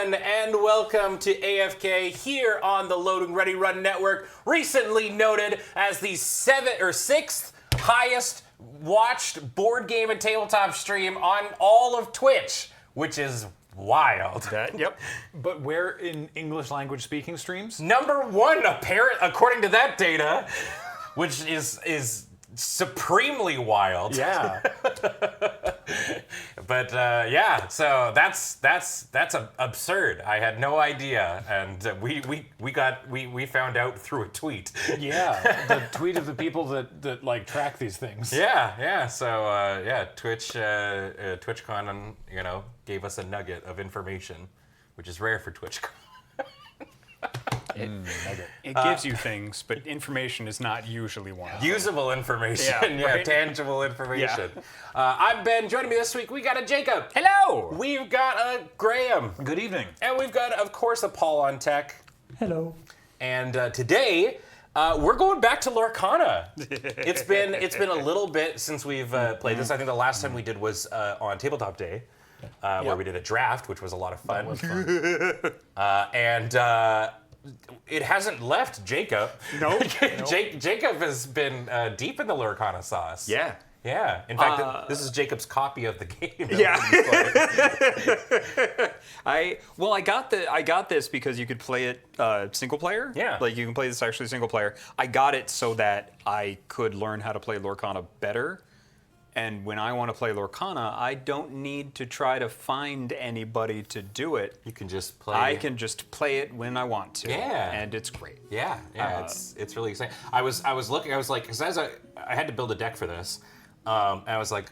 everyone, and welcome to AFK here on the Loading Ready Run Network, recently noted as the sixth highest watched board game and tabletop stream on all of Twitch, which is wild. Yep. But where in English language speaking streams? Number one, according to that data, which is supremely wild. Yeah. But yeah, so that's absurd. I had no idea, and we found out through a tweet. Yeah, the tweet of the people that like track these things. Yeah. So yeah, TwitchCon, gave us a nugget of information, which is rare for TwitchCon. It gives you things, but information is not usually one. Usable information, right? Tangible information. I'm Ben. Joining me this week, we got a Jacob. Hello! We've got a Graham. Good evening. And we've got, of course, a Paul on tech. Hello. And today, we're going back to Lorcana. It's been a little bit since we've played this. I think the last time we did was on Tabletop Day, where we did a draft, which was a lot of fun. That was fun. And it hasn't left Jacob. Nope. Jacob has been deep in the Lorcana sauce. Yeah. Yeah. In fact, this is Jacob's copy of the game. Yeah. I got this because you could play it single player. Yeah. Like you can play this actually single player. I got it so that I could learn how to play Lorcana better. And when I want to play Lorcana, I don't need to try to find anybody to do it. You can just play. I can just play it when I want to. Yeah. And it's great. Yeah. It's really exciting. I was looking. I was like, because I had to build a deck for this, and I was like,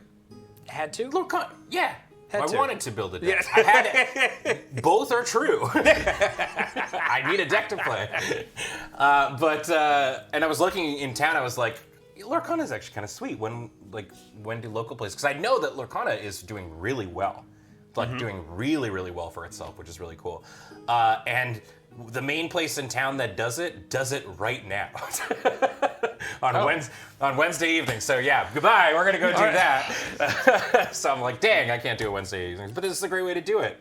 Had to? Lorcana. Yeah. I to. wanted to build a deck. I had it. Both are true. I need a deck to play. And I was looking in town. I was like, Lorcana is actually kind of sweet. When do local plays? Because I know that Lorcana is doing really well, doing really, really well for itself, which is really cool. And the main place in town that does it right now on Wednesday evening. So yeah, goodbye. We're gonna go do that. So I'm like, dang, I can't do it Wednesday evenings, but this is a great way to do it.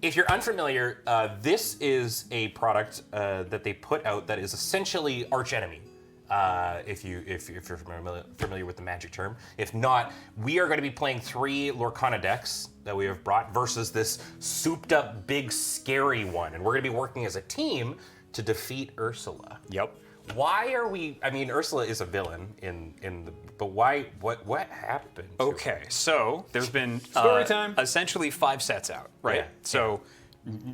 If you're unfamiliar, this is a product that they put out that is essentially Arch Enemy. If you're familiar with the magic term. If not, we are going to be playing 3 Lorcana decks that we have brought versus this souped up big scary one, and we're going to be working as a team to defeat Ursula. Yep. Why are we? I mean, Ursula is a villain but why? What happened? Okay, so there's been Story time. Essentially 5 sets out, right? Yeah. So,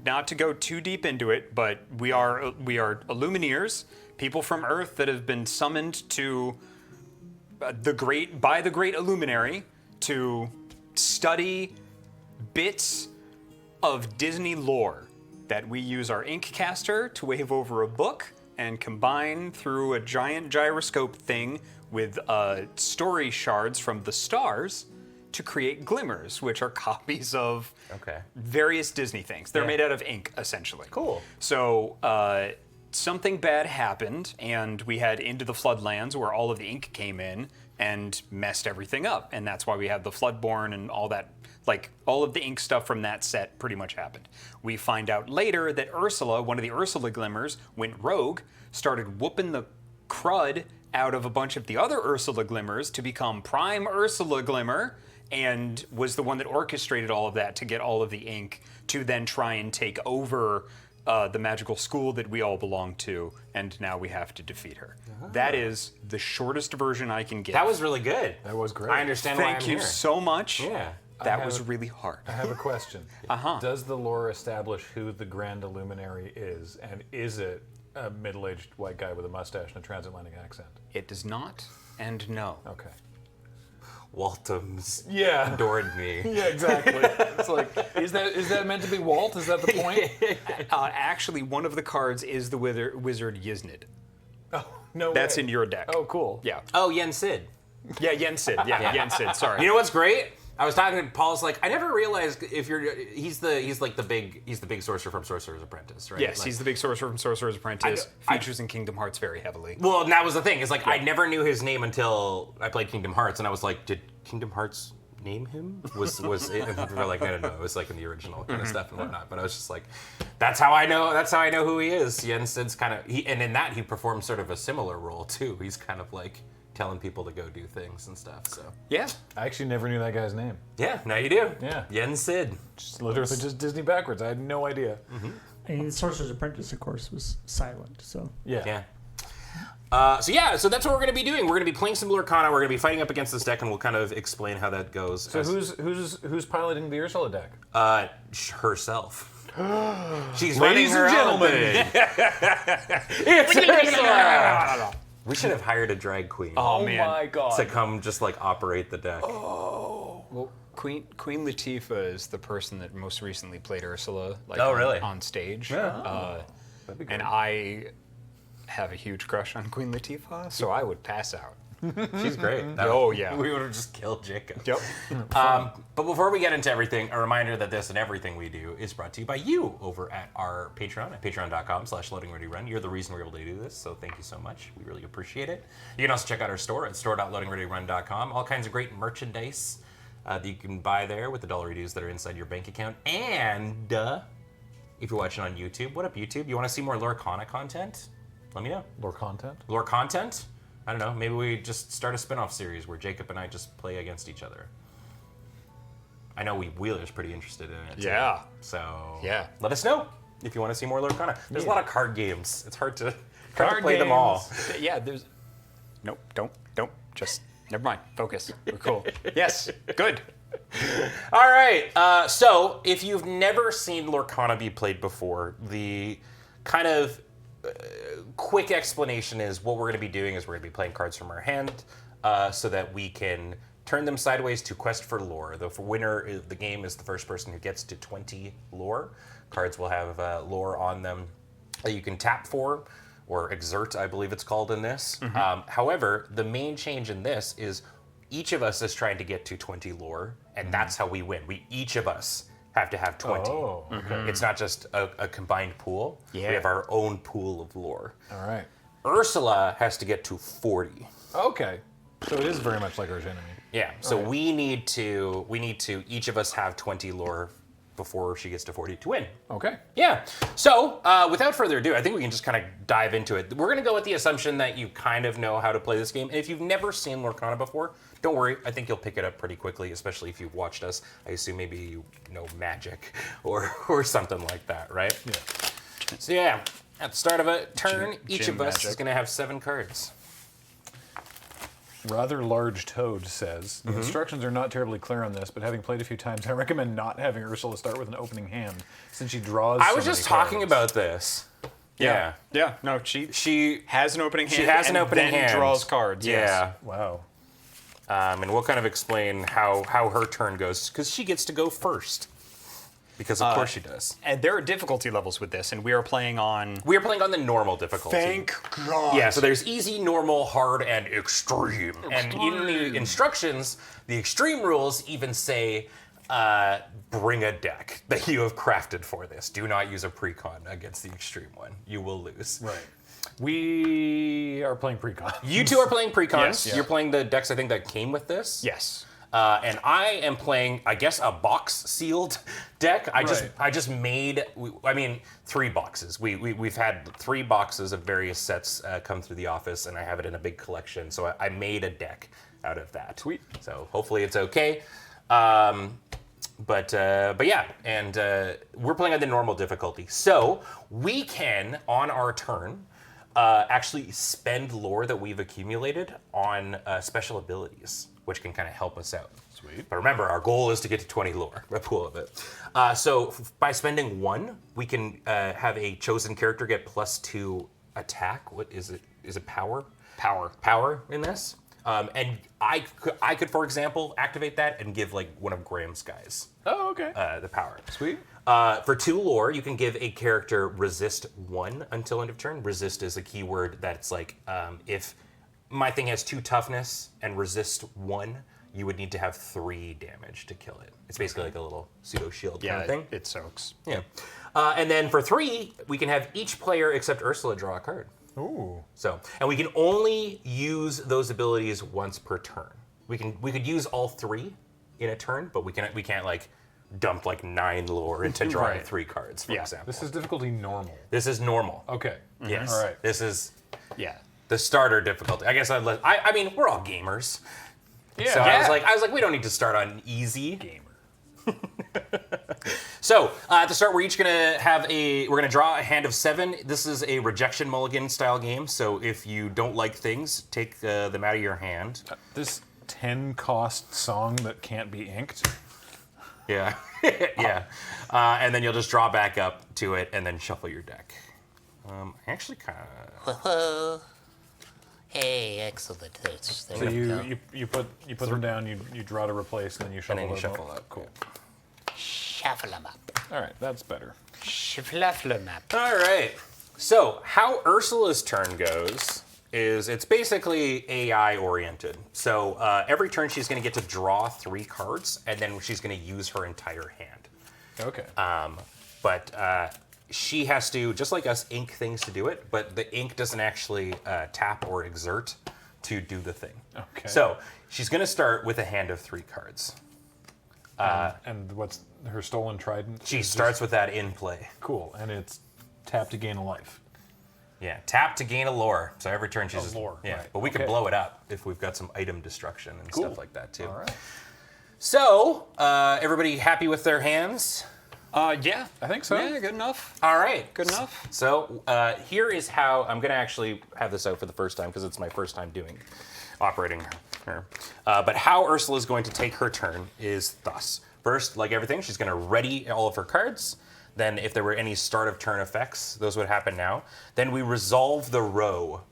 not to go too deep into it, but we are Illumineers. People from Earth that have been summoned to the great Illuminary to study bits of Disney lore that we use our ink caster to wave over a book and combine through a giant gyroscope thing with story shards from the stars to create glimmers, which are copies of various Disney things. They're made out of ink, essentially. Cool. So, something bad happened, and we had Into the Floodlands, where all of the ink came in and messed everything up. And that's why we have the Floodborn and all that, all of the ink stuff from that set pretty much happened. We find out later that Ursula, one of the Ursula Glimmers, went rogue, started whooping the crud out of a bunch of the other Ursula Glimmers to become Prime Ursula Glimmer, and was the one that orchestrated all of that to get all of the ink to then try and take over the magical school that we all belong to, and now we have to defeat her. That is the shortest version I can get. That was really good. That was great. I understand why I'm Thank you here. so much. Yeah. That was really hard. I have a question. Does the lore establish who the Grand Illuminary is, and is it a middle-aged white guy with a mustache and a transatlantic accent? It does not, and no. Okay. Waltham's Yeah. adored me. Yeah, exactly. It's like, is that meant to be Walt? Is that the point? Actually, one of the cards is the wizard Yiznid. Oh, no That's way. in your deck. Oh, cool. Yeah. Oh, Yen Sid. Yeah, Yensid. Yeah, Yensid. Sorry. You know what's great? I was talking to Paul's like, I never realized if he's the big sorcerer from Sorcerer's Apprentice, right? Yes, like, he's the big sorcerer from Sorcerer's Apprentice. Features in Kingdom Hearts very heavily. Well, and that was the thing. It's like I never knew his name until I played Kingdom Hearts, and I was like, did Kingdom Hearts name him? Was it? And we're like, no, it was like in the original kind of stuff and whatnot. But I was just like, that's how I know who he is. Yen Sid's kind of, and in that he performs sort of a similar role too. He's kind of like telling people to go do things and stuff. So Yeah. I actually never knew that guy's name. yeah, now you do. Yeah. Yen Sid. Just literally just Disney backwards. I had no idea. And Sorcerer's Apprentice, of course, was silent. So Yeah. So that's what we're going to be doing. We're going to be playing some Lorcana. We're going to be fighting up against this deck, and we'll kind of explain how that goes. So who's piloting the Ursula deck? Herself. She's Ladies running her and own gentlemen. thing. It's Ursula. We should have hired a drag queen Oh, man. my god. to come just like operate the deck. Well, Queen Latifah is the person that most recently played Ursula. Like, Oh, really? On stage. That'd be good. And I have a huge crush on Queen Latifah, so I would pass out. She's great. Oh, yeah. We would have just killed Jacob. Yep. But before we get into everything, a reminder that this and everything we do is brought to you by you over at our Patreon at patreon.com/loadingreadyrun. You're the reason we're able to do this, so thank you so much. We really appreciate it. You can also check out our store at store.loadingreadyrun.com. All kinds of great merchandise that you can buy there with the dollar dues that are inside your bank account. And if you're watching on YouTube, what up, YouTube? You want to see more Lorcana content? Let me know. Lore content? Lore content? I don't know. Maybe we just start a spin-off series where Jacob and I just play against each other. I know Wheeler's pretty interested in it. Too. Yeah. So Yeah. let us know if you want to see more Lorcana. There's a lot of card games. It's hard to play them all. Yeah, there's... Nope, don't. Just, never mind. Focus. We're cool. Yes, good. All right. So if you've never seen Lorcana be played before, the kind of quick explanation is what we're going to be doing is we're going to be playing cards from our hand so that we can turn them sideways to quest for lore. The winner of the game is the first person who gets to 20 lore. Cards will have lore on them that you can tap for, or exert, I believe it's called in this. However, the main change in this is each of us is trying to get to 20 lore, and that's how we win. Each of us have to have 20. Oh, okay. It's not just a combined pool. Yeah. We have our own pool of lore. All right. Ursula has to get to 40. Okay. So it is very much like Arch Enemy. Yeah. So we need to each of us have 20 lore before she gets to 40 to win. Okay. Yeah. So without further ado, I think we can just kind of dive into it. We're going to go with the assumption that you kind of know how to play this game. And if you've never seen Lorcana before, don't worry. I think you'll pick it up pretty quickly, especially if you've watched us. I assume maybe you know magic or something like that, right? Yeah. So yeah, at the start of a turn, each Gym of us magic. is going to have 7 cards. Rather Large Toad says, the instructions are not terribly clear on this, but having played a few times, I recommend not having Ursula start with an opening hand, since she draws I so was many just talking cards. about this. Yeah. Yeah, no, she has an opening hand. She has an and opening then hand. draws cards. Yes. Yeah. Wow. And we'll kind of explain how her turn goes, because she gets to go first. Because of course she does. And there are difficulty levels with this, and we are playing on. We are playing on the normal difficulty. Thank God. Yeah, so there's easy, normal, hard, and extreme. And in the instructions, the extreme rules even say, bring a deck that you have crafted for this. Do not use a precon against the extreme one. You will lose. Right. We are playing precon. You two are playing precons. Yes, yeah. You're playing the decks, I think, that came with this. Yes. And I am playing, I guess, a box-sealed deck. I just made, 3 boxes. We've had 3 boxes of various sets come through the office, and I have it in a big collection. So I made a deck out of that. Sweet. So hopefully it's okay. But yeah, and we're playing on the normal difficulty. So we can, on our turn, actually spend lore that we've accumulated on special abilities, which can kind of help us out. Sweet. But remember, our goal is to get to 20 lore, a pool of it. So by spending 1, we can have a chosen character get +2 attack. What is it? Is it power? Power in this. And I could, for example, activate that and give like one of Graham's guys Oh, okay. the power. Sweet. For 2 lore, you can give a character resist 1 until end of turn. Resist is a keyword that's like, if my thing has 2 toughness and resist 1, you would need to have 3 damage to kill it. It's basically like a little pseudo shield kind of thing. It soaks. Yeah. And then for 3, we can have each player except Ursula draw a card. Ooh. So, and we can only use those abilities once per turn. We could use all 3 in a turn, but we can't like dump like 9 lore into drawing Right. 3 cards, for example. This is difficulty normal. This is normal. Okay. Yes. All right. This is Yeah. the starter difficulty. I guess I mean, we're all gamers. Yeah. So Yeah. I was like, we don't need to start on easy. Gamer. So at the start, we're each gonna we're gonna draw a hand of 7. This is a rejection mulligan style game. So if you don't like things, take them out of your hand. This 10 cost song that can't be inked. Yeah, yeah. And then you'll just draw back up to it and then shuffle your deck. Actually, kind of. Whoa. Hey, excellent. There So we go. you put them down, you draw to replace, and then you shuffle then you them shuffle up. up. Cool. Shuffle 'em up. All right, that's better. Shuffle 'em up. All right. So how Ursula's turn goes is it's basically AI oriented. So every turn she's going to get to draw 3 cards, and then she's going to use her entire hand. Okay. But she has to, just like us, ink things to do it, but the ink doesn't actually tap or exert to do the thing. Okay. So she's going to start with a hand of 3 cards. And what's her stolen trident? She is starts with that in play. just- cool, and it's tap to gain a life. Yeah, tap to gain a lore. So every turn she's just, lore, yeah, right. but we can Okay. blow it up if we've got some item destruction and Cool. stuff like that too. All right. So everybody happy with their hands? Yeah. I think so. Yeah, good enough. All right, Good enough. So here is how I'm going to actually have this out for the first time because it's my first time operating her. But how Ursula is going to take her turn is thus. First, like everything, she's going to ready all of her cards. Then if there were any start of turn effects, those would happen now. Then we resolve the row,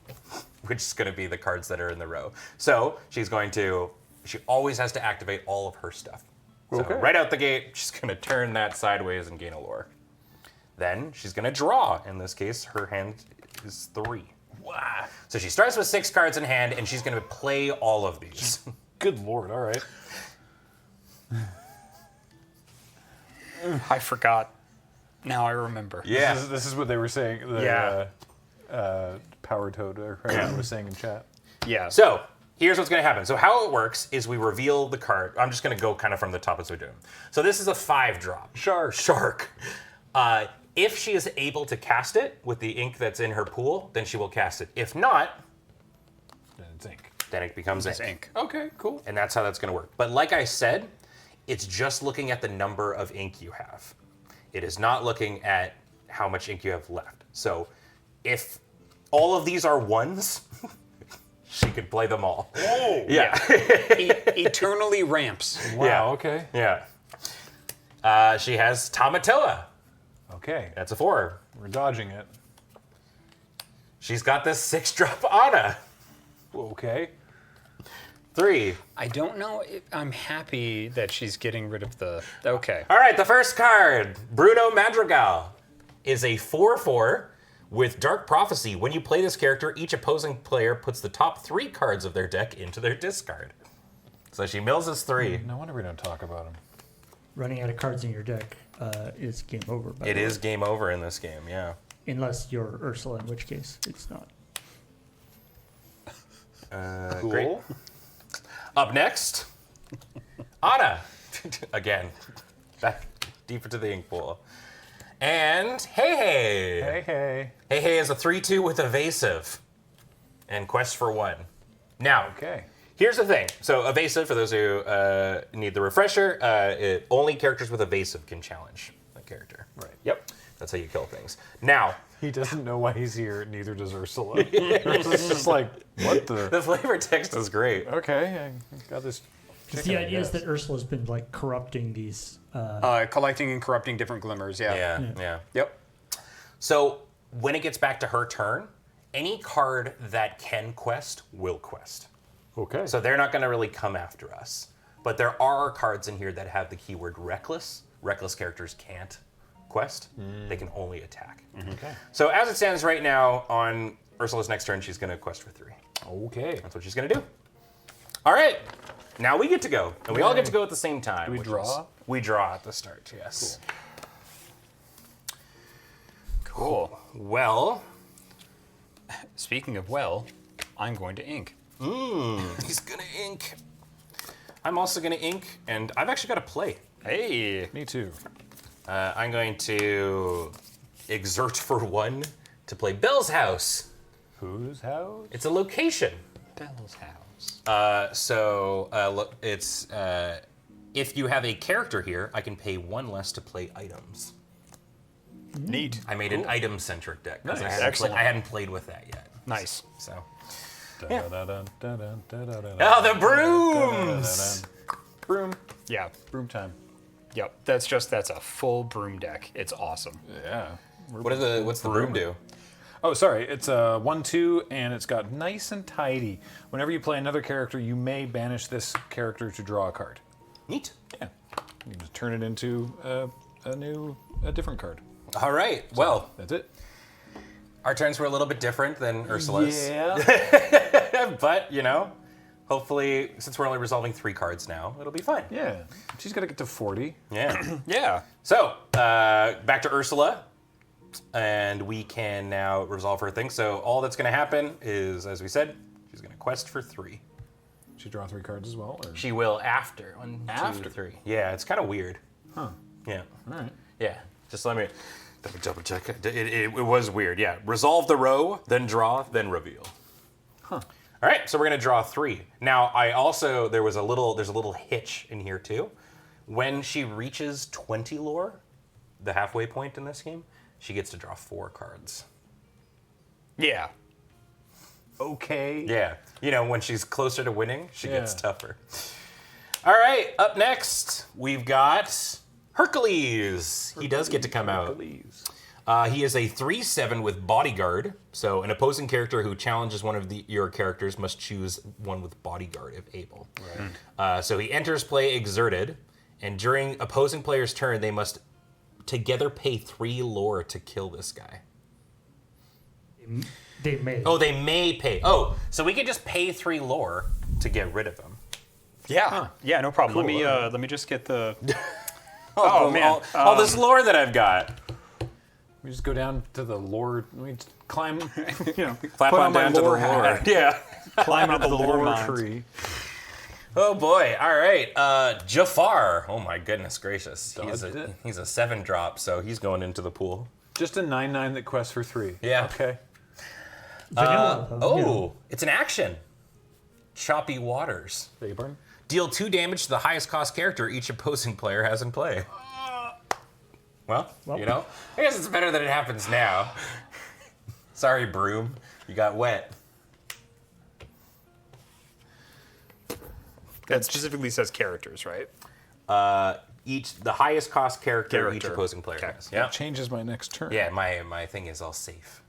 which is going to be the cards that are in the row. So she always has to activate all of her stuff. So Okay. right out the gate, she's going to turn that sideways and gain a lore. Then she's going to draw. In this case, her hand is 3. Wow. So she starts with 6 cards in hand, and she's going to play all of these. Good lord. All right. I forgot. Now I remember. Yeah. This is what they were saying. Power Toad or whoever was saying in chat. Yeah. So here's what's going to happen. So how it works is we reveal the card. I'm just going to go kind of from the top as we're doing. So this is a 5 drop. Shark. If she is able to cast it with the ink that's in her pool, then she will cast it. If not, Then it's ink. then it becomes It's ink. ink. Okay, cool. And that's how that's going to work. But like I said, it's just looking at the number of ink you have. It is not looking at how much ink you have left. So if all of these are 1s, she could play them all. Oh. Yeah. Eternally ramps. Wow. Yeah. Okay. Yeah. She has Tamatoa. Okay. That's a 4. We're dodging it. She's got this 6-drop Ana. Okay. 3. I don't know if I'm happy that she's getting rid of the. Okay. All right, the first card, Bruno Madrigal, is a 4/4 with Dark Prophecy. When you play this character, each opposing player puts the top 3 cards of their deck into their discard. So she mills his 3. No wonder we don't talk about him. Running out of cards in your deck is game over. By It the way. is game over in this game, yeah. Unless you're Ursula, in which case it's not. Cool. Great. Up next, Ana. Again, back deeper to the ink pool. And Hey. Hey. Hey is a 3/2 with evasive and quest for 1. Now, Okay. here's the thing. So evasive, for those who need the refresher, only characters with evasive can challenge a character. Right. Yep. That's how you kill things. Now, He doesn't know why he's here, neither does Ursula. It's just like, what the? the flavor text is great. Okay, I got this. Because chicken, the I idea is guess. that Ursula's been like corrupting these. Collecting and corrupting different glimmers. Yeah. Yeah. Yep. So when it gets back to her turn, any card that can quest will quest. Okay. So they're not going to really come after us. But there are cards in here that have the keyword reckless. Reckless characters can't quest. They can only attack. Okay. So as it stands right now, on Ursula's next turn, she's going to quest for 3. Okay. That's what she's going to do. All right. Now we get to go. And we all get to go at the same time. Do we which draw? is- we draw at the start, yes. Cool. Well, Speaking of I'm going to ink. he's going to ink. I'm also going to ink, and I've actually got a play. Hey. Me too. I'm going to exert for 1 to play Bell's House. Whose house? It's a location. Bell's house. It's if you have a character here, I can pay 1 less to play items. Neat. I made an item-centric deck because Nice. Excellent. I hadn't played with that yet. Nice. So. Oh, Oh, the brooms! Broom. Yeah. Broom time. Yep. That's a full broom deck. It's awesome. Yeah. What's the broom do? Oh, sorry. It's a 1/2, and it's got nice and tidy. Whenever you play another character, you may banish this character to draw a card. Neat. Yeah. You can just turn it into a different card. All right. Well, That's it. our turns were a little bit different than Ursula's. Yeah. But, hopefully, since we're only resolving 3 cards now, it'll be fine. Yeah. She's got to get to 40. Yeah. Yeah. So, back to Ursula. And we can now resolve her thing. So all that's going to happen is, as we said, she's going to quest for 3. She draw 3 cards as well? Or? She will after. 1, 2, After? 3. Yeah, it's kind of weird. Huh. Yeah. All right. Yeah. Just let me double check. It was weird. Yeah. Resolve the row, then draw, then reveal. Huh. All right. So we're going to draw 3. Now, there's a little hitch in here too. When she reaches 20 lore, the halfway point in this game, she gets to draw 4 cards. Yeah. Okay. Yeah. When she's closer to winning, she gets Yeah. tougher. All right. Up next, we've got Hercules. He does get to come out. Please. He is a 3/7 with Bodyguard. So an opposing character who challenges one of your characters must choose one with Bodyguard if able. Right. So he enters play exerted, and during opposing player's turn, they must together pay 3 lore to kill this guy. They may. Oh, they may pay. Oh, so we can just pay 3 lore to get rid of him. Yeah. Yeah. No problem. Cool. Let me just get the. Oh, man. all this lore that I've got. We just go down to the lore. We just climb, Clap put on on my down to the lore lore. hat. Yeah. Climb up the the lore lore mines. tree. Oh boy! All right, Jafar. Oh my goodness gracious! Dodged it. He's a 7-drop, so he's going into the pool. Just a 9/9 that quests for 3. Yeah. Okay. Vanilla, though, Oh, it's an action. Choppy Waters. Beg your pardon? Deal 2 damage to the highest cost character each opposing player has in play. Well, I guess it's better that it happens now. Sorry, Broom. You got wet. That specifically says characters, right? The highest cost character each Character. opposing player Okay. has. Yeah. Changes my next turn. Yeah, my thing is all safe.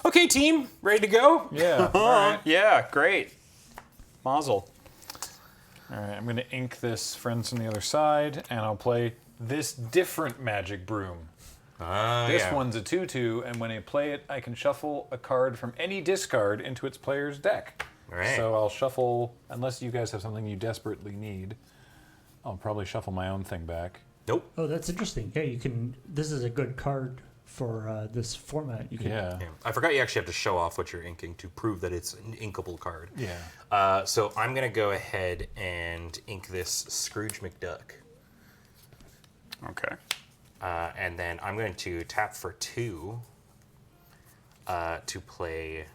Okay, team, ready to go? Yeah. All right. Yeah. Great. Mazel. All right. I'm going to ink this Friends on the Other Side, and I'll play this different magic broom. This one's a 2/2, and when I play it, I can shuffle a card from any discard into its player's deck. Right. So I'll shuffle, unless you guys have something you desperately need, I'll probably shuffle my own thing back. Nope. Oh, that's interesting. Yeah, you can. This is a good card for this format. You can. Yeah. Yeah. I forgot you actually have to show off what you're inking to prove that it's an inkable card. Yeah. So I'm going to go ahead and ink this Scrooge McDuck. Okay. And then I'm going to tap for 2 to play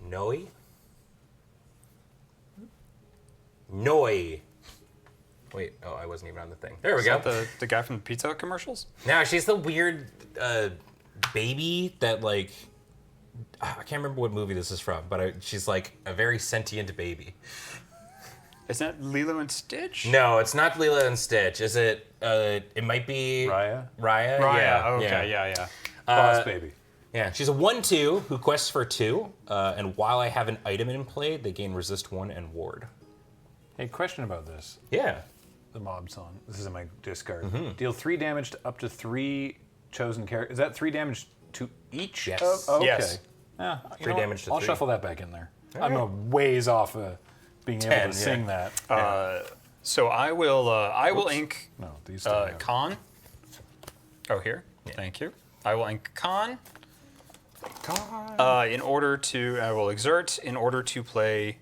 Noi. Wait, I wasn't even on the thing. There we Is go. that the guy from the pizza Hut commercials? Now she's the weird baby that I can't remember what movie this is from, but she's like a very sentient baby. Isn't that Lilo and Stitch? No, it's not Lilo and Stitch. Is it? It might be Raya? Raya. Raya. Yeah. Okay. Yeah. Boss baby. Yeah. She's a 1/2 who quests for 2, and while I have an item in play, they gain resist 1 and ward. Hey, question about this. Yeah. The mob song. This is in my discard. Deal 3 damage to up to 3 chosen characters. Is that 3 damage to each? Yes. Okay. Yes. Yeah, 3 damage to I'll 3. shuffle that back in there. I'm a ways off being 10, able to sing that. So I will ink No, these still have. Khan. Oh, here. Thank you. I will ink Khan. I will exert in order to play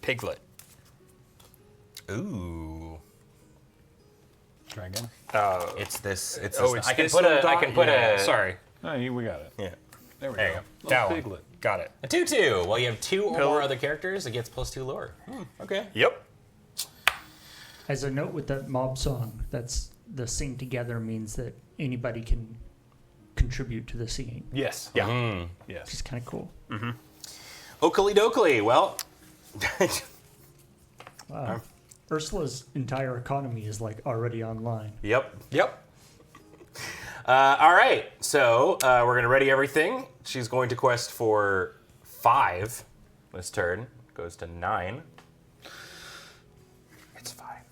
Piglet. Ooh. Try again. It's this. It's Oh, this. it's I can this put little a. I dot? can put Yeah, a. Sorry. Oh, we got it. Yeah. There we There you go. go. Little That one. piglet. Got it. A 2/2. Well, you have 2 or Pill- more other characters. It gets +2 lore. Okay. Yep. As a note with that mob song, that's the sing together means that anybody can contribute to the singing, Yes. Yeah. which Yes. is kind of cool. Oakley dokley. Well. Wow. Ursula's entire economy is like already online. Yep. Yep. All right. So we're gonna ready everything. She's going to quest for 5 this turn. Goes to 9. It's fine.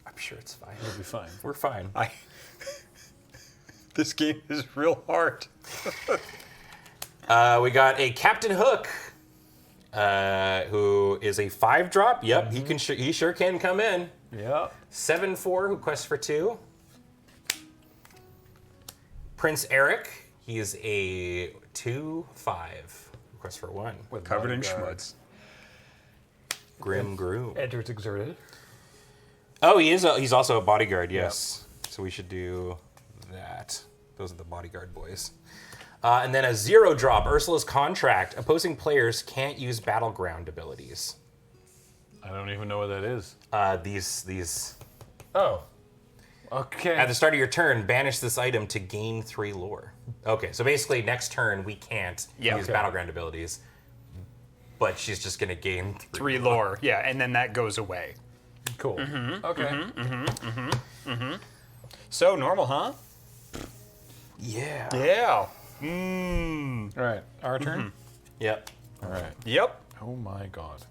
I'm sure it's fine. It'll be fine. We're fine. This game is real hard. We got a Captain Hook, who is a 5-drop. Yep, he sure can come in. Yeah. 7/4, who quests for 2. Prince Eric, he is a 2/5, who quests for 1. With Covered in bodyguard. schmutz. Grim Groom. Enters exerted. Oh, he's also a bodyguard. Yes. So we should do that. Those are the bodyguard boys. And then a 0-drop, Ursula's Contract. Opposing players can't use battleground abilities. I don't even know what that is. These. Oh. Okay. At the start of your turn, banish this item to gain 3 lore. Okay, so basically next turn we can't use okay. battleground abilities, but she's just gonna gain 3 lore. Yeah, and then that goes away. Cool. Okay. So normal, huh? Yeah. Yeah. All right. Our turn. Yep. All right. Yep. Oh my god.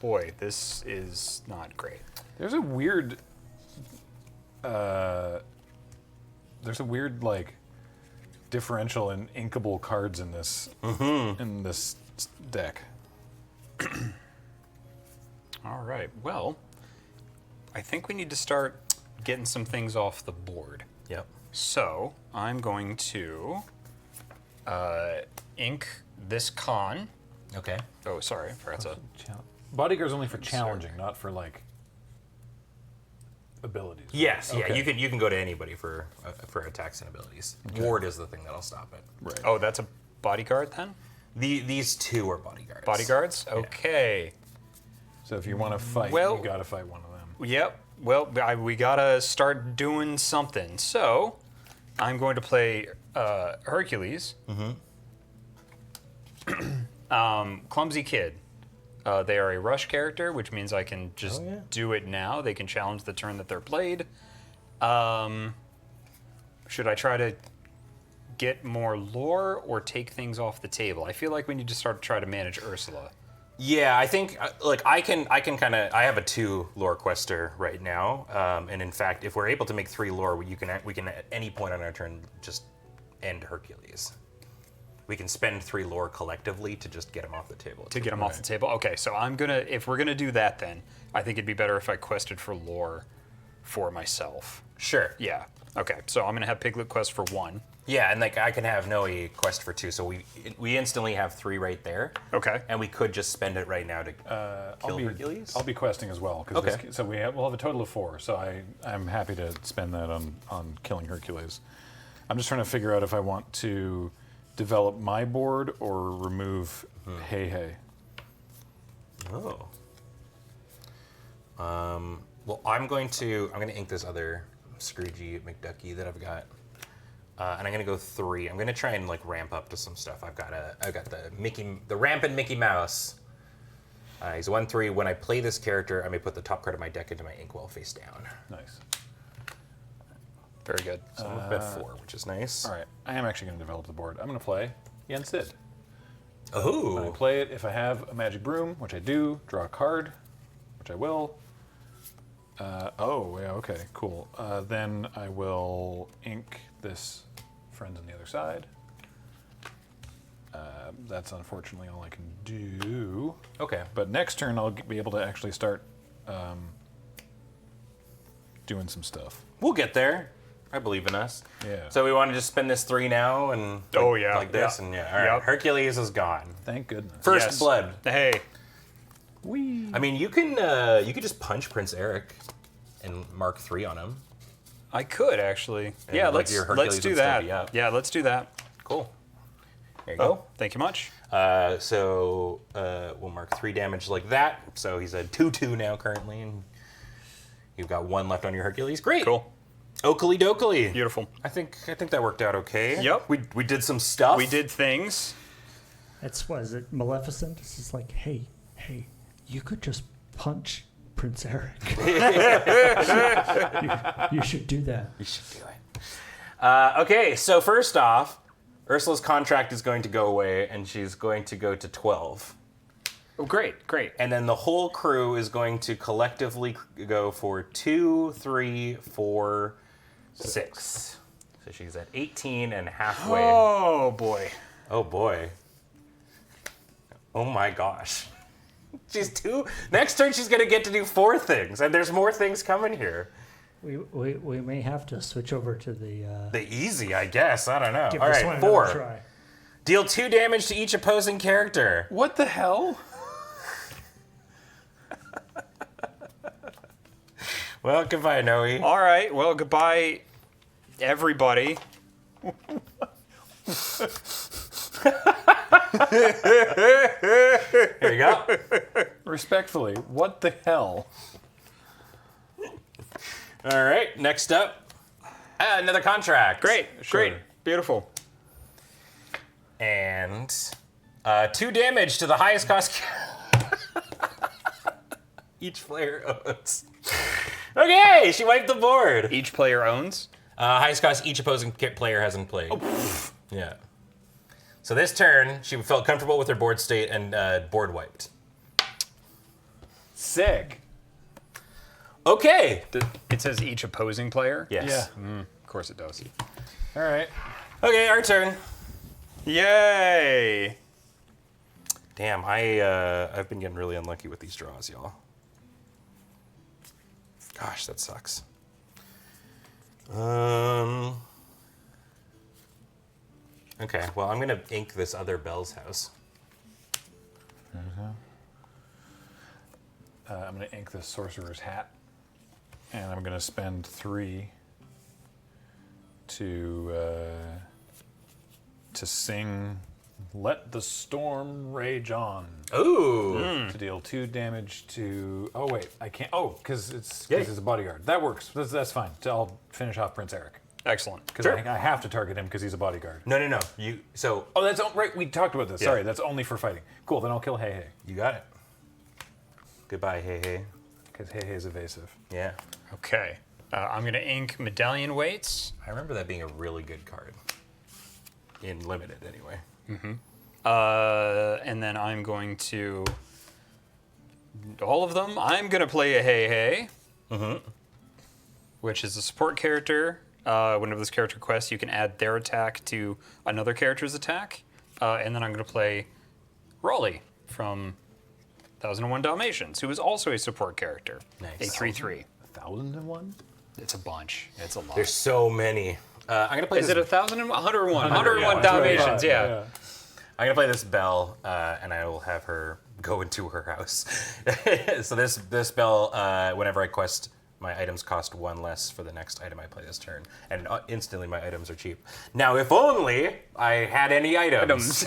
Boy, this is not great. There's a weird. Like differential in inkable cards in this deck. All right. Well, I think we need to start getting some things off the board. Yep. So I'm going to ink this con. Okay. Oh, sorry, I forgot to. Bodyguard's only for challenging, not for like abilities. Yes. Yeah. Okay. You can go to anybody for attacks and abilities. Ward is the thing that'll stop it. Right. Oh, that's a bodyguard then? These 2 are bodyguards. Bodyguards? Okay. So if you want to fight, Well- you got to fight one of them. Yep. Well, we gotta start doing something. So I'm going to play Hercules. Clumsy Kid. They are a rush character, which means I can just do it now. They can challenge the turn that they're played. Should I try to get more lore or take things off the table? I feel like we need to try to manage Ursula. Yeah, I think I can kind of. I have a 2 lore quester right now, and in fact, if we're able to make 3 lore, we can at any point on our turn just end Hercules. We can spend 3 lore collectively to just get him off the table. To get them off the table. Okay, so if we're gonna do that, then I think it'd be better if I quested for lore for myself. Sure. Yeah. Okay, so I'm gonna have Piglet quest for 1. Yeah, and like I can have Noe quest for 2, so we instantly have 3 right there. Okay. And we could just spend it right now to kill Hercules. I'll be questing as well. Okay. So we'll have a total of 4. So I'm happy to spend that on killing Hercules. I'm just trying to figure out if I want to develop my board or remove Hey Hey. Oh. Well, I'm gonna ink this other Scroogey McDucky that I've got, and I'm gonna go 3. I'm gonna try and like ramp up to some stuff. I've got the rampant Mickey Mouse. He's 1/3. When I play this character, I may put the top card of my deck into my inkwell face down. Nice. Very good. So I'm at 4, which is nice. All right. I am actually going to develop the board. I'm going to play Yen Sid. When I Oh. play it, if I have a magic broom, which I do, draw a card, which I will. Oh, yeah, okay, cool. Then I will ink this Friends on the Other Side. That's unfortunately all I can do. Okay. But next turn, I'll be able to actually start doing some stuff. We'll get there. I believe in us. Yeah. So we want to just spend this 3 now and Oh, yeah, like this yeah. and yeah. All right. Yep. Hercules is gone. Thank goodness. First Yes. blood. Hey. Whee! I mean, you could just punch Prince Eric and mark 3 on him. I could actually. And, Yeah, like, your Hercules let's do would still be that. up. Yeah, let's do that. Cool. There you Oh, go. thank you much. So we'll mark 3 damage like that. So he's at 2/2 now currently, and you've got 1 left on your Hercules. Great. Cool. Oakley dokley. Beautiful. I think that worked out okay. Yep. We did some stuff. We did things. That's what is it? Maleficent. It's just like, hey, you could just punch Prince Eric. you should do that. You should do it. Okay, so first off, Ursula's contract is going to go away, and she's going to go to 12. Oh, great. And then the whole crew is going to collectively go for 2, 3, 4, 6. So she's at 18 and halfway. Oh boy. Oh boy. Oh my gosh. She's 2. Next turn, she's gonna get to do 4 things, and there's more things coming here. We may have to switch over to the. The easy, I guess. I don't know. Give All this right, one another 4. try. Deal 2 damage to each opposing character. What the hell? Well, goodbye, Noe. All right. Well, goodbye, everybody. Here you go. Respectfully, what the hell? All right, next up, another contract. Great. Beautiful. And 2 damage to the highest cost each player owns. Okay, she wiped the board. Each player owns. Highest cost each opposing player hasn't played. Oh. Yeah. So this turn, she felt comfortable with her board state and board wiped. Sick. Okay. It says each opposing player. Yes. Yeah. Of course it does. All right. Okay, our turn. Yay! Damn, I've been getting really unlucky with these draws, y'all. Gosh, that sucks. Okay, well, I'm gonna ink this other Bell's house. I'm going to ink this sorcerer's hat, and I'm going to spend 3 to sing "Let the Storm Rage On" Ooh. to deal 2 damage to. Oh wait, I can't. Oh, because it's Yeah. a bodyguard. That works. That's fine. I'll finish off Prince Eric Excellent. because Sure. I have to target him because he's a bodyguard. No. So, Oh, that's right. We talked about this. Yeah. Sorry, that's only for fighting. Cool. Then I'll kill Hey Hey you got it. Goodbye, hey. because Hey Hey is evasive. Yeah. Okay. I'm going to ink medallion weights. I remember that being a really good card. In limited, anyway. And then I'm going to. All of them. I'm going to play a Hey Hey. Which is a support character. Whenever this character quests, you can add their attack to another character's attack. And then I'm going to play Raleigh from 1001 Dalmatians, who is also a support character. Nice. A 3/3. 1001. It's a bunch. It's a lot. There's so many. I'm gonna play Is this. it 1,001? 101. 101 Dalmatians, yeah. I'm gonna play this Belle, and I will have her go into her house. So this Belle, whenever I quest, my items cost 1 less for the next item I play this turn, and instantly my items are cheap. Now, if only I had any items.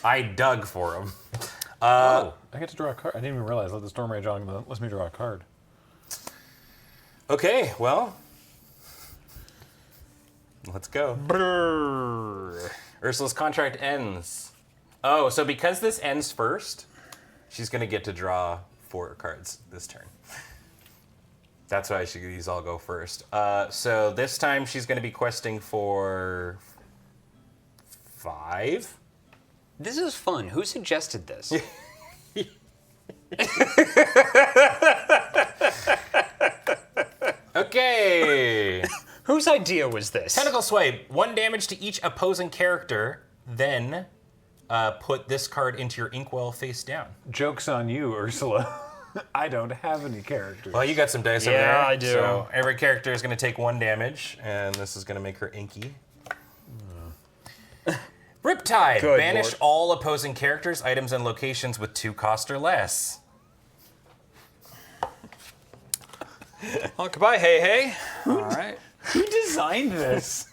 I dug for them. I get to draw a card. I didn't even realize. Let the Storm Rage On lets me draw a card. Okay, well, let's go. Ursula's contract ends. Oh, so because this ends first, she's gonna get to draw 4 cards this turn. That's why these all go first. So this time she's gonna be questing for 5. This is fun. Who suggested this? Okay. Whose idea was this? Tentacle Swipe. 1 damage to each opposing character. Then put this card into your inkwell face down. Joke's on you, Ursula. I don't have any characters. Well, you got some dice over there. Yeah, I do. So every character is going to take 1 damage, and this is going to make her inky. Rip Riptide. Good Banish lord. all opposing characters, items, and locations with 2 cost or less. Oh, goodbye, hey. All right. Who designed this?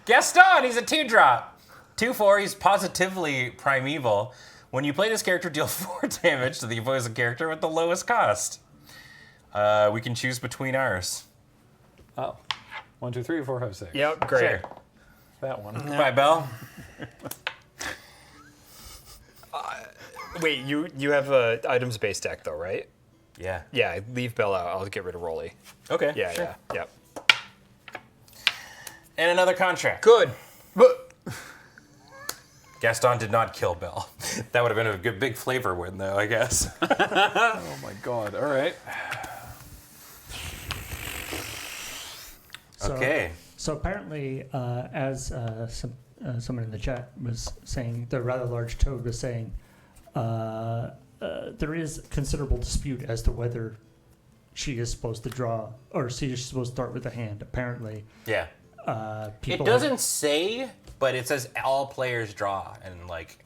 Gaston, he's a 2-drop. 2/4, he's positively primeval. When you play this character, deal 4 damage to the opposing character with the lowest cost. We can choose between ours. Oh. 1, 2, 3, 4, 5, 6. Yep, great. Sure. That one. Goodbye, Belle. Wait, you have a items-based deck, though, right? Yeah. Yeah, leave Bell out. I'll get rid of Rolly. Okay. Yeah, sure. yeah. And another contract. Good. Gaston did not kill Belle. That would have been a good big flavor win, though, I guess. Oh my god. All right. So, Okay. So apparently, as someone in the chat was saying, the rather large toad was saying, there is considerable dispute as to whether she is supposed to draw or she is supposed to start with a hand. Apparently, Yeah. people It doesn't say, but it says all players draw, and like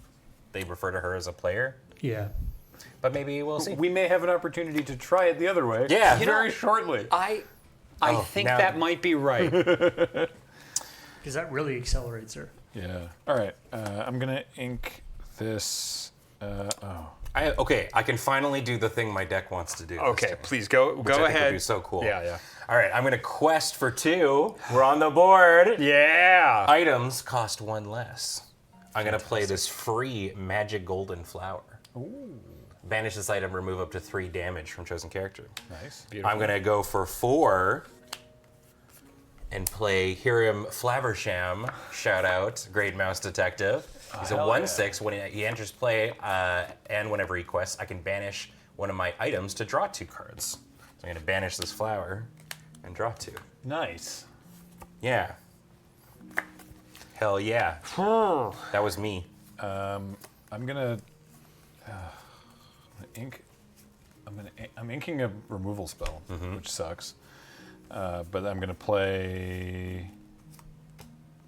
they refer to her as a player. Yeah. But maybe we'll see. We may have an opportunity to try it the other way. Yeah. Very shortly. I Oh, think now- that might be right. Because that really accelerates her. Yeah. All right. I'm gonna ink this. I can finally do the thing my deck wants to do. this Okay, turn, please go which I think ahead. would be so cool. Yeah. All right, I'm gonna quest for 2. We're on the board. Yeah. Items cost 1 less. I'm gonna play this free magic golden flower. Ooh. Banish this item, remove up to 3 damage from chosen character. Nice. I'm gonna go for 4 and play Hiram Flaversham. Shout out, Great Mouse Detective. He's a 1/6. When he enters play, and whenever he quests, I can banish one of my items to draw 2 cards. So I'm gonna banish this flower and draw 2. Nice. Yeah. Hell yeah. That was me. I'm gonna ink. I'm inking a removal spell, which sucks. But I'm gonna play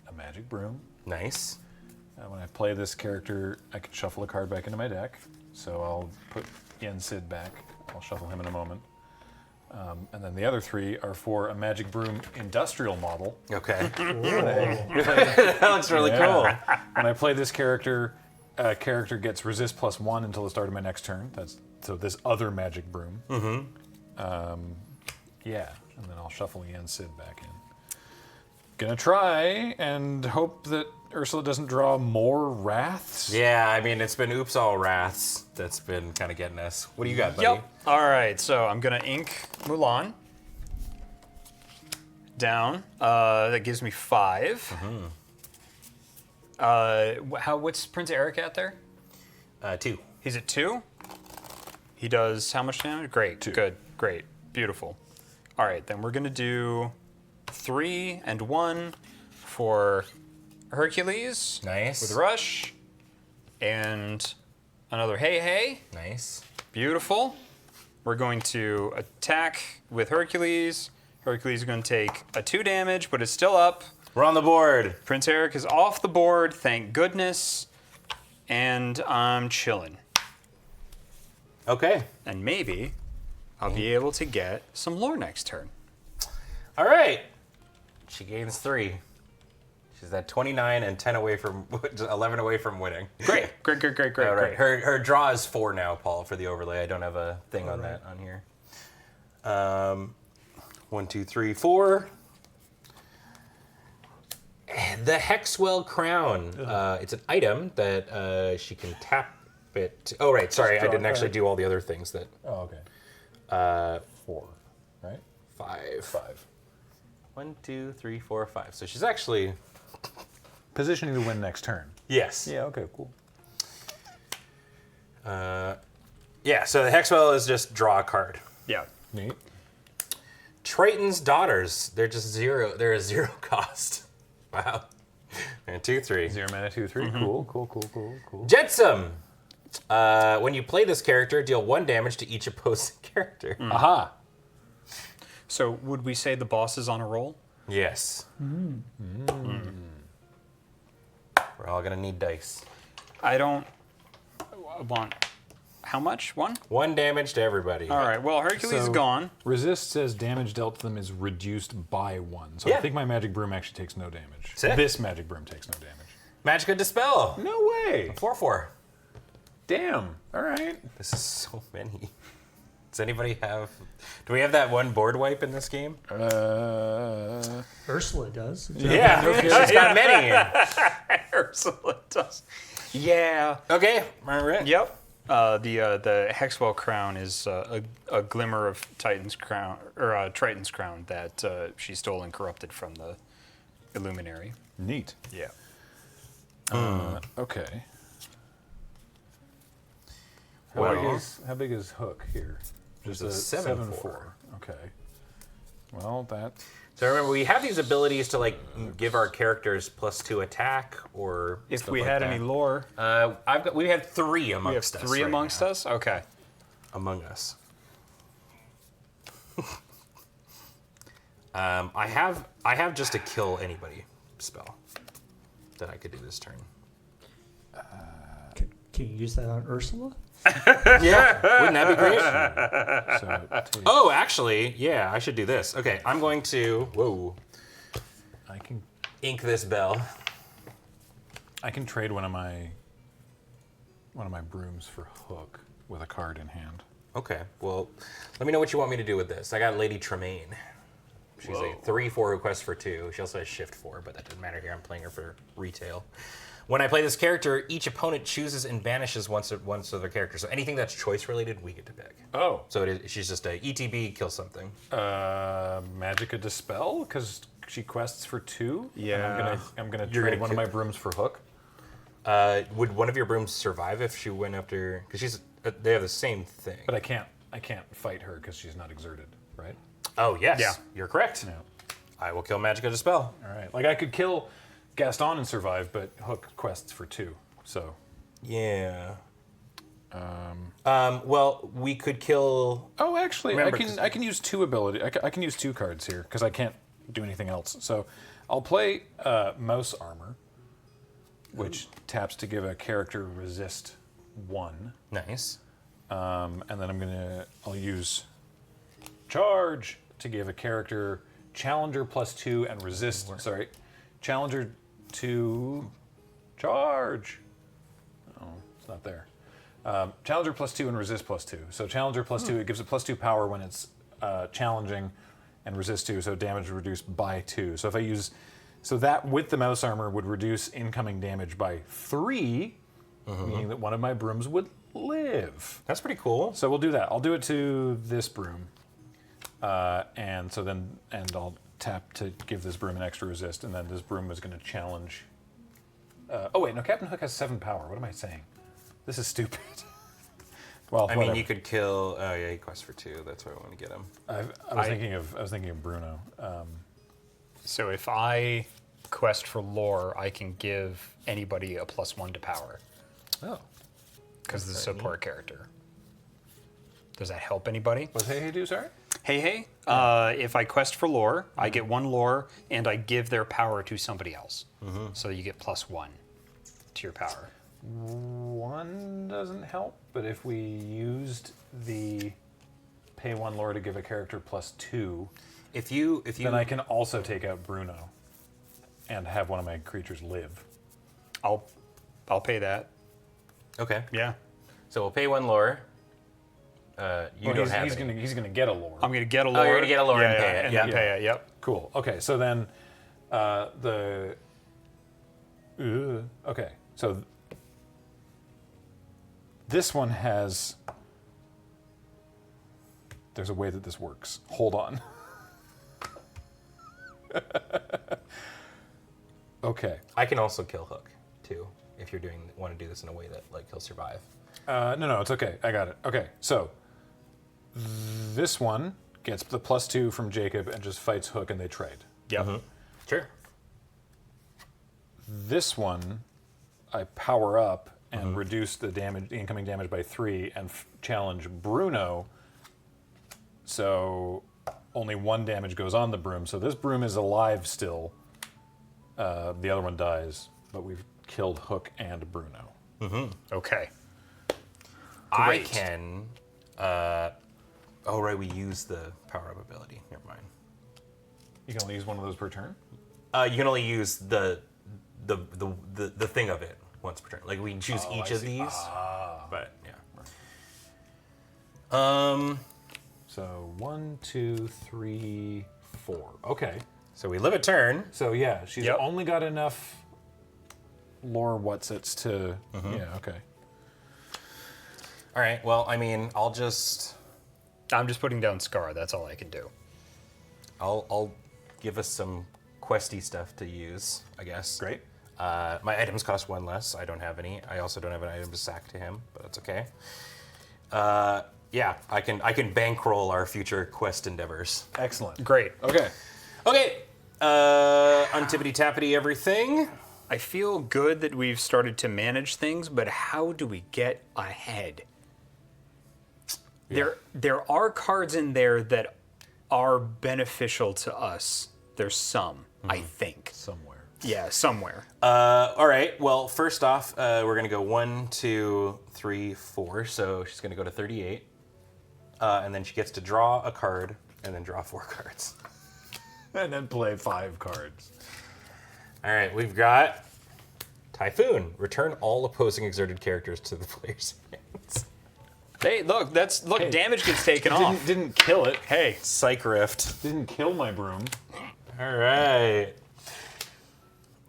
a magic broom. Nice. When I play this character, I can shuffle a card back into my deck. So I'll put Yen Sid back. I'll shuffle him in a moment. And then the other 3 are for a magic broom industrial model. Okay. That looks really cool. When I play this character, a character gets resist +1 until the start of my next turn. So this other magic broom. Yeah, and then I'll shuffle Yen Sid back in. Gonna try and hope that Ursula doesn't draw more wraths. Yeah, I mean, it's been oops all wraths that's been kind of getting us. What do you got, buddy? Yep. All right, so I'm gonna ink Mulan down. That gives me 5. What's Prince Eric at there? 2. He's at 2. He does how much damage? Great. 2. Good. Great. Beautiful. All right, then we're gonna do 3 and 1 for Hercules. Nice. With Rush. And another hey. Nice. Beautiful. We're going to attack with Hercules. Hercules is going to take a 2 damage, but it's still up. We're on the board. Prince Eric is off the board, thank goodness. And I'm chilling. Okay. And maybe I'll be able to get some lore next turn. All right. She gains 3. She's at 29 and 10 away from 11 away from winning. Great. All right. Her draw is 4 now, Paul, for the overlay. I don't have a thing on that on here. 1, 2, 3, 4. The Hexwell Crown. It's an item that she can tap it. Oh, right. Sorry, I didn't actually do all the other things that. Oh, okay. 4, right? 5. 1, 2, 3, 4, 5. So she's actually. Positioning to win next turn. Yes. Yeah, okay, cool. Yeah, so the Hexwell is just draw a card. Yeah. Neat. Triton's Daughters. They're just 0. They're a 0 cost. Wow. And 2, 3. 0 mana, 2, 3. Cool. Jetsam. When you play this character, deal 1 damage to each opposing character. Aha. So would we say the boss is on a roll? Yes. We're all gonna need dice. I don't want. How much? 1? 1 damage to everybody. All right. Well, Hercules is So, gone. Resist says damage dealt to them is reduced by 1. So Yeah. I think my magic broom actually takes no damage. Sick. This magic broom takes no damage. Magicka Dispel. No way. 4/4. Damn. All right. This is so many. Does anybody have? Do we have that one board wipe in this game? Ursula does. Yeah, she's got many. Ursula does. Yeah. Okay, all right. Yep. The Hexwell crown is a glimmer of Titan's crown or Triton's crown that she stole and corrupted from the Illuminary. Neat. Yeah. Okay. Well- How big is Hook here? Just a 7/4. Okay. Well, that. So remember, we have these abilities to like give our characters +2 attack, or If stuff we like had that. any lore, we have 3 we have amongst us. 3 right amongst now. us. Okay. Among us. I have just a kill anybody spell that I could do this turn. Can you use that on Ursula? Yeah, wouldn't that be great? So take, Oh, actually, yeah, I should do this. Okay, I'm going to I can ink this bell. trade one of my brooms for Hook with a card in hand. Okay, well, let me know what you want me to do with this. I got Lady Tremaine. She's a 3/4 who quests for 2. She also has shift 4, but that doesn't matter here. I'm playing her for retail. When I play this character, each opponent chooses and banishes one of their characters. So anything that's choice related, we get to pick. Oh. So she's just a ETB, kill something. Magicka Dispel because she quests for 2. Yeah. And I'm gonna You're trade gonna one of my brooms for Hook. Would one of your brooms survive if she went after? Because they have the same thing. But I can't fight her because she's not exerted, right? Oh yes, Yeah. you're correct. No. I will kill Magicka Dispel. All right. Like I could kill Gaston and survive, but Hook quests for 2. So. Yeah. Well, we could kill. Oh, actually, Remember, I can use 2 ability. I can use 2 cards here because I can't do anything else. So, I'll play Mouse Armor, which taps to give a character resist 1, Nice. and then I'll use Charge to give a character Challenger +2 and resist. Sorry, Challenger to Charge. Oh, it's not there. Challenger +2 and resist +2. So Challenger +2, it gives it +2 power when it's challenging, and resist 2, so damage reduced by 2. So if I use, so that with the Mouse Armor would reduce incoming damage by 3, meaning that one of my brooms would live. That's pretty cool. So we'll do that. I'll do it to this broom, and I'll tap to give this broom an extra resist, and then this broom is going to challenge. Oh wait, no, Captain Hook has 7 power. What am I saying? This is stupid. Well, I mean, whatever. you could kill. Oh yeah, he quests for 2. That's why I want to get him. I was thinking of Bruno. So if I quest for lore, I can give anybody a +1 to power Oh. because it's a support character. Does that help anybody? What's Hey do? Sorry. Hey. If I quest for lore, I get 1 lore, and I give their power to somebody else. So you get +1 to your power. 1 doesn't help, but if we used the pay 1 lore to give a character +2, If you then I can also take out Bruno and have one of my creatures live. I'll pay that. okay, Yeah. so we'll pay 1 lore. You Well, don't have he's any. gonna get a lore. I'm gonna get a lore. you're gonna get a lore and Yeah, pay it, and yeah. then pay it. Yep. Cool. Okay, so then okay, so this one has. There's a way that this works. Hold on. Okay. I can also kill Hook too if you're want to do this in a way that like he'll survive. No, it's okay. I got it. Okay, so this one gets the +2 from Jacob and just fights Hook and they trade. Yep. Sure. This one, I power up and reduce the incoming damage by 3, and challenge Bruno. So only 1 damage goes on the broom. So this broom is alive still. The other one dies, but we've killed Hook and Bruno. Okay. I Great. can. Oh right, we use the power up ability. Never mind. You can only use one of those per turn? You can only use the thing of it once per turn. Like we can choose each I of see. these. But yeah. So 1, 2, 3, 4. Okay. So we live a turn. So yeah, she's Yep. only got enough lore whatsits to. Yeah, okay. All right. Well, I mean, I'm just putting down Scar. That's all I can do. I'll give us some questy stuff to use, I guess. Great. My items cost 1 less. I don't have any. I also don't have an item to sack to him, but that's okay. Yeah, I can bankroll our future quest endeavors. Excellent. Great. Okay. Okay. Untippity tappity everything. I feel good that we've started to manage things, but how do we get ahead? There are cards in there that are beneficial to us. There's some, I think. Somewhere. Yeah, somewhere. All right. Well, first off, we're gonna go 1, 2, 3, 4. So she's gonna go to 38, and then she gets to draw a card and then draw 4 cards. And then play 5 cards. All right. We've got Typhoon. Return all opposing exerted characters to the player's hands. Hey, look, damage gets taken off. Didn't kill it. Hey, Psych Rift. Didn't kill my broom. All right.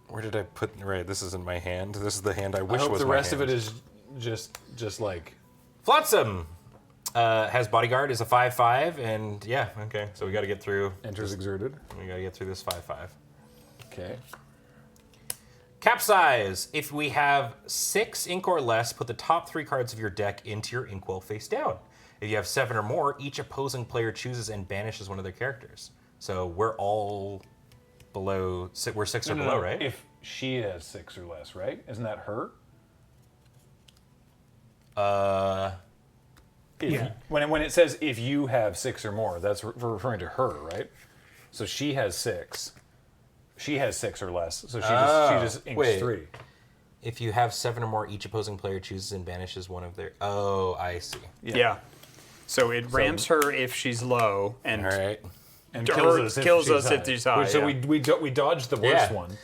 Where did I put? Right. This isn't my hand. This is the hand I I wish hope was the my rest of hand. it is just like Flotsam. Has bodyguard, is a 5/5, and yeah, okay. So we got to get through. enters exerted. We got to get through this 5/5. Okay. Capsize. If we have 6 ink or less, put the top 3 cards of your deck into your inkwell face down. If you have 7 or more, each opposing player chooses and banishes one of their characters. So we're all below. We're 6 or below, right? If she has 6 or less, right? Isn't that her? Yeah. When it says if you have 6 or more, that's referring to her, right? So she has 6. She has 6 or less, so she just inks wait. 3. If you have 7 or more, each opposing player chooses and banishes one of their. Oh, I see. yeah. So it rams her if she's low, and All right. And kills us if she's high. So yeah. we dodged the worst Yeah. one.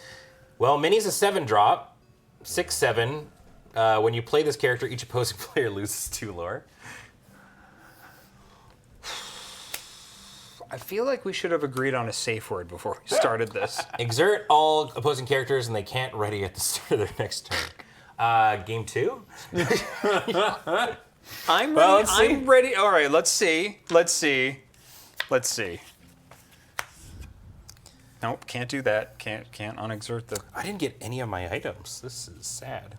Well, Minnie's a 7 drop. 6/7. When you play this character, each opposing player loses 2 lore. I feel like we should have agreed on a safe word before we started this. Exert all opposing characters, and they can't ready at the start of their next turn. Game 2? I'm ready. Well, let's see. I'm ready. All right, let's see. Nope, can't do that. Can't unexert the. I didn't get any of my items. This is sad.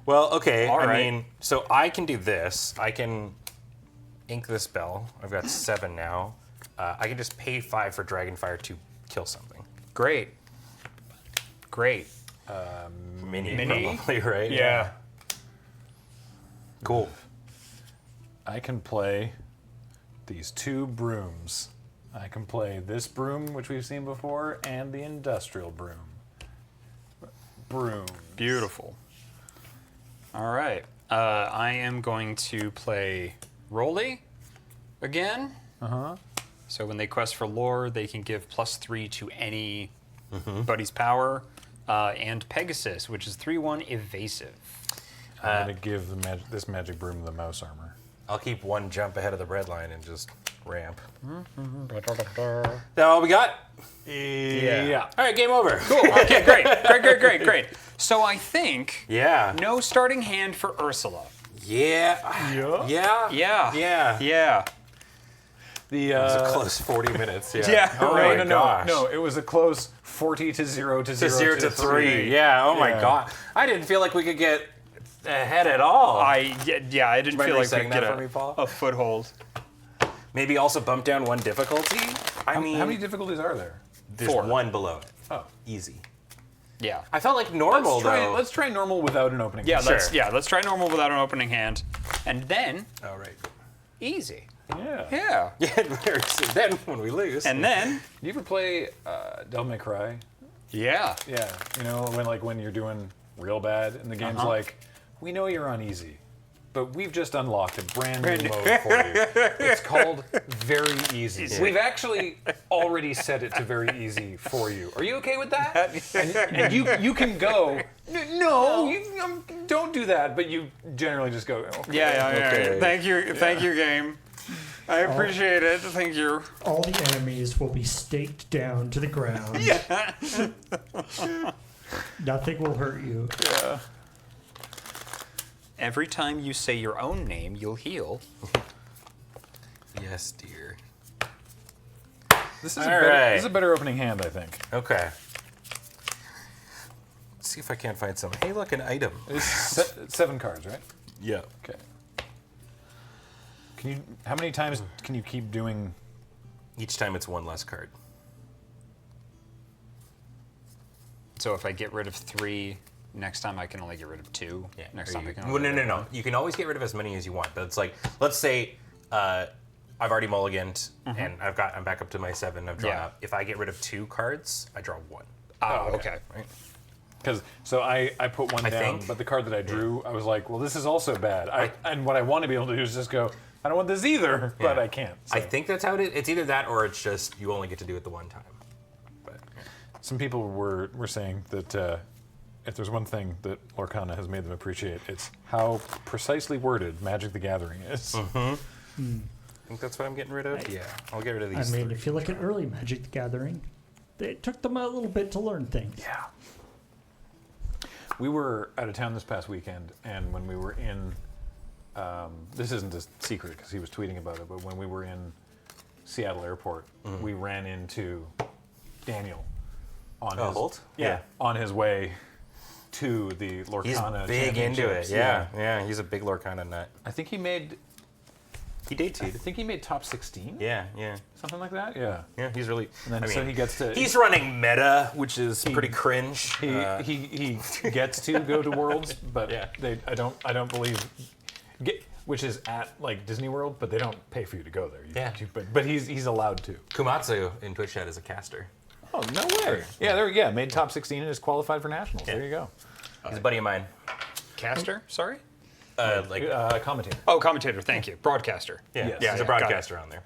Well, okay. All I right. mean, so I can do this. I can ink this spell. I've got 7 now. I can just pay 5 for Dragonfire to kill something. Great. Mini? Probably, right? Yeah. Cool. I can play these 2 brooms. I can play this broom, which we've seen before, and the industrial broom. Broom. Beautiful. All right. I am going to play Rolly again. So when they quest for lore, they can give +3 to anybody's power. And Pegasus, which is 3/1 evasive. I'm going to give this magic broom the mouse armor. I'll keep 1 jump ahead of the bread line and just ramp. That all we got? Yeah. All right, game over. Cool. Okay, great. So I think Yeah. no starting hand for Ursula. Yeah. Yeah. Yeah. The It was a close 40 minutes. Yeah. Yeah, Oh right. my gosh. No, it was a close 40 to 0 to 0 To 0 to 3. 3. Yeah. Oh my Yeah. god. I didn't feel like we could get ahead at all. I didn't mind feel like we resetting could that get for me, Paul? a foothold. Maybe also bump down 1 difficulty. I mean, How many difficulties are there? there's 4. 1 below it. Oh. Easy. Yeah. I felt like normal though. Let's try normal without an opening. Yeah, hand. Sure. let's try normal without an opening hand. And then Oh right. easy. Yeah. Yeah. Yeah. Then when we lose. And then You ever play Devil May Cry? yeah. Yeah. You know when you're doing real bad, and the game's like, we know you're on easy, but we've just unlocked a brand new mode for you. It's called Very Easy. We've actually already set it to Very Easy for you. Are you okay with that? and you can go, no, don't do that, but you generally just go, okay. Yeah. Okay. Thank you, game. I appreciate it. Thank you. All the enemies will be staked down to the ground. Nothing will hurt you. Yeah. Every time you say your own name, you'll heal. Yes, dear. This is, All better, right. this is a better opening hand, I think. Okay. Let's see if I can't find some. Hey, look, an item. It's 7 cards, right? Yeah. Okay. How many times can you keep doing? Each time it's one less card. So if I get rid of 3, next time I can only get rid of 2. Yeah. Next time I can Well, only no. You can always get rid of as many as you want, but it's like, let's say I've already mulliganed and I'm back up to my 7. I've drawn Yeah. up. If I get rid of 2 cards, I draw 1. Oh, okay. Right. Because I put one down, think- but the card that I drew, I was like, well, this is also bad. And what I want to be able to do is just go, I don't want this either, but Yeah. I can't. I So. think that's how it is. It's either that or it's just you only get to do it the one time. But Some people were saying that if there's one thing that Lorcana has made them appreciate, it's how precisely worded Magic the Gathering is. I think that's what I'm getting rid of. Yeah, I'll get rid of I these. mean, 3. if you look at early Magic the Gathering, it took them a little bit to learn things. Yeah. We were out of town this past weekend, and when we were in, this isn't a secret because he was tweeting about it, but when we were in Seattle Airport, we ran into Daniel on his Holt? Yeah, on his way to the He's Lorcana big into it. Championships. Yeah, he's a big Lorcana nut. I think he made He dated. top 16. Yeah. Something like that. Yeah. Yeah, he's really. And then I so mean, he gets to He's running meta, which is pretty cringe. he gets to go to Worlds, but Yeah. I don't believe which is at like Disney World, but they don't pay for you to go there. Yeah. But he's allowed to. Kumatsu in Twitch chat is a caster. Oh no way! Yeah, made top 16 and is qualified for nationals. Yeah. There you go. He's a buddy of mine. Caster? Sorry? Commentator. Oh, commentator. Thank you. Broadcaster. Yeah, Yes. he's a got it. broadcaster on there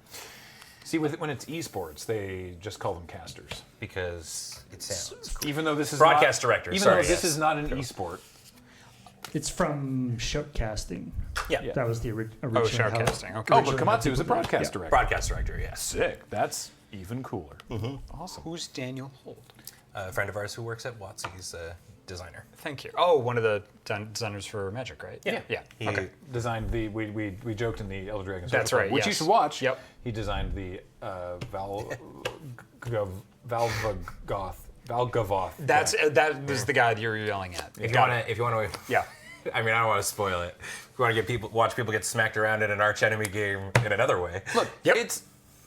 See, when it's esports, they just call them casters. because it sounds cool. Even though this is Broadcast not, director, Even sorry, though this yes. is not an esport. It's from shoutcasting. Yeah. That was the original. Oh, shoutcasting. Okay. Oh, but Komatsu is a broadcast director. Broadcast director, yes. Sick. That's even cooler. Awesome. Who's Daniel Holt? A friend of ours who works at Watts. He's a designer. Thank you. Oh, one of the designers for Magic, right? Yeah. Yeah. He- Designed the we joked in the Elder Dragon. That's Social Club, right, which you yes. should watch. Yep. He designed the Valgavoth. That was the guy that you were yelling at. If you want to, Yeah. I mean, I don't want to spoil it. If you want to watch people get smacked around in an arch enemy game in another way. Look, Yep.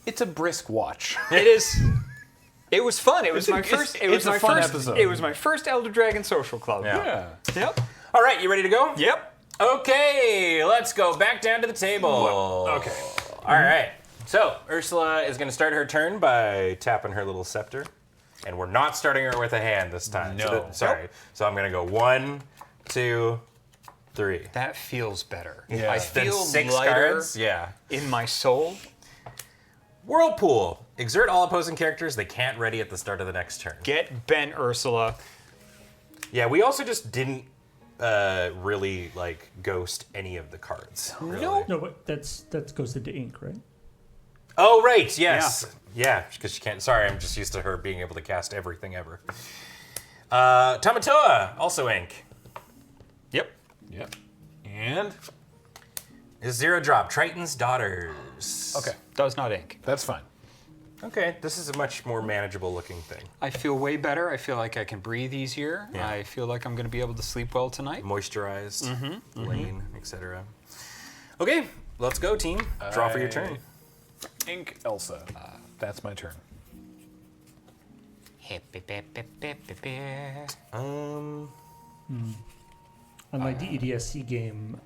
it's a brisk watch. It is. It was fun. It was It's a- my it's- first. It was it's a my fun first episode. It was my first Elder Dragon Social Club. Yeah. Yep. All right, you ready to go? Yep. Okay, let's go back down to the table. Okay. All right. So Ursula is going to start her turn by tapping her little scepter, and we're not starting her with a hand this time. No. Sorry. So I'm going to go 1, 2, 3. That feels better. Yeah. I Then feel 6 lighter cards. Yeah. in my soul. Whirlpool. Exert all opposing characters they can't ready at the start of the next turn. Get bent, Ursula. Yeah, we also just didn't really like ghost any of the cards. Really. No, but that goes into ink, right? Oh, right. Yes. Yeah, because she can't. Sorry, I'm just used to her being able to cast everything ever. Tamatoa, also ink. Yep. Yep. And Is 0 drop. Triton's Daughters. okay, Does not ink. that's fine. Okay, this is a much more manageable looking thing. I feel way better. I feel like I can breathe easier. Yeah. I feel like I'm going to be able to sleep well tonight. Moisturized, lane, etc. Okay, let's go, team. Draw for your turn. Ink Elsa. That's my turn. Unlike the EDSC game,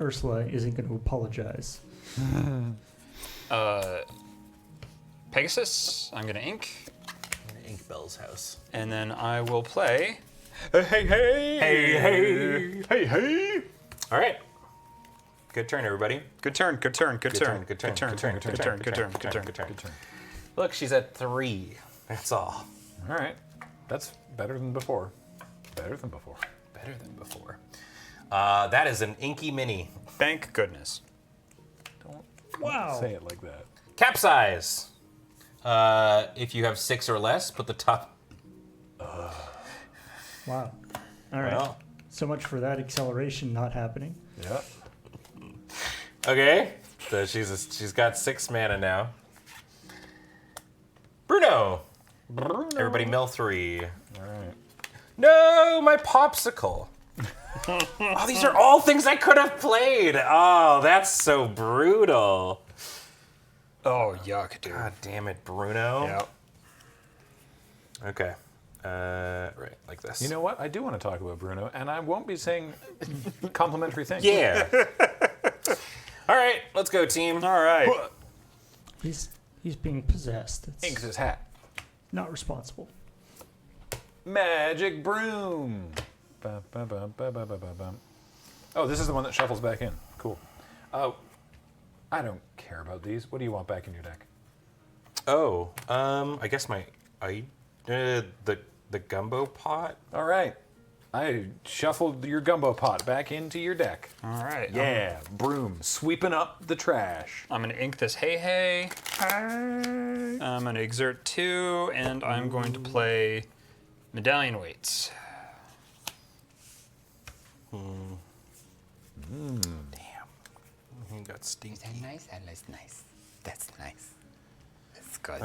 Ursula isn't going to apologize. Pegasus, I'm going to ink. Ink Bell's house. And then I will play Hey, hey, Hey. Hey, hey! All right. Good turn, everybody. Good turn, good turn, good turn, Good turn. good turn, good turn, good turn, good turn, good turn. Good turn. Look, she's at 3. That's all. All right. That's better than before. Better than before. Better than before. That is an inky mini. Thank goodness. Wow. Say it like that. Capsize. If you have 6 or less, put the top. Wow. All right. Well. So much for that acceleration not happening. Yeah. Okay. So she's got 6 mana now. Bruno. Everybody mill 3. All right. No, my popsicle. Oh, these are all things I could have played. Oh, that's so brutal. Oh, yuck, dude. God damn it, Bruno. Yeah. Okay. Right, like this. You know what? I do want to talk about Bruno, and I won't be saying complimentary things. Yeah. All right, let's go, team. All right. He's being possessed. It's Inks his hat. not responsible. Magic broom. Ba, ba, ba, ba, ba, ba, ba, ba. Oh, this is the one that shuffles back in. Cool. Oh, I don't care about these. What do you want back in your deck? Oh, I guess the gumbo pot. All right. I shuffled your gumbo pot back into your deck. All right. Yeah, broom, sweeping up the trash. I'm going to ink this hey hey. I'm going to exert 2, and I'm going to play medallion weights. Damn. He got stinky. Is that nice? That looks nice. That's nice. That's good.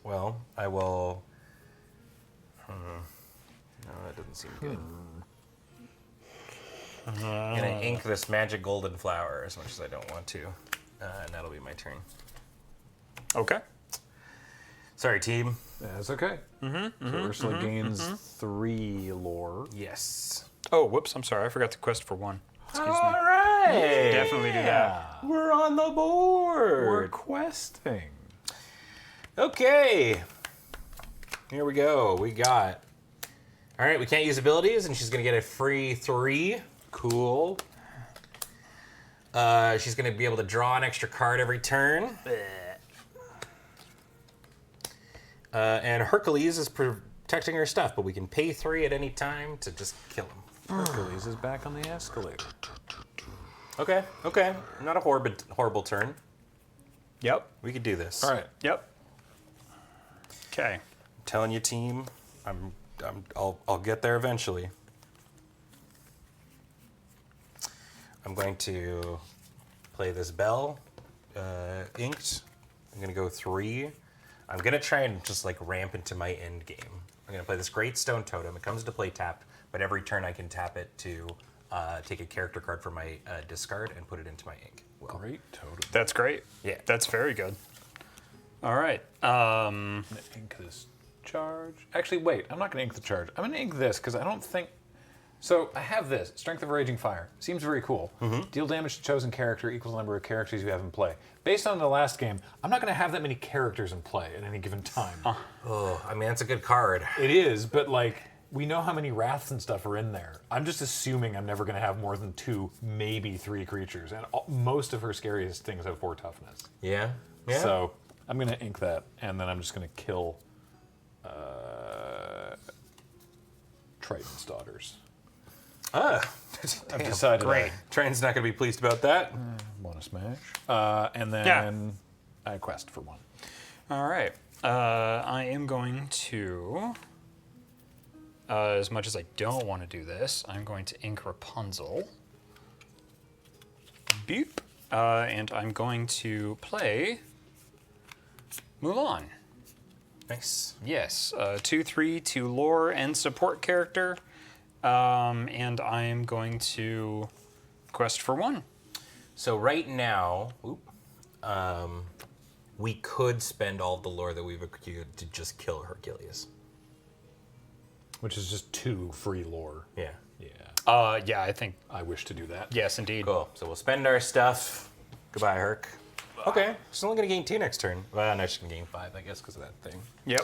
Well, I will. No, that doesn't seem good. I'm gonna ink this magic golden flower as much as I don't want to, and that'll be my turn. Okay. Sorry, team. That's okay. So Ursula gains 3 lore. Yes. Oh, whoops. I'm sorry. I forgot to quest for 1. Excuse me. All right. Definitely do that. We're on the board. We're questing. Okay. Here we go. We got. All right, we can't use abilities, and she's going to get a free 3. Cool. She's going to be able to draw an extra card every turn. And Hercules is protecting her stuff, but we can pay 3 at any time to just kill him. Hercules is back on the escalator. Okay. Not a horrible turn. Yep. We could do this. All right. Yep. Okay. I'm telling you, team. I'll get there eventually. I'm going to play this bell, inked. I'm gonna go 3. I'm gonna try and just like ramp into my end game. I'm gonna play this great stone totem. It comes into play tapped, but every turn I can tap it to take a character card from my discard and put it into my ink. Well, Great totem. That's great. Yeah. That's very good. All right. I'm gonna ink this charge. Actually, wait. I'm not gonna ink the charge. I'm gonna ink this because I don't think. So I have this Strength of Raging Fire. Seems very cool. Deal damage to chosen character equals the number of characters you have in play. Based on the last game, I'm not gonna have that many characters in play at any given time. oh, I mean that's a good card. It is, but like we know how many wraths and stuff are in there. I'm just assuming I'm never gonna have more than 2, maybe 3 creatures, and most of her scariest things have 4 toughness. Yeah. So I'm gonna ink that, and then I'm just gonna kill Triton's daughters. I've decided Great. Train's not gonna be pleased about that. I want to smash, and then I quest for 1. All right. I am going to, as much as I don't want to do this, I'm going to ink Rapunzel. Beep. And I'm going to play Mulan. Nice. Yes. 2/3 to lore and support character. And I am going to quest for 1. So right now, we could spend all the lore that we've accrued to just kill Hercules. Which is just 2 free lore. Yeah. Yeah. Yeah, I think, I wish to do that. yes, indeed. Cool. So we'll spend our stuff. Goodbye, Herc. Okay, she's only gonna gain 2 next turn. Well, no, she's gonna gain 5, I guess, because of that thing. Yep.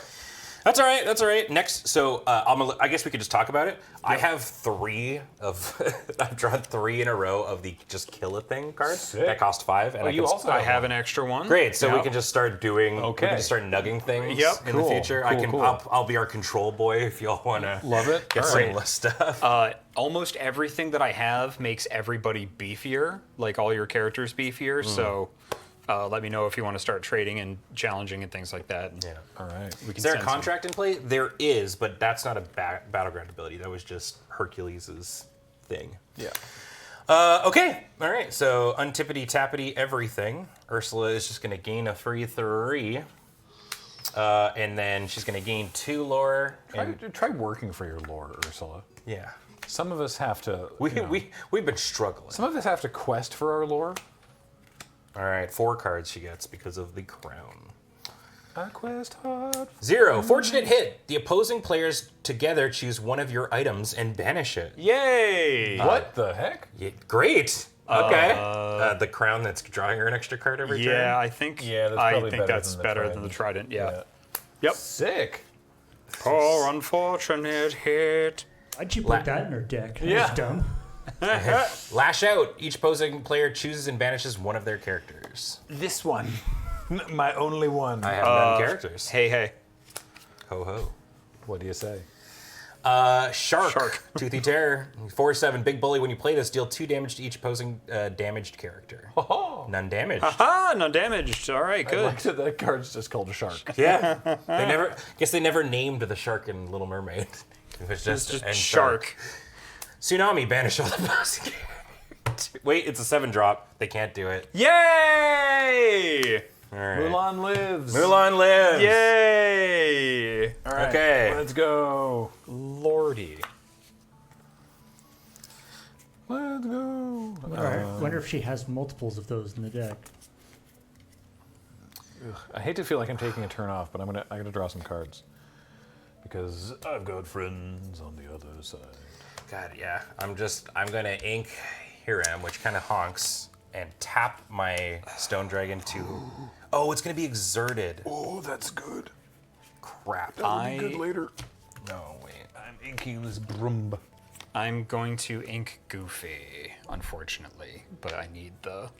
That's all right. That's all right. Next, so I guess we could just talk about it. I have 3 of. I've drawn 3 in a row of the just kill a thing cards Sick. that cost 5. And I have an extra one. Great. So we Yep. can just start doing. Okay. We can just start nugging things Yep. in the Cool, future. cool. I'll be our control boy if y'all want to. Love it. Get All some right. list stuff. Almost everything that I have makes everybody beefier, like all your characters beefier. So let me know if you want to start trading and challenging and things like that. yeah. All right. We can Is there a send some. contract in play? There is, but that's not a battleground ability. That was just Hercules' thing. Yeah. Okay. All right. So untippity tappity everything. Ursula is just going to gain a free 3. And then she's going to gain 2 lore. And Try working for your lore, Ursula. yeah. Some of us have to. We've been struggling. Some of us have to quest for our lore. All right. 4 cards she gets because of the crown. I quest hard. 0. Fortunate hit. The opposing players together choose one of your items and banish it. Yay! What the heck? Yeah, great. Okay. The crown that's drawing her an extra card every turn. Yeah, I think. Yeah, that's I probably think better that's than the better trident. than the trident. Yeah. Yep. Sick. Poor unfortunate hit. Why'd you put that in her deck? That Yeah. was dumb. Lash out. Each opposing player chooses and banishes one of their characters. This one. My only one. I have none characters. Hey. Ho ho. What do you say? Shark. Toothy Terror. 4/7. Big bully. When you play this, deal 2 damage to each opposing damaged character. Oh, None damaged. Ah, no damaged. All right, I good. liked it. That card's just called a shark. Yeah. Guess they never named the shark in Little Mermaid. It was It's just just shark. Tsunami. Banish all the opposing characters. Wait, it's a 7-drop. They can't do it. Yay! All right. Mulan lives. Mulan lives. Yay! All right. Okay. Let's go. Lordy. Let's go. I wonder if she has multiples of those in the deck. I hate to feel like I'm taking a turn off, but I'm gonna draw some cards because I've got friends on the other side. God, yeah. I'm gonna ink Hiram, which kind of honks, and tap my Stone Dragon to. Oh, it's gonna be exerted. Oh, that's good. Crap. That'll be good later. No, wait. I'm inking this broom. I'm going to ink Goofy, unfortunately, but I need the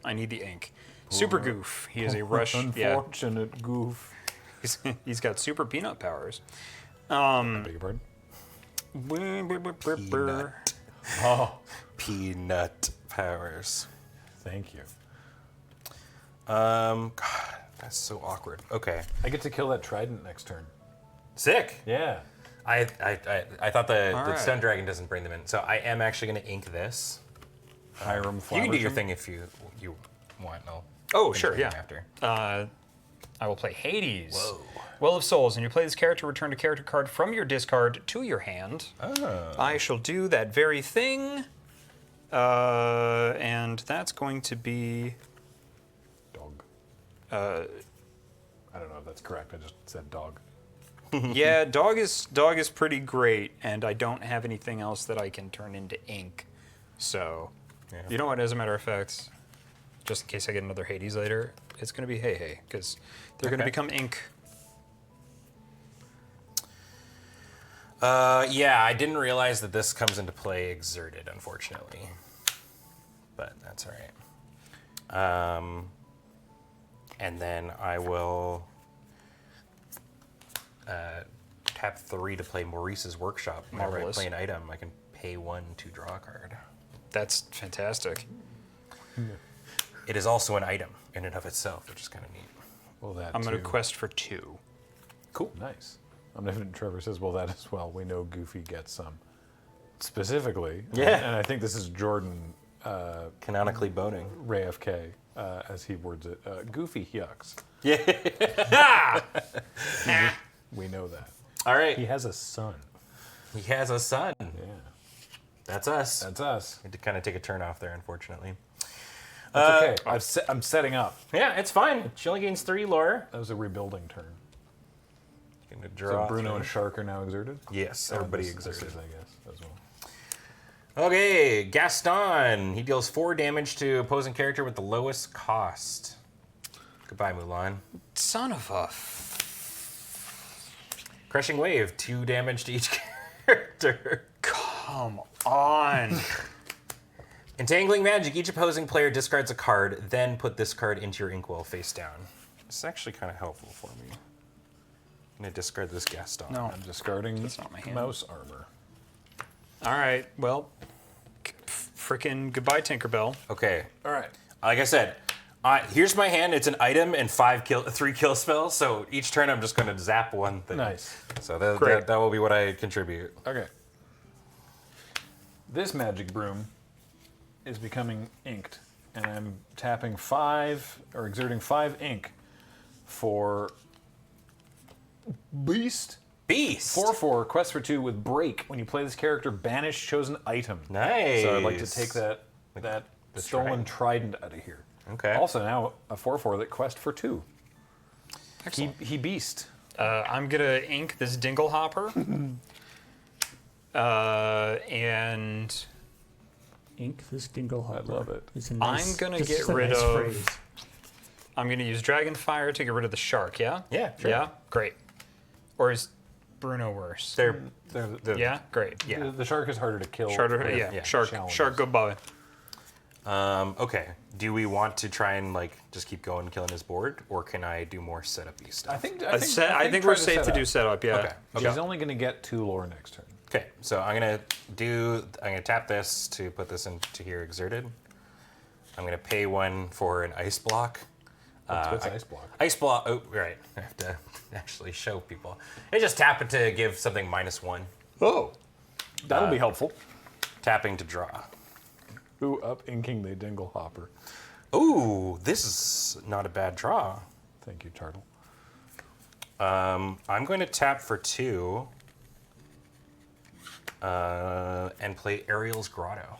ink. Super Goof. He is a rush. Yeah, Unfortunate goof. he's got super peanut powers. Beg your pardon? Peanut. Oh, Peanut powers. thank you. God, that's so awkward. Okay. I get to kill that trident next turn. Sick. Yeah. I thought the right. Stone Dragon doesn't bring them in, so I am actually gonna ink this. Hiram You Flower. can do your thing if you want. Oh, finish sure, my yeah. thing After. I will play Hades. Whoa. Well of Souls. When you play this character, return a character card from your discard to your hand. Oh. I shall do that very thing. And that's going to be... Dog. I don't know if that's correct. I just said dog. Yeah, dog is pretty great, and I don't have anything else that I can turn into ink. So, Yeah. you know what, as a matter of fact, just in case I get another Hades later, it's going to be Hey, because they're going to Okay. become ink. Yeah, I didn't realize that this comes into play exerted, unfortunately. But that's all right. And then I will tap 3 to play Maurice's Workshop. Whenever Marvelous. I play an item, I can pay 1 to draw a card. That's fantastic. It is also an item in and of itself, which is kind of neat. Well, that I'm going to too. quest for 2. Cool. Nice. Trevor says, well, that as well. We know Goofy gets some. Specifically. Yeah. And I think this is Jordan Canonically boning. Ray FK, as he words it. Goofy yucks. Yeah. We know that. All right. He has a son. He has a son. Yeah. That's us. That's us. Had to kind of take a turn off there, unfortunately. That's okay. I'm setting up. Yeah, it's fine. She only gains 3 lore. That was a rebuilding turn. Gonna So draw Bruno 3. and Shark are now exerted? Yes, Oh, everybody this exerted. is, I guess, as well. Okay, Gaston. He deals 4 damage to opposing character with the lowest cost. Goodbye, Mulan. Son of a... Crushing Wave, 2 damage to each character. Come on. Entangling Magic, each opposing player discards a card, then put this card into your inkwell face down. This is actually kind of helpful for me. I'm going to discard this Gaston. No. I'm discarding That's not my hand. mouse armor. All right, well, frickin' goodbye, Tinkerbell. Okay. All right. Like I said, here's my hand. It's an item and 3 kill spells, so each turn I'm just going to zap one thing. Nice. So Great. that will be what I contribute. Okay. This magic broom is becoming inked, and I'm tapping 5 or exerting 5 ink for Beast. Beast! 4/4, quest for 2 with break. When you play this character, banish chosen item. Nice. So I'd like to take that the stolen trident out of here. Okay. Also now a 4/4 that quest for 2. Excellent. He beast. I'm gonna ink this Dinglehopper. And Ink this Dinglehopper. I love it. It's a nice, I'm gonna this get is a rid nice of- phrase. I'm gonna use Dragonfire to get rid of the shark, yeah? Yeah, sure. Yeah? Great. Or is Bruno worse? They're Yeah? Great. yeah. The shark is harder to kill. Shark, with yeah. Shark, challenges. shark, goodbye. Okay. Do we want to try and just keep going killing his board, or can I do more setup-y stuff? I think I think try we're safe to do setup, yeah. Okay. She's only going to get 2 lore next turn. Okay, so I'm gonna tap this to put this into here exerted. I'm gonna pay 1 for an ice block. What's ice block? Ice block. Oh, right. I have to actually show people. I just tap it to give something -1. Oh, that'll be helpful. Tapping to draw. Ooh, up inking the Dinglehopper. Ooh, this is not a bad draw. Thank you, Turtle. I'm going to tap for 2 and play Ariel's Grotto.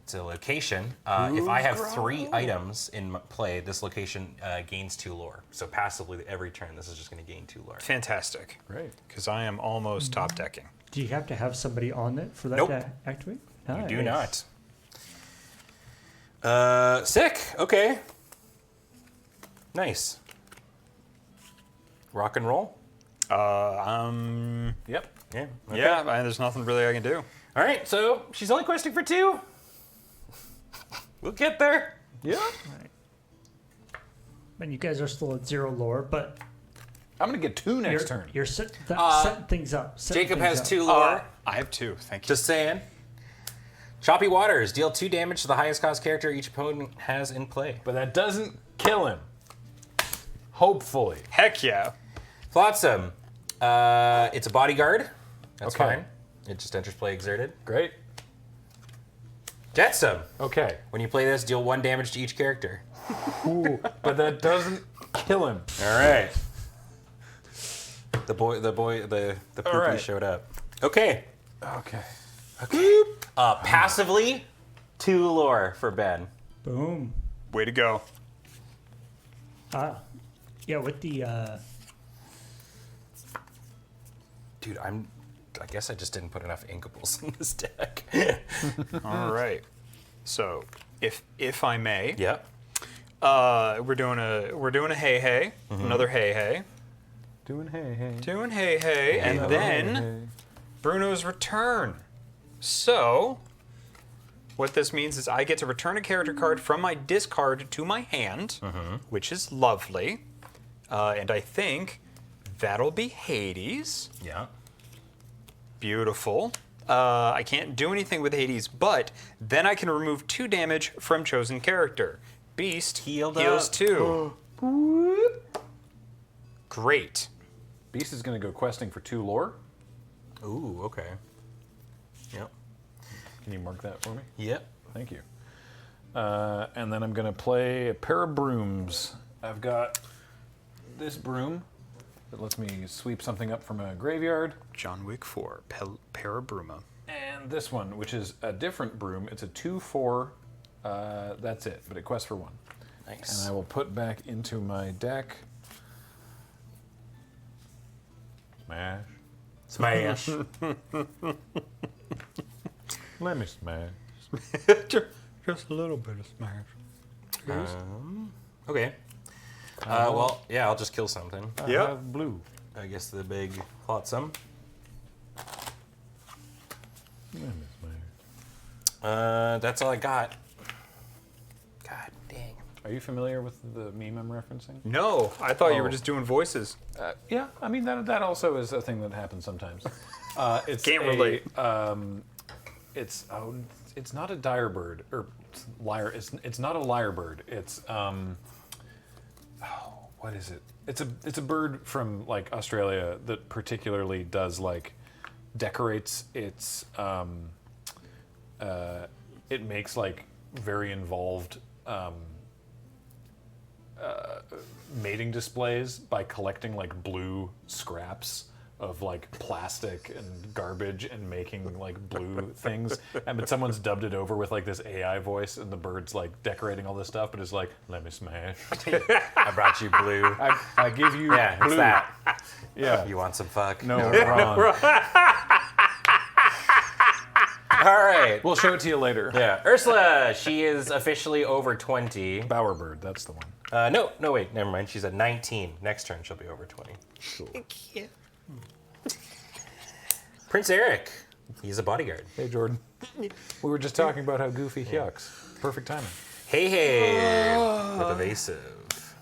It's a location. If I have 3 items in play, this location gains 2 lore. So passively, every turn, this is just going to gain 2 lore. Fantastic. Great. Because I am almost top decking. Do you have to have somebody on it for that Nope. to activate? You do Nice. not. Sick. Okay. Nice. Rock and roll. Yep. Yeah. Okay. Yeah, there's nothing really I can do. All right. So she's only questing for 2. We'll get there. Yeah. And you guys are still at 0 lore, but I'm going to get 2 next turn. you're setting things up. setting Jacob things has up. 2 lore. I have 2, thank you. Just saying. Choppy Waters. Deal 2 damage to the highest cost character each opponent has in play. But that doesn't kill him. Hopefully. Heck yeah. Flotsam. It's a bodyguard. That's Okay. fine. It just enters play exerted. Great. Jetsam. Okay. When you play this, deal 1 damage to each character. Ooh, but that doesn't kill him. All right. The poopy right. showed up. Okay. Okay. Passively, 2 lore for Ben. Boom. Way to go. Yeah, with the Dude, I guess I just didn't put enough inkables in this deck. All right. So, if I may, Yep. we're doing a hey hey, another hey hey, Doing hey. doing hey hey, and then Bruno's return. So, what this means is I get to return a character card from my discard to my hand, which is lovely, and I think that'll be Hades. Yeah. Beautiful. I can't do anything with Hades, but then I can remove 2 damage from chosen character. Beast Healed heals up. 2. Great. Beast is going to go questing for 2 lore. Ooh, okay. Yep. Can you mark that for me? Yep. Thank you. And then I'm going to play a pair of brooms. I've got this broom that lets me sweep something up from a graveyard. John Wick 4, Parabruma. And this one, which is a different broom. It's a 2/4. That's it, but it quests for 1. Nice. And I will put back into my deck. Smash. Smash. Let me smash. Just a little bit of smash. Okay. Well, yeah, I'll just kill something. I Yep. have blue. I guess the big flotsam. That's all I got. God dang. Are you familiar with the meme I'm referencing? No, I thought you Oh. were just doing voices. Yeah, I mean that also is a thing that happens sometimes. It's Can't relate. It's not a dire bird or lyre. It's not a lyre bird. It's what is it? It's a bird from like Australia that particularly does like decorates its it makes like very involved mating displays by collecting like blue scraps of like plastic and garbage and making like blue things. But someone's dubbed it over with like this AI voice, and the bird's like decorating all this stuff, but it's like, let me smash. I brought you blue. I give you Yeah, blue. it's that. Yeah. You want some fuck? No, wrong. All right. We'll show it to you later. Yeah, Ursula, she is officially over 20. Bowerbird, that's the one. No, wait, never mind. She's at 19. Next turn, she'll be over 20. Prince Eric, he's a bodyguard. Hey, Jordan. We were just talking about how goofy he yucks. Perfect timing. Hey, with evasive.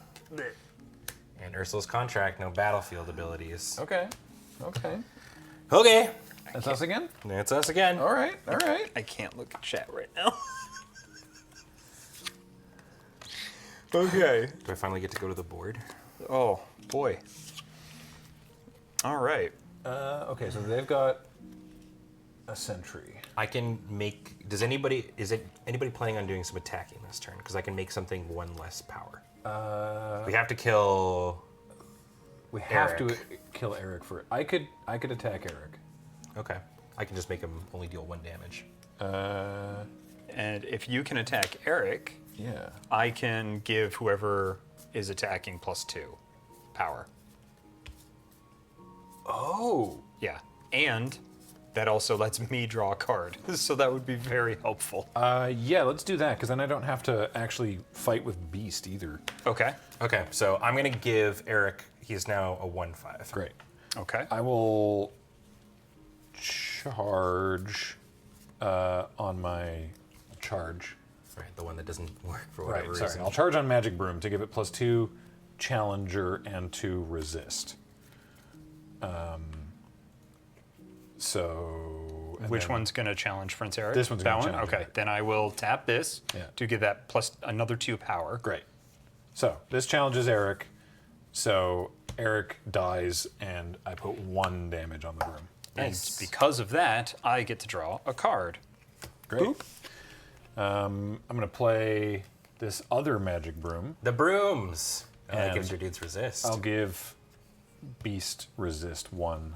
And Ursula's contract, no battlefield abilities. Okay. Okay, That's us again? that's us again. All right. I can't look at chat right now. Okay. Do I finally get to go to the board? Oh, boy. All right. Okay, so they've got a sentry. I can make. Is anybody planning on doing some attacking this turn? Because I can make something one less power. We have to kill. We have Eric. to kill Eric for it. I could attack Eric. Okay. I can just make him only deal 1 damage. And if you can attack Eric, Yeah. I can give whoever is attacking +2 power. Oh. Yeah. And that also lets me draw a card. So that would be very helpful. Yeah, let's do that, because then I don't have to actually fight with Beast either. Okay. Okay, so I'm gonna give Eric. He's now a 1/5. Great. Okay. I will charge on my charge. Right, the one that doesn't work for whatever Sorry. reason. I'll charge on Magic Broom to give it +2 Challenger and 2 Resist. And Which then- one's going to challenge Prince Eric? This one's that gonna one? challenge Okay, Eric. then I will tap this Yeah. to give that plus another 2 power. Great. So this challenges Eric. So Eric dies, and I put 1 damage on the broom. Nice. And because of that, I get to draw a card. Great. I'm going to play this other Magic Broom. The brooms. That And gives your dudes resist. I'll give Beast Resist 1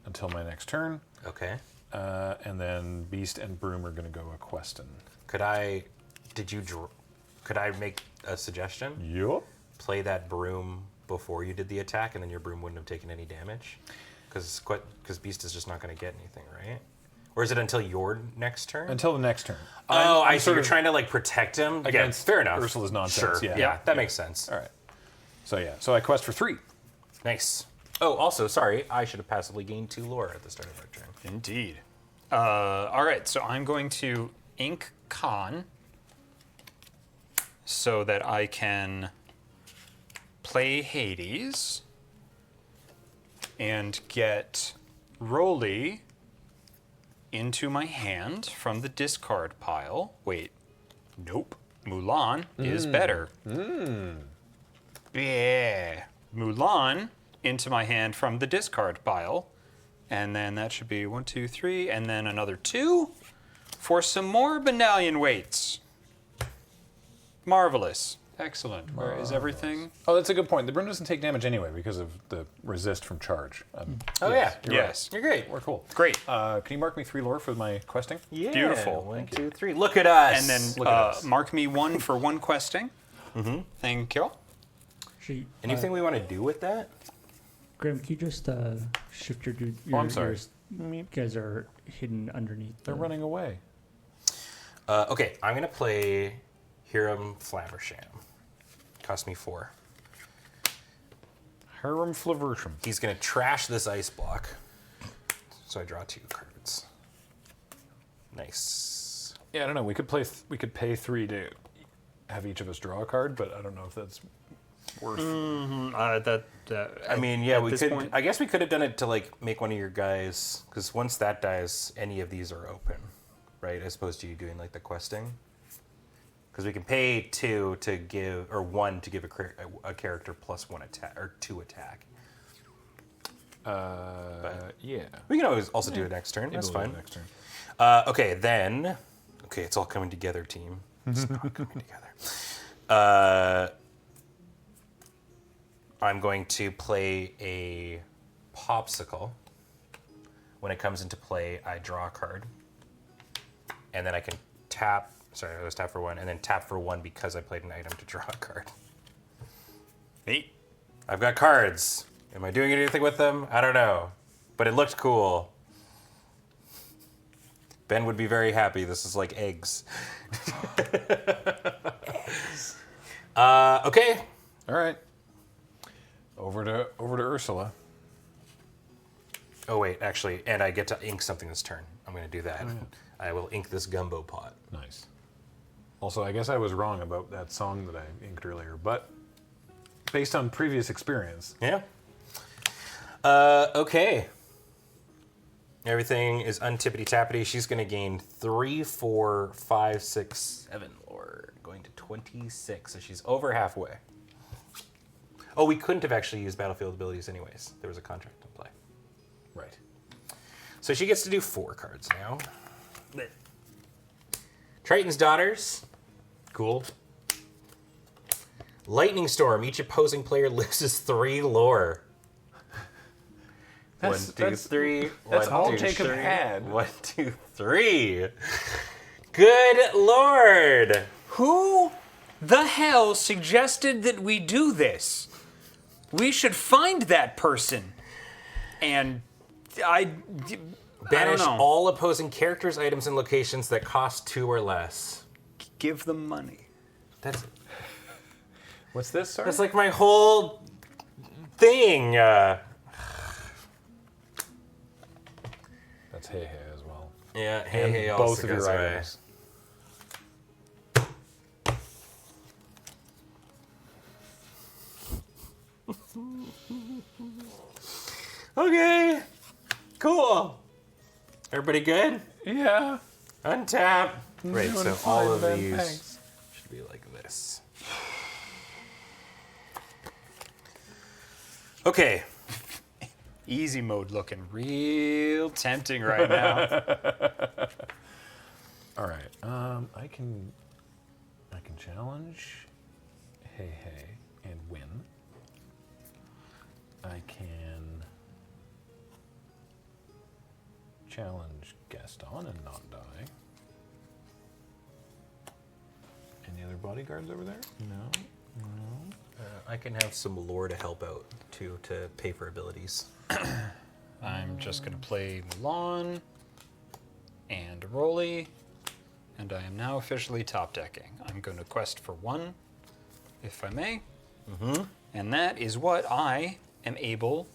until my next turn. Okay. And then Beast and Broom are going to go a questing. Could I make a suggestion? Yup. Play that broom before you did the attack, and then your broom wouldn't have taken any damage? Because Beast is just not going to get anything, right? Or is it until your next turn? Until the next turn. Oh, I'm I see. sort You're of trying to like protect him against fair enough. Ursula's nonsense, Sure. yeah. that makes sense. All right. So yeah. So I quest for 3. Nice. Oh, also, sorry, I should have passively gained 2 lore at the start of our turn. Indeed. All right, so I'm going to ink Con so that I can play Hades and get Roly into my hand from the discard pile. Wait, nope. Mulan is better. Yeah. Mulan into my hand from the discard pile. And then that should be 1, 2, 3, and then another 2 for some more Benalian weights. Marvelous. Excellent. Where is everything? Oh, that's a good point. The broom doesn't take damage anyway because of the resist from charge. Oh, yes, yeah. you're Yes. You're great. We're cool. Great. Can you mark me 3 lore for my questing? Yeah. Beautiful. 1, 2, 3. Look at us. And then Look at us. mark me 1 for 1 questing. Thank you. She, Anything we want to do with that? Graham, can you just shift your dude? I'm sorry. You guys are hidden underneath. They're running away. Okay, I'm going to play Hiram Flamersham. Cost me 4. Harem Flaversham. He's going to trash this ice block. So I draw 2 cards. Nice. Yeah, I don't know. We could pay 3 to have each of us draw a card, but I don't know if that's worth. I mean, yeah, we this could. point- I guess we could have done it to like make one of your guys, because once that dies, any of these are open, right? As opposed to you doing like the questing. Because we can pay 2 to give, or 1 to give a character plus 1 attack or 2 attack. Yeah. We can always also do it next turn. That's We'll do fine. it next turn. Okay, then. Okay, it's all coming together, team. It's not coming together. I'm going to play a popsicle. When it comes into play, I draw a card. And then I can tap. Sorry, I was tap for 1, and then tap for 1 because I played an item to draw a card. Neat. I've got cards. Am I doing anything with them? I don't know. But it looked cool. Ben would be very happy. This is like eggs. Okay. All right. Over to Ursula. Oh, wait, actually, and I get to ink something this turn. I'm going to do that. I will ink this gumbo pot. Nice. Also, I guess I was wrong about that song that I inked earlier, but based on previous experience. Yeah. Okay. Everything is untippity-tappity. She's going to gain 3, 4, 5, 6, 7, or going to 26, so she's over halfway. Oh, we couldn't have actually used battlefield abilities anyways. There was a contract in play. Right. So she gets to do 4 cards now. Triton's Daughters. Cool. Lightning Storm. Each opposing player loses 3 lore. That's- 1, 2, that's- 3. that's 1, all 2, Jacob 3. had. 1, 2, 3. Good lord. Who the hell suggested that we do this? We should find that person. And I Banish don't know. all opposing characters, items, and locations that cost 2 or less. Give them money. That's What's this, sorry? that's like my whole thing. That's Hey Hey as well. Yeah, hey, And hey, both also of your goes away. items. Okay, cool. Everybody good? Yeah. Untap. Right, Doing so fine, all of Ben, these thanks. should be like this. Okay. Easy mode looking real tempting right now. All right. I can challenge Hey Hey and win. I can challenge Gaston and not die. Any other bodyguards over there? No. I can have some lore to help out, too, to pay for abilities. I'm just going to play Mulan and Rolly, and I am now officially top decking. I'm going to quest for 1, if I may. Mm-hmm. And that is what I am able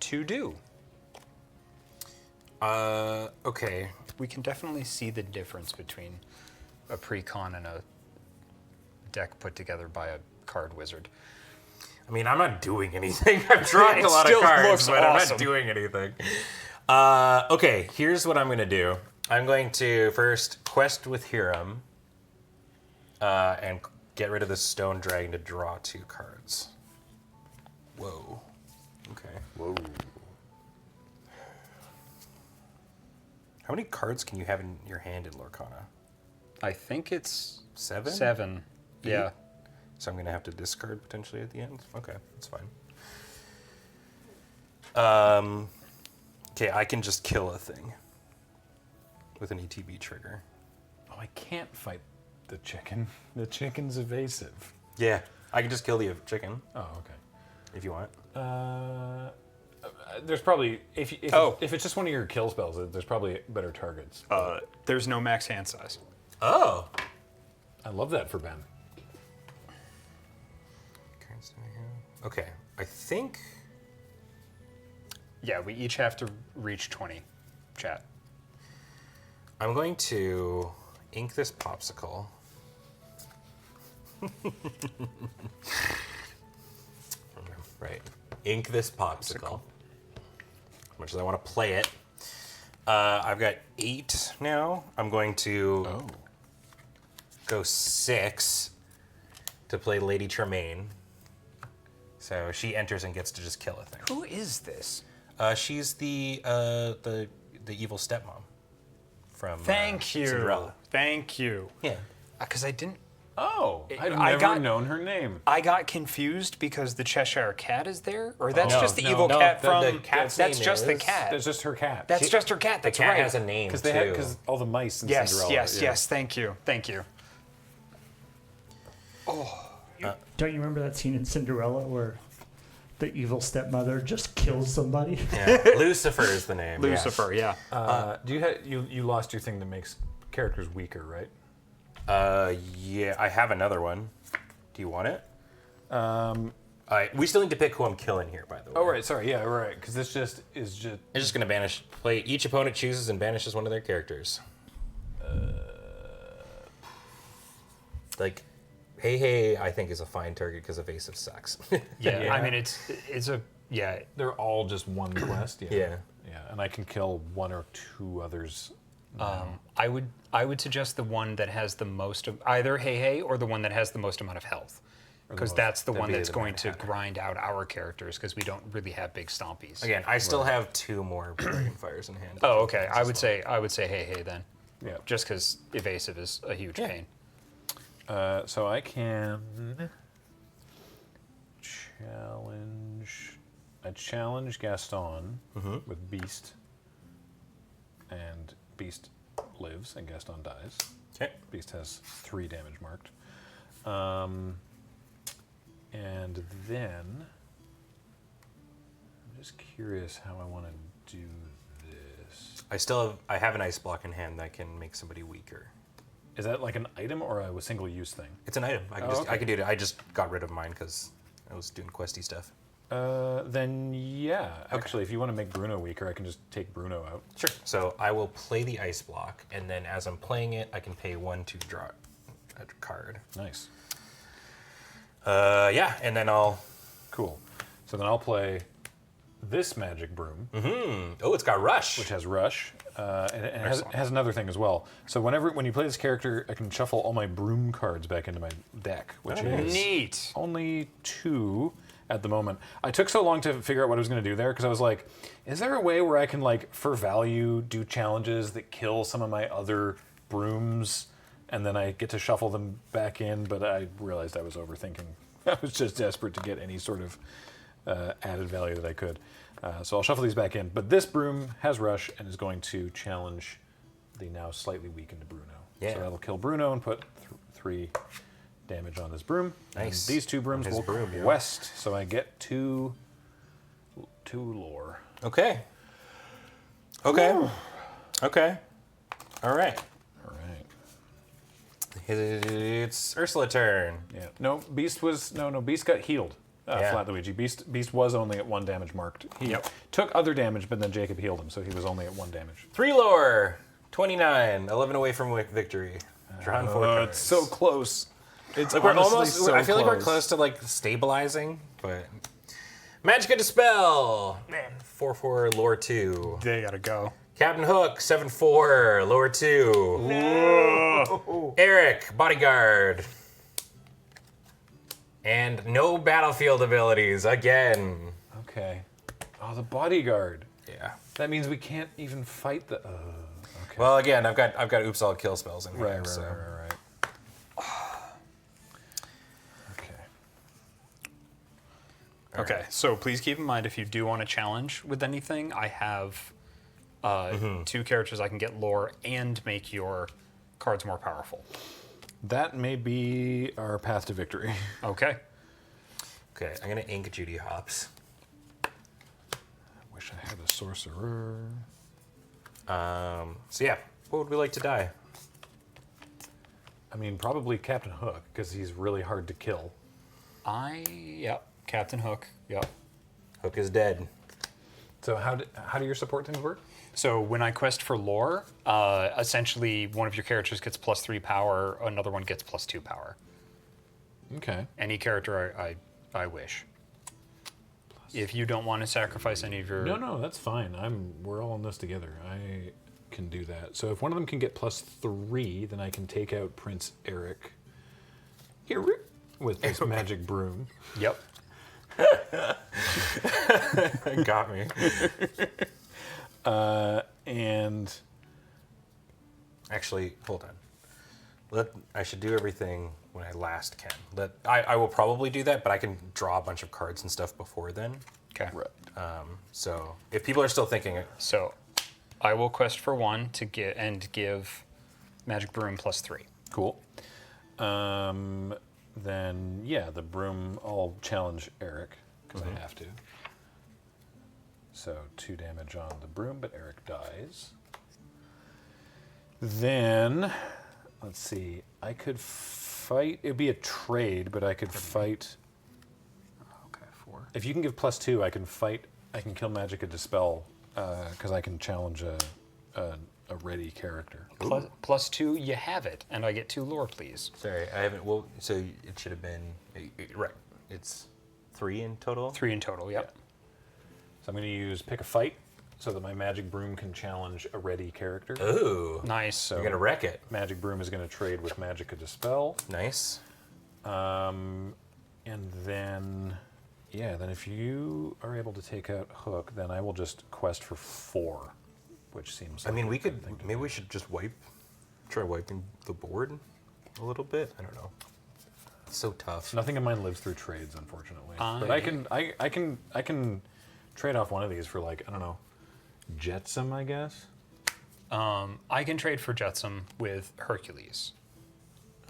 to do. Okay. We can definitely see the difference between a pre-con and a deck put together by a card wizard. I mean, I'm not doing anything. I'm drawing It a lot of still cards, looks but I'm awesome. not doing anything. Okay, here's what I'm going to do. I'm going to first quest with Hiram and get rid of the stone dragon to draw 2 cards. Whoa. Okay. Whoa. How many cards can you have in your hand in Lorcana? I think it's 7? 7. Yeah. So I'm going to have to discard potentially at the end? Okay, that's fine. Okay, I can just kill a thing with an ETB trigger. Oh, I can't fight the chicken. The chicken's evasive. Yeah, I can just kill the chicken Oh, okay. if you want. There's probably if Oh. if it's just one of your kill spells, there's probably better targets. There's no max hand size. Oh! I love that for Ben. Okay, I think Yeah, we each have to reach 20. Chat. I'm going to ink this popsicle. Right. Ink this popsicle. As much as I want to play it. I've got 8 now. I'm going to go 6 to play Lady Tremaine. So she enters and gets to just kill a thing. Who is this? She's the evil stepmom from Thank you. Cinderella. Thank you. Yeah. Because I didn't. Oh, I've I never got- known her name. I got confused because the Cheshire Cat is there, or that's no, just the no, evil no, cat the from. cat's that's name just the is- cat. That's just her cat. That's just her cat. The That's cat right. has a name Because too. because all the mice in Yes, Cinderella. yes, yeah. yes. Thank you. Thank you. Don't you remember that scene in Cinderella where the evil stepmother just kills somebody? Yeah. Lucifer is the name. Lucifer. Yeah. Do you lost your thing that makes characters weaker, right? Yeah, I have another one. Do you want it? We still need to pick who I'm killing here, by the way. Oh right, sorry, yeah, right. Because this is just. I'm just gonna play. Each opponent chooses and banishes one of their characters. Like, hey, I think is a fine target because evasive sucks. Yeah. Yeah. I mean, it's a yeah. They're all just one quest. Yeah. Yeah. Yeah, and I can kill 1 or 2 others. I would suggest the one that has the most of either Hey or the one that has the most amount of health, because that's the that'd one be that's the going Mad to Hatter. grind out our characters because we don't really have big stompies. Again, I still have 2 more Dragon Fires in hand. Oh, okay. I would say Hey then. Yeah. Just because evasive is a huge pain. So I can challenge. I challenge Gaston with Beast, and Beast lives and Gaston dies. Okay. Beast has 3 damage marked. And then I'm just curious how I want to do this. I have an ice block in hand that can make somebody weaker. Is that like an item or a single use thing? It's an item. I can okay. I can do it. I just got rid of mine because I was doing questy stuff. Then yeah. Actually, if you want to make Bruno weaker, I can just take Bruno out. Sure. So I will play the ice block, and then as I'm playing it, I can pay 1 to draw a card. Nice. Yeah, and then I'll. Cool. So then I'll play this magic broom, Oh, it's got rush. which has rush, and it has another thing as well. So when you play this character, I can shuffle all my broom cards back into my deck, which is Neat. only 2 at the moment. I took so long to figure out what I was going to do there because I was like, is there a way where I can, like, for value, do challenges that kill some of my other brooms, and then I get to shuffle them back in? But I realized I was overthinking. I was just desperate to get any sort of added value that I could. So I'll shuffle these back in. But this broom has rush and is going to challenge the now slightly weakened Bruno. Yeah. So that'll kill Bruno and put 3 damage on this broom. Nice. And these 2 brooms On his will broom, yeah. west, so I get 2 lore. Okay. Okay. Okay. All right. All right. It's Ursula turn. Yeah. No, Beast got healed. Yeah. Flat Luigi. Beast was only at 1 damage marked. He Yep. took other damage, but then Jacob healed him, so he was only at 1 damage. 3 lore. 29. 11 away from victory. Drawing 4 cards. It's so close. It's Like we're honestly almost. so I feel like we're close to like stabilizing, but Magicka Dispel. Man, 4/4 lore 2. They gotta go. Captain Hook 7/4 lore 2. Eric Bodyguard. And no battlefield abilities again. Okay. Oh, the bodyguard. Yeah. That means we can't even fight the. Okay. Well, again, I've got oops all kill spells in here. Right. so. Okay. Okay, so please keep in mind if you do want to challenge with anything, I have 2 characters I can get lore and make your cards more powerful. That may be our path to victory. Okay. Okay, I'm gonna ink Judy Hopps. Wish I had a sorcerer. So yeah, what would we like to die? I mean, probably Captain Hook, because he's really hard to kill. Yep, Captain Hook, yep. Hook is dead. So how do your support things work? So when I quest for lore, essentially one of your characters gets +3 power, another one gets +2 power. Okay. Any character I wish. If you don't want to sacrifice any of your... No, that's fine. We're all in this together. I can do that. So if one of them can get +3, then I can take out Prince Eric here with this magic broom. Yep. Got me. And Actually, hold on. I should do everything when I last can. I will probably do that, but I can draw a bunch of cards and stuff before then. Okay. So if people are still thinking it, So I will quest for 1 to give Magic Broom +3. cool. Then yeah, the broom. I'll challenge Eric because I have to. So 2 damage on the broom, but Eric dies. Then let's see. I could fight. It'd be a trade, but I could fight. Okay, 4. If you can give +2, I can fight. I can kill Magic a Dispel because I can challenge a ready character. +2, you have it, and I get 2 lore, please. sorry, I haven't. Well, so it should have been right. It's 3 in total. 3 in total, yep. So I'm going to use pick a fight so that my Magic Broom can challenge a ready character. Ooh, Nice. So you're gonna wreck it. Magic Broom is going to trade with Magic a Dispel. Nice. And then, yeah, then if you are able to take out Hook, then I will just quest for 4, which seems I like mean, a we good could. thing to Maybe do. we should just try wiping the board a little bit. I don't know. It's so tough. Nothing of mine lives through trades, unfortunately. But I can trade off one of these for, like, I don't know, Jetsam, I guess. I can trade for Jetsam with Hercules.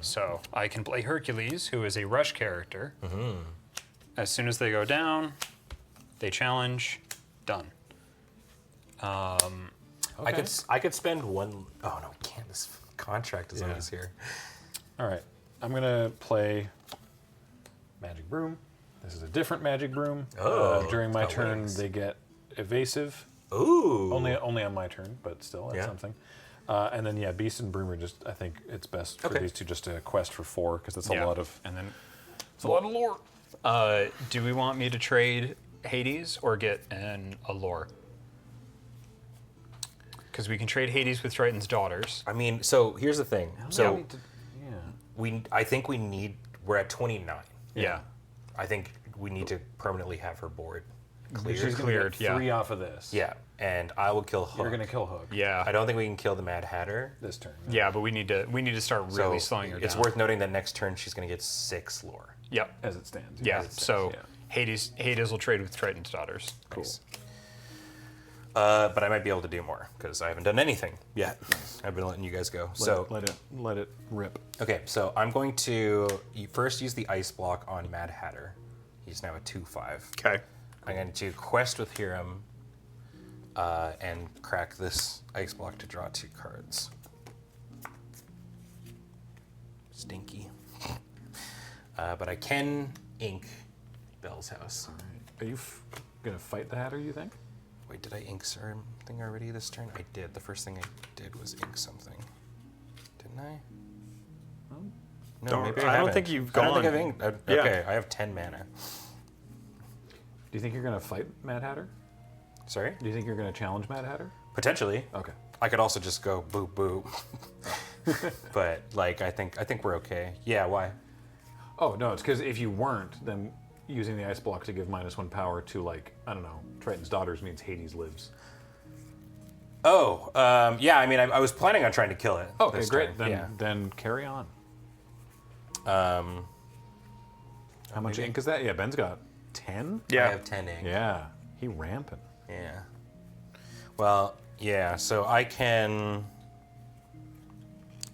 So I can play Hercules, who is a rush character. As soon as they go down, they challenge, done. Okay. I could spend 1. Oh no, we can't. This contract is always here. All right. I'm going to play Magic Broom. This is a different Magic Broom. Oh, during my it's got turn, wings. they get evasive. Ooh. Only on my turn, but still, that's Yeah. something. And then, yeah, Beast and Broom are just, I think it's best for Okay. these two just to quest for 4, because that's Yeah. a lot of, And then, it's a lot of lore. do we want me to trade Hades or get a lore? Because we can trade Hades with Triton's daughters. I mean, so here's the thing. So Yeah. I think we're at 29. Yeah. I think we need to permanently have her board cleared. She's gonna Cleared, get yeah. 3 off of this. Yeah, and I will kill Hook. You're going to kill Hook Yeah. I don't think we can kill the Mad Hatter. this turn. Yeah, but we need to start really So slowing her down. it's worth noting that next turn she's going to get 6 lore. Yep. As it stands. Yeah. As it stands, So yeah. Hades will trade with Triton's daughters. Cool. But I might be able to do more because I haven't done anything yet. I've been letting you guys go. Let it rip. Okay, so I'm going to first use the ice block on Mad Hatter. He's now a 2/5. Okay. I'm going to quest with Hiram and crack this ice block to draw 2 cards. Stinky. But I can ink Bell's house. Are you going to fight the Hatter, you think? Wait, did I ink something already this turn? I did. The first thing I did was ink something. Didn't I? No, maybe I I don't haven't. think you've I don't gone. think I've inked. Yeah. Okay, I have 10 mana. Do you think you're going to fight Mad Hatter? Sorry? Do you think you're going to challenge Mad Hatter? Potentially. Okay. I could also just go boo boo. But like I think we're okay. Yeah, why? Oh, no, it's because if you weren't, then using the ice block to give -1 power to, like, I don't know, Triton's daughters means Hades lives. Oh, yeah, I mean I was planning on trying to kill it. Okay, this great. turn. Then, yeah. then carry on. How How much ink is that? Yeah, Ben's got 10? I Yeah. have 10 ink. Yeah, he rampant. Yeah. Well, yeah, so I could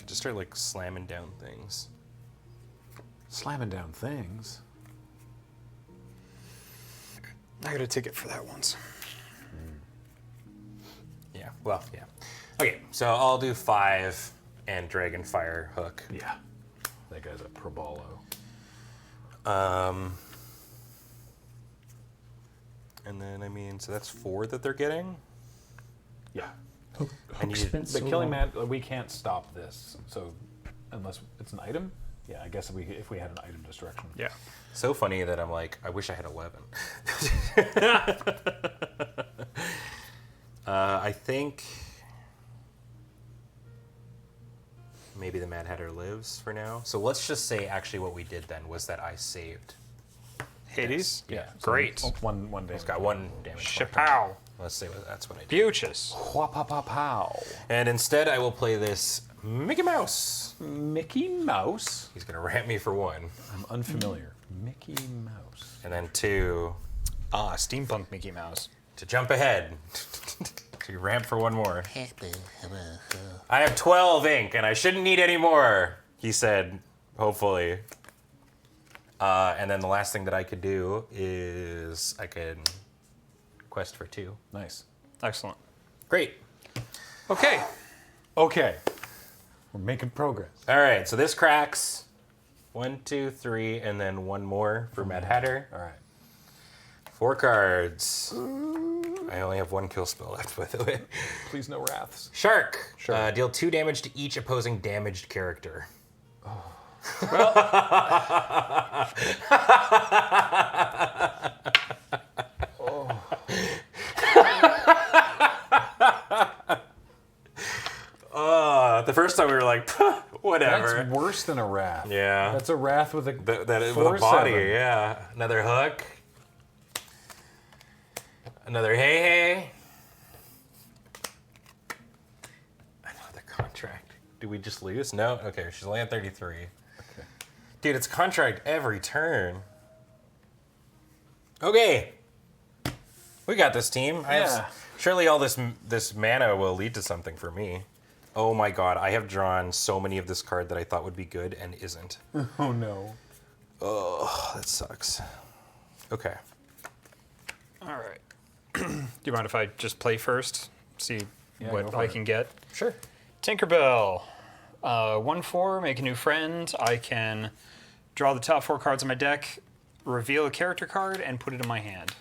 just start like slamming down things. Slamming down things. I got a ticket for that once. Yeah. Well, yeah. Okay, so I'll do 5 and Dragonfire Hook. Yeah. That guy's a probolo. And then, I mean, so that's 4 that they're getting. Yeah. Hook you- spent But so killing long. mad, we can't stop this. So unless it's an item, yeah, I guess if we had an item destruction. Yeah. So funny that I'm like, I wish I had 11. I think maybe the Mad Hatter lives for now. So let's just say actually what we did then was that I saved. Hades? Yeah. Great. One damage. It's got 1 damage. Shapow. Let's say that's what I did. Beauteous. Pow. And instead I will play this Mickey Mouse. Mickey Mouse. He's going to ramp me for 1. I'm unfamiliar. Mickey Mouse. And then 2 Ah, steampunk Mickey Mouse. to jump ahead. To ramp for 1 more. I have 12 ink and I shouldn't need any more, he said, hopefully. And then the last thing that I could do is I could quest for 2. Nice. Excellent. Great. Okay. Okay. We're making progress. All right, so this cracks. 1, 2, 3, and then 1 more for Mad Hatter. All right. 4 cards. I only have 1 kill spell left, by the way. Please no wraths. Shark. Sure. Deal 2 damage to each opposing damaged character. The first time we were like, whatever. That's worse than a wrath. Yeah. That's a wrath with a With a 4/7. body, yeah. Another hook. Another hey. Another contract. Did we just lose? No? Okay, she's only at 33. Okay. Dude, it's contract every turn. Okay. We got this team. Surely all this mana will lead to something for me. Oh my god, I have drawn so many of this card that I thought would be good and isn't. Oh no. Oh, that sucks. Okay. All right. Do you mind if I just play first? See Yeah, what go for I it. can get? Sure. Tinkerbell. 1/4, make a new friend. I can draw the top 4 cards of my deck, reveal a character card, and put it in my hand.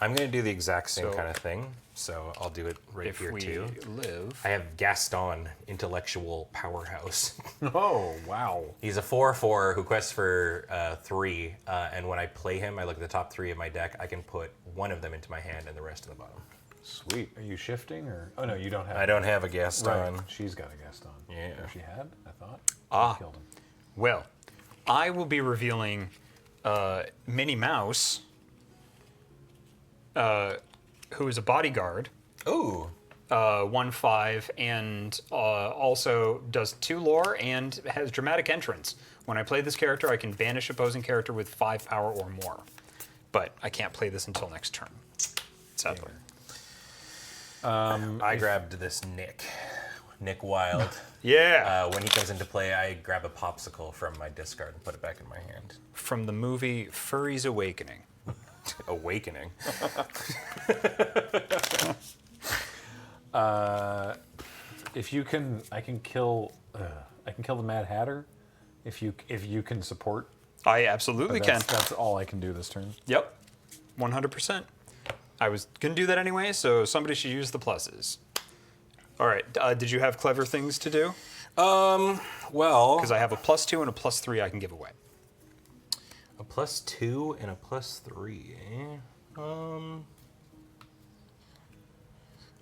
I'm going to do the exact same So- kind of thing, so I'll do it right If here we too. live. I have Gaston, intellectual powerhouse. Oh, wow. He's a 4/4 who quests for 3, and when I play him, I look at the top 3 of my deck. I can put 1 of them into my hand and the rest in the bottom. Sweet. Are you shifting or? Oh no, you don't have. I don't have a Gaston. Right. She's got a Gaston. Yeah. Or she had. I thought. Ah. Killed him. Well, I will be revealing Minnie Mouse, who is a bodyguard. Ooh. 1/5, and also does 2 lore and has dramatic entrance. When I play this character, I can banish opposing character with 5 power or more. But I can't play this until next turn, sadly. I grabbed this Nick Wild. Yeah, When he comes into play, I grab a popsicle from my discard and put it back in my hand. from the movie Furry's Awakening. Awakening. If you can, I can kill. I can kill the Mad Hatter. If you can support. I absolutely can. That's all I can do this turn. Yep, 100%. I was gonna do that anyway, so somebody should use the pluses. All right, did you have clever things to do? Well, Because I have a +2 and a +3 I can give away. a +2 and a +3, eh?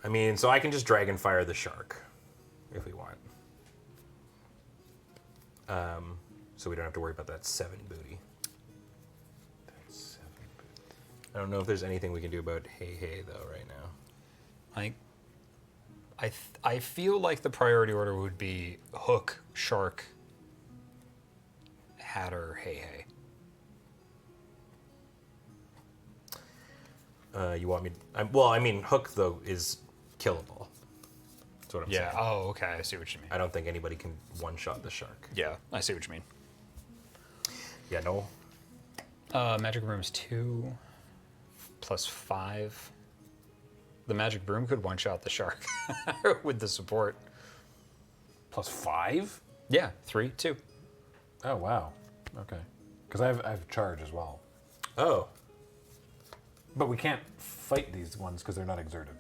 I mean, so I can just Dragonfire the Shark, if we want. So we don't have to worry about that 7 booty. That's 7. I don't know if there's anything we can do about hey though right now. I feel like the priority order would be Hook, Shark, Hatter, Hey. You want me? Well, I mean, Hook though is killable. That's what I'm Yeah. saying. Oh, okay. I see what you mean. I don't think anybody can one-shot the shark. Yeah, I see what you mean. Yeah, no. Magic Broom's 2 +5. The Magic Broom could one-shot the shark with the support. +5. Yeah, 3, 2. Oh wow. Okay. Because I have charge as well. Oh. But we can't fight these ones because they're not exerted.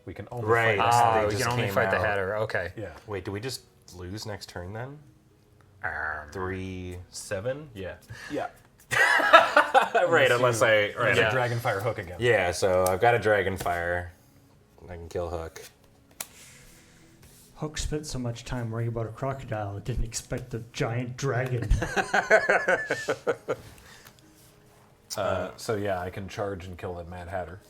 We can only Right. fight Ah, we just can only came fight the out. Hatter. Okay. Yeah. Wait, do we just lose next turn then? 3-7? Yeah. Yeah. Right, unless I... Right. Yeah. Dragonfire hook again. Yeah, so I've got a Dragonfire. I can kill Hook. Hook spent so much time worrying about a crocodile, it didn't expect the giant dragon. So yeah, I can charge and kill the Mad Hatter.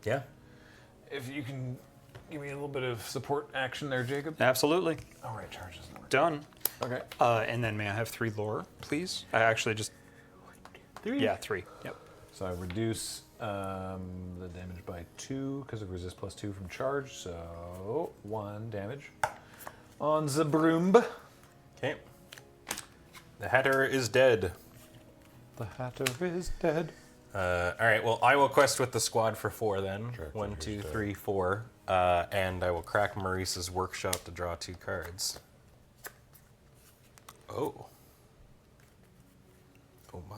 Yeah. If you can give me a little bit of support action there, Jacob. Absolutely. All right, charge doesn't work. Done. Okay. And then may I have 3 lore, please? I actually just... 3? Yeah, 3. Yep. So I reduce the damage by 2 because of resist +2 from charge. So 1 damage on the broom. Okay. The Hatter is dead. The Hatter is dead. All right, well, I will quest with the squad for 4 then. Sure, 1, here's 2, the- 3, 4. And I will crack Maurice's workshop to draw 2 cards. Oh. Oh my.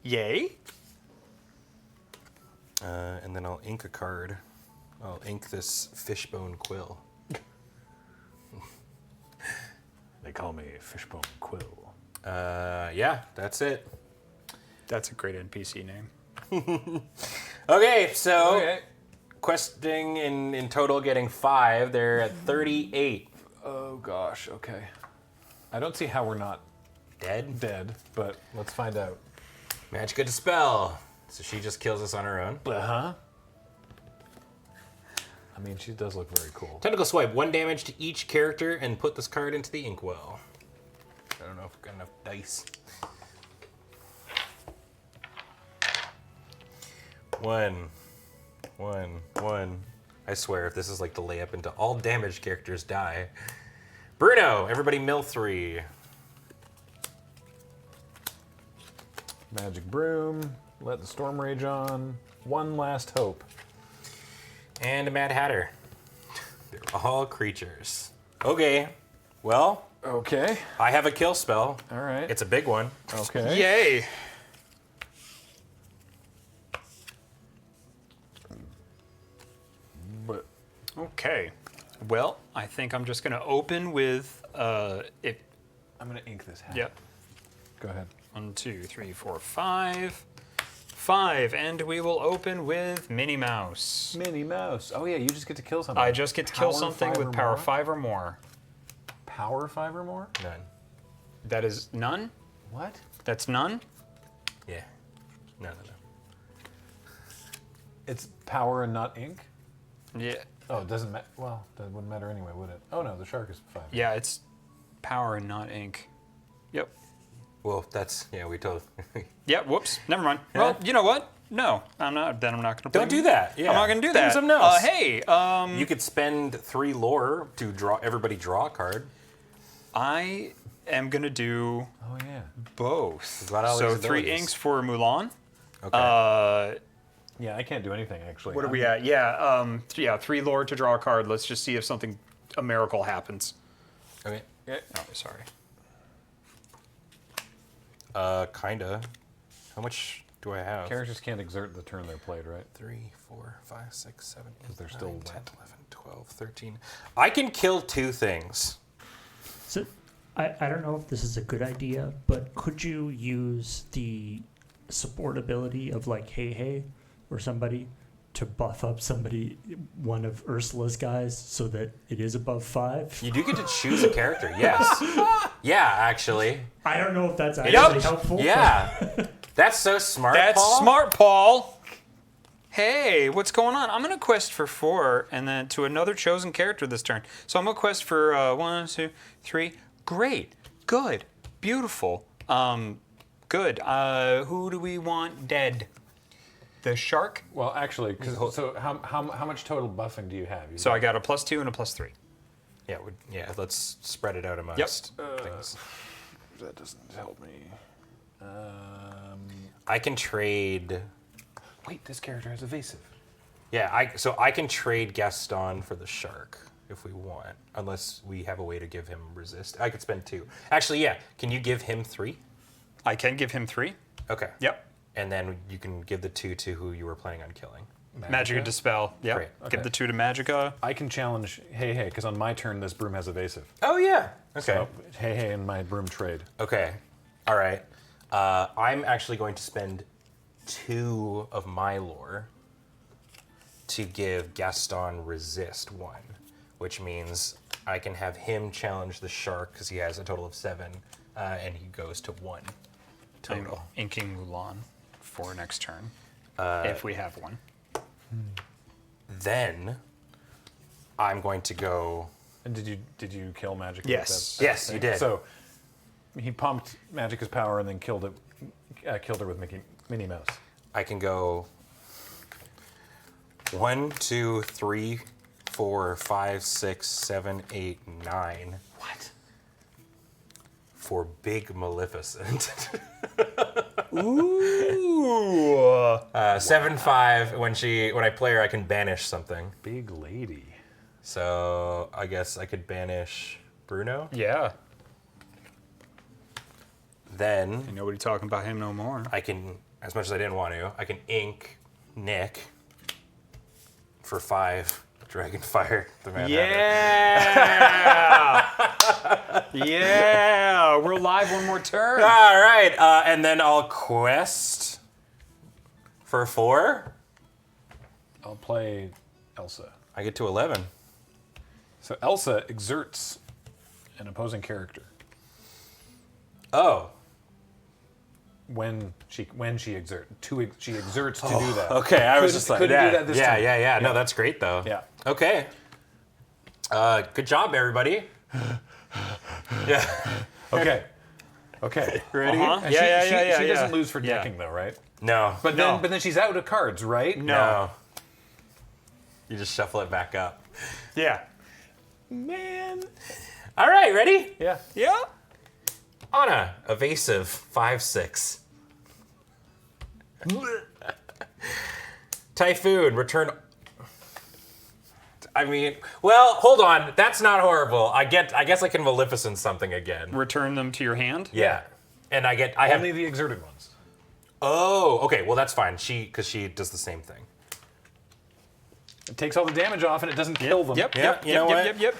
Yay? And then I'll ink a card. I'll ink this Fishbone Quill. They call me Fishbone Quill. Yeah, that's it. That's a great NPC name. Okay, so questing in total getting 5. They're at 38. Oh gosh. Okay. I don't see how we're not dead, but let's find out. Magicka Dispel. So she just kills us on her own. Uh-huh. I mean, she does look very cool. Tentacle Swipe, 1 damage to each character, and put this card into the inkwell. I don't know if I've got enough dice. 1, 1, 1. I swear, if this is like the layup into all damaged characters die. Bruno, everybody mill 3. Magic Broom. Let the Storm Rage on. One last hope. And a Mad Hatter. They're all creatures. Okay, well, Okay. I have a kill spell. All right. It's a big one. Okay. Yay! But Okay. Well, I think I'm just going to open with if. I'm gonna ink this hat. Yep. Go ahead. 1, 2, 3, 4, 5. 5, and we will open with Minnie Mouse. Minnie Mouse. Oh yeah, you just get to kill something. I just get to kill Power something 5 with or power more? 5 or more. Power 5 or more? None. That is none? What? That's none? Yeah. No. It's power and not ink? Yeah. Oh, it doesn't matter. Well, that wouldn't matter anyway, would it? Oh no, the shark is 5. Yeah, it's power and not ink. Yep. Well, that's, yeah, we told. Yeah, whoops. Never mind. Well, you know what? No, I'm not. Then I'm not going to Don't do that. Yeah. I'm not going to do Do that. something else. Hey, You could spend 3 lore to draw everybody draw a card. I am going to do Oh yeah. both. got all So these 3 abilities. inks for Mulan. Okay. Yeah, I can't do anything actually. What are we at? Yeah, 3 lore to draw a card. Let's just see if a miracle happens. Okay. Oh, sorry. Kinda. How much do I have? Characters can't exert the turn they're played, right? 3, 4, 5, 6, 7, 8, 'Cause they're 9, still 10, wet. 11, 12, 13. I can kill 2 things. So I don't know if this is a good idea, but could you use the support ability of like Hey or somebody to buff up one of Ursula's guys so that it is above 5? You do get to choose a character, yes. Yeah, actually. I don't know if that's actually helpful. Yeah. That's so smart, That's Paul. smart, Paul. Hey, what's going on? I'm going to quest for 4 and then to another chosen character this turn. So I'm going to quest for 1, 2, 3. Great. Good. Beautiful. Good. Who do we want dead? The shark? Well, actually, so how much total buffing do you have? So I got a +2 and a +3. Yeah, let's spread it out amongst things. That doesn't help me. I can trade. Wait, this character has evasive. Yeah, so I can trade Gaston for the shark if we want, unless we have a way to give him resist. I could spend 2. Actually, yeah. Can you give him 3? I can give him 3. Okay. Yep. And then you can give the 2 to who you were planning on killing. Magica Dispel. Yep. Great. Give Okay. the 2 to Magica. I can challenge Hey, because on my turn, this broom has evasive. Oh, yeah. Okay. So Hey and my broom trade. Okay. All right. I'm actually going to spend 2 of my lore to give Gaston resist 1, which means I can have him challenge the shark because he has a total of 7, and he goes to 1 total. I'm inking Mulan for next turn, if we have one. Then I'm going to go. And did you kill Magic? Yes. Yes, you did. So he pumped Magica's power and then killed her with Minnie Mouse. I can go 1, 2, 3, 4, 5, 6, 7, 8, 9. What? For Big Maleficent. Ooh. 7, 5. When I play her, I can banish something. Big lady. So I guess I could banish Bruno. Yeah. Then Ain't nobody talking about him no more. I can, as much as I didn't want to, I can ink Nick for 5. Dragonfire the Mad Hatter. Yeah. Yeah. We're live one more turn. All right, and then I'll quest for 4. I'll play Elsa. I get to 11. So Elsa exerts an opposing character Oh, when she exerts she exerts to do that. okay. I was Could- just like, could do yeah, that this yeah, time. yeah. No, that's great though. Yeah. Okay. Good job, everybody. Yeah. Okay. Okay. Ready? Uh-huh. And Yeah, she yeah. doesn't lose for Yeah. decking though, right? No. But then she's out of cards, right? No. You just shuffle it back up. Yeah. Man. All right, ready? Yeah. Yeah. Anna, evasive 5, 6. Typhoon, return. I mean, well, hold on. That's not horrible. I guess I can Maleficent something again. Return them to your hand. Yeah. And I have. Only the exerted ones. Oh, okay. Well, that's fine. Because she does the same thing. It takes all the damage off and it doesn't kill them. Yep. Yeah, Yep. you know what? Yep.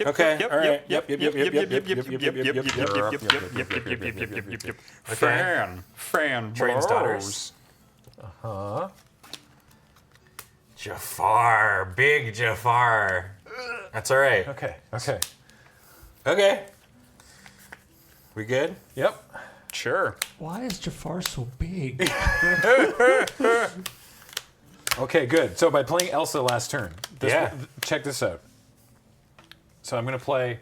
Okay, Yep. all right. Yep. Yep, Yep. yep, Yep. yep, Yep. yep, Yep. yep, Yep. yep, Yep. Yep. Okay. Fan. Train's daughters. Huh? Jafar. Big Jafar. That's all right. Okay. Okay. We good? Yep. Sure. Why is Jafar so big? Okay, good. So by playing Elsa last turn, Yeah. check this out. So I'm going to play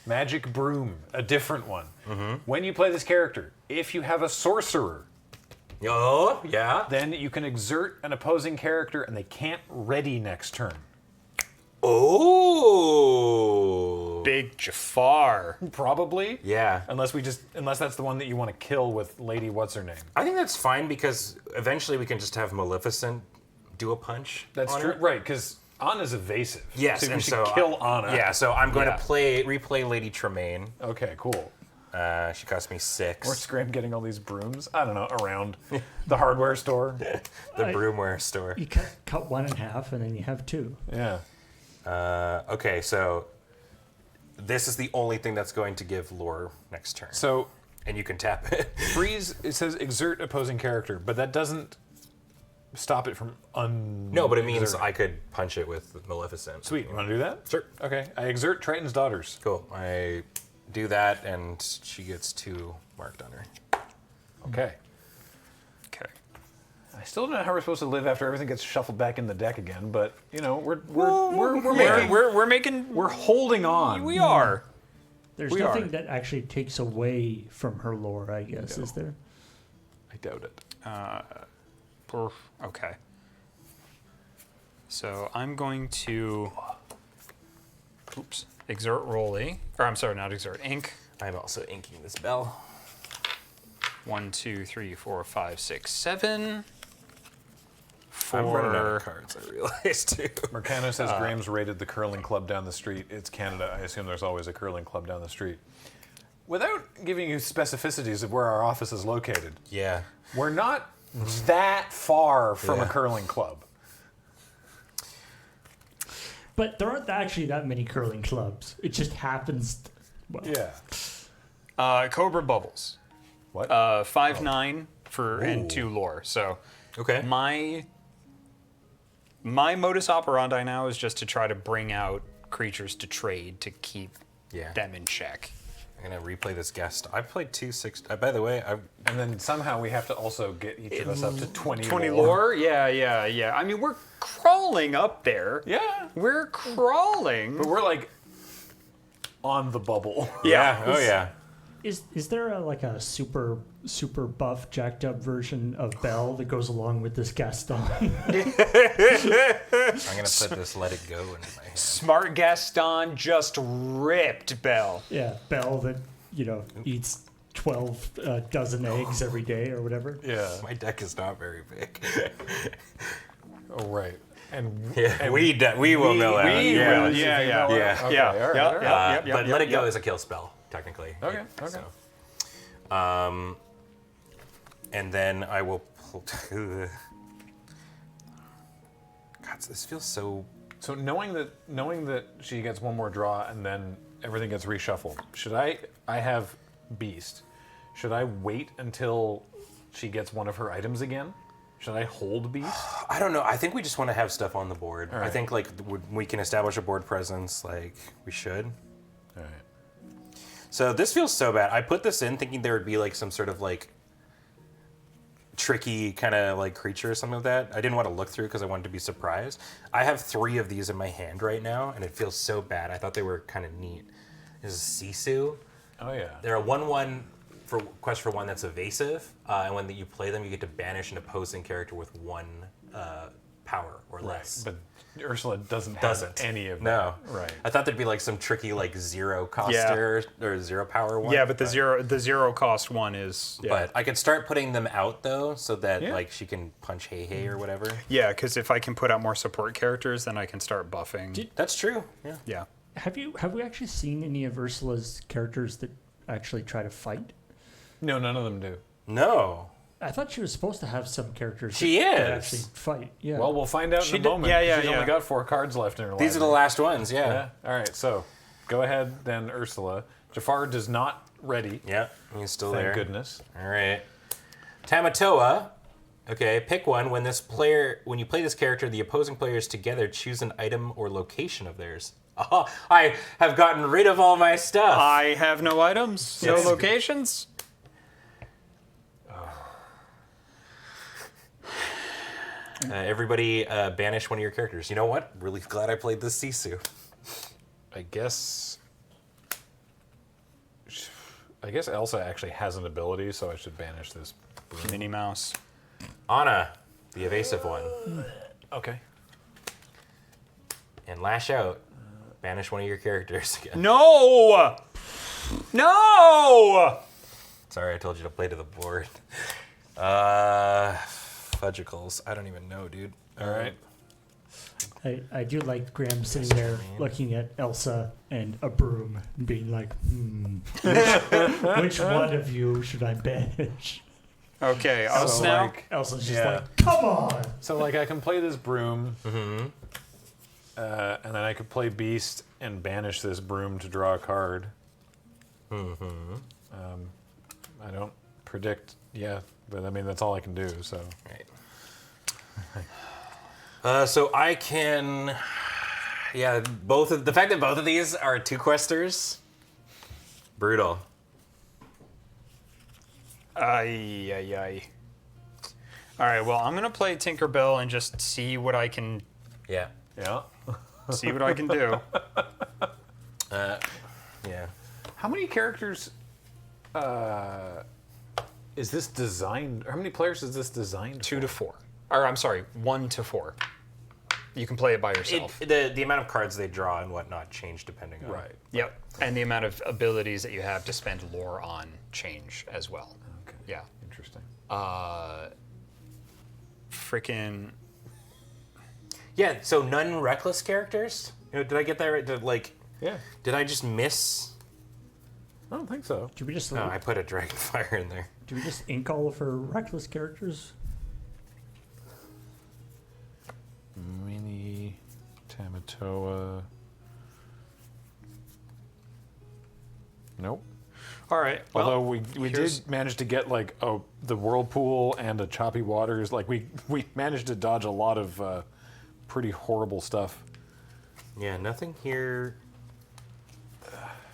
Magic Broom, a different one. When you play this character, if you have a sorcerer, Oh, yeah. then you can exert an opposing character and they can't ready next turn. Oh. Big Jafar. Probably. Yeah. Unless that's the one that you want to kill with Lady What's Her Name. I think that's fine because eventually we can just have Maleficent do a punch. That's on true, her. right? Because Anna's evasive. Yes, so we and should so kill Anna. Yeah, so I'm going Yeah. to replay Lady Tremaine. Okay, cool. She cost me 6. Or Scram getting all these brooms. I don't know, around the hardware store. The Broomware store. You cut one in half and then you have 2. Yeah. Okay, so this is the only thing that's going to give lore next turn. So And you can tap it. freeze. It says exert opposing character, but that doesn't stop it from No, but it means exerting. I could punch it with Maleficent. Sweet. You want to do that? Sure. Okay. I exert Triton's daughters. Cool. I do that, and she gets 2 marked on her. Okay. Okay. I still don't know how we're supposed to live after everything gets shuffled back in the deck again, but you know we're holding on. We are. There's We nothing are. that actually takes away from her lore, I guess, is there? I doubt it. Okay. So I'm going to. Oops. Exert Rolly. Or I'm sorry, not exert. Ink. I'm also inking this bell. 1, 2, 3, 4, 5, 6, 7. I'm running out of 4. cards, I realized, too. Mercano says Graham's raided the curling club down the street. It's Canada. I assume there's always a curling club down the street. without giving you specificities of where our office is located, Yeah. we're not that far from a Yeah. curling club. But there aren't actually that many curling clubs. It just happens. Well, Yeah. Cobra Bubbles. What? 5'9" and Ooh. 2 lore. So Okay. my modus operandi now is just to try to bring out creatures to trade to keep Yeah. them in check. I'm gonna replay this guest. I played 2/6. By the way, And then somehow we have to also get each of us up to 20 20 lore? Yeah. I mean, we're crawling up there. Yeah. We're crawling. But we're like on the bubble. yeah. Oh yeah. Is there like a super buff jacked up version of Belle that goes along with this Gaston? I'm gonna put this "Let It Go" into my hand. Smart Gaston just ripped Belle. Yeah, Belle that eats 12 dozen eggs every day or whatever. Yeah. My deck is not very big. Oh, right. And Yeah, we will know that. We yeah. will, yeah. Yeah. Okay, Yeah, all right, yeah, all right. yeah. But "Let It Go" is a kill spell, technically. Okay, okay. So, and then I will. God, this feels so. So knowing that she gets one more draw and then everything gets reshuffled, should I have Beast. Should I wait until she gets one of her items again? Should I hold Beast? I don't know. I think we just want to have stuff on the board. All I right. think like we can establish a board presence. Like we should. All right. So this feels so bad. I put this in thinking there would be like some sort of like tricky kind of like creature or something like that. I didn't want to look through because I wanted to be surprised. I have 3 of these in my hand right now, and it feels so bad. I thought they were kind of neat. This is Sisu. Oh yeah. They're a 1/1 for quest for 1 that's evasive, and when you play them, you get to banish an opposing character with 1 power or less. But Ursula doesn't any of No. that. Right. I thought there'd be like some tricky like 0 coster or 0 power one. Yeah, but the zero cost one is. Yeah. But I could start putting them out though, so that Yeah. like she can punch Hey or whatever. Yeah, because if I can put out more support characters, then I can start buffing. That's true. Yeah. Yeah. Have we actually seen any of Ursula's characters that actually try to fight? No, none of them do. No. I thought she was supposed to have some characters She that is. actually fight. Yeah. Well, we'll find out She in a did- moment. yeah, She's yeah. only got 4 cards left in her These are the library. last ones. Yeah. Yeah. All right. So, go ahead then, Ursula. Jafar does not ready. Yeah. He's still Thank there. goodness. All right. Tamatoa. Okay, pick one. When you play this character, the opposing players together choose an item or location of theirs. Oh, I have gotten rid of all my stuff. I have no items, Yes. no locations. Everybody banish one of your characters. You know what? Really glad I played this Sisu. I guess Elsa actually has an ability, so I should banish this. Minnie Mouse. Anna, the evasive one. Okay. And Lash Out, banish one of your characters again. No! No! Sorry, I told you to play to the board. Fudgicles. I don't even know, dude. All right. I do like Graham sitting there looking at Elsa and a broom and being like, which one of you should I banish? Okay, I'll So, now. like, Elsa's just Yeah. like, come on! So, like, I can play this broom, Mm-hmm. and then I could play Beast and banish this broom to draw a card. Mm-hmm. I don't predict, but I mean, that's all I can do, so. Right. So I can, the fact that both of these are 2 questers, brutal. Ay. All right, well, I'm gonna play Tinkerbell and just see what I can Yeah. Yeah. see what I can do. Yeah. How many characters is this designed? How many players is this designed 2 for? to 4, or I'm sorry, 1 to 4. You can play it by yourself. The amount of cards they draw and whatnot change depending on. Right. Yep, and the amount of abilities that you have to spend lore on change as well. Okay. Yeah. Interesting. Freaking. Yeah. So none reckless characters. Did I get that right? Did Yeah. I just miss? I don't think so. Do we just No, I put a Dragonfire in there. do we just ink all of her reckless characters? Mini Tamatoa. Nope. All right. Well, Although we here's- did manage to get like the whirlpool and a choppy waters. Like we managed to dodge a lot of pretty horrible stuff. Yeah, nothing here.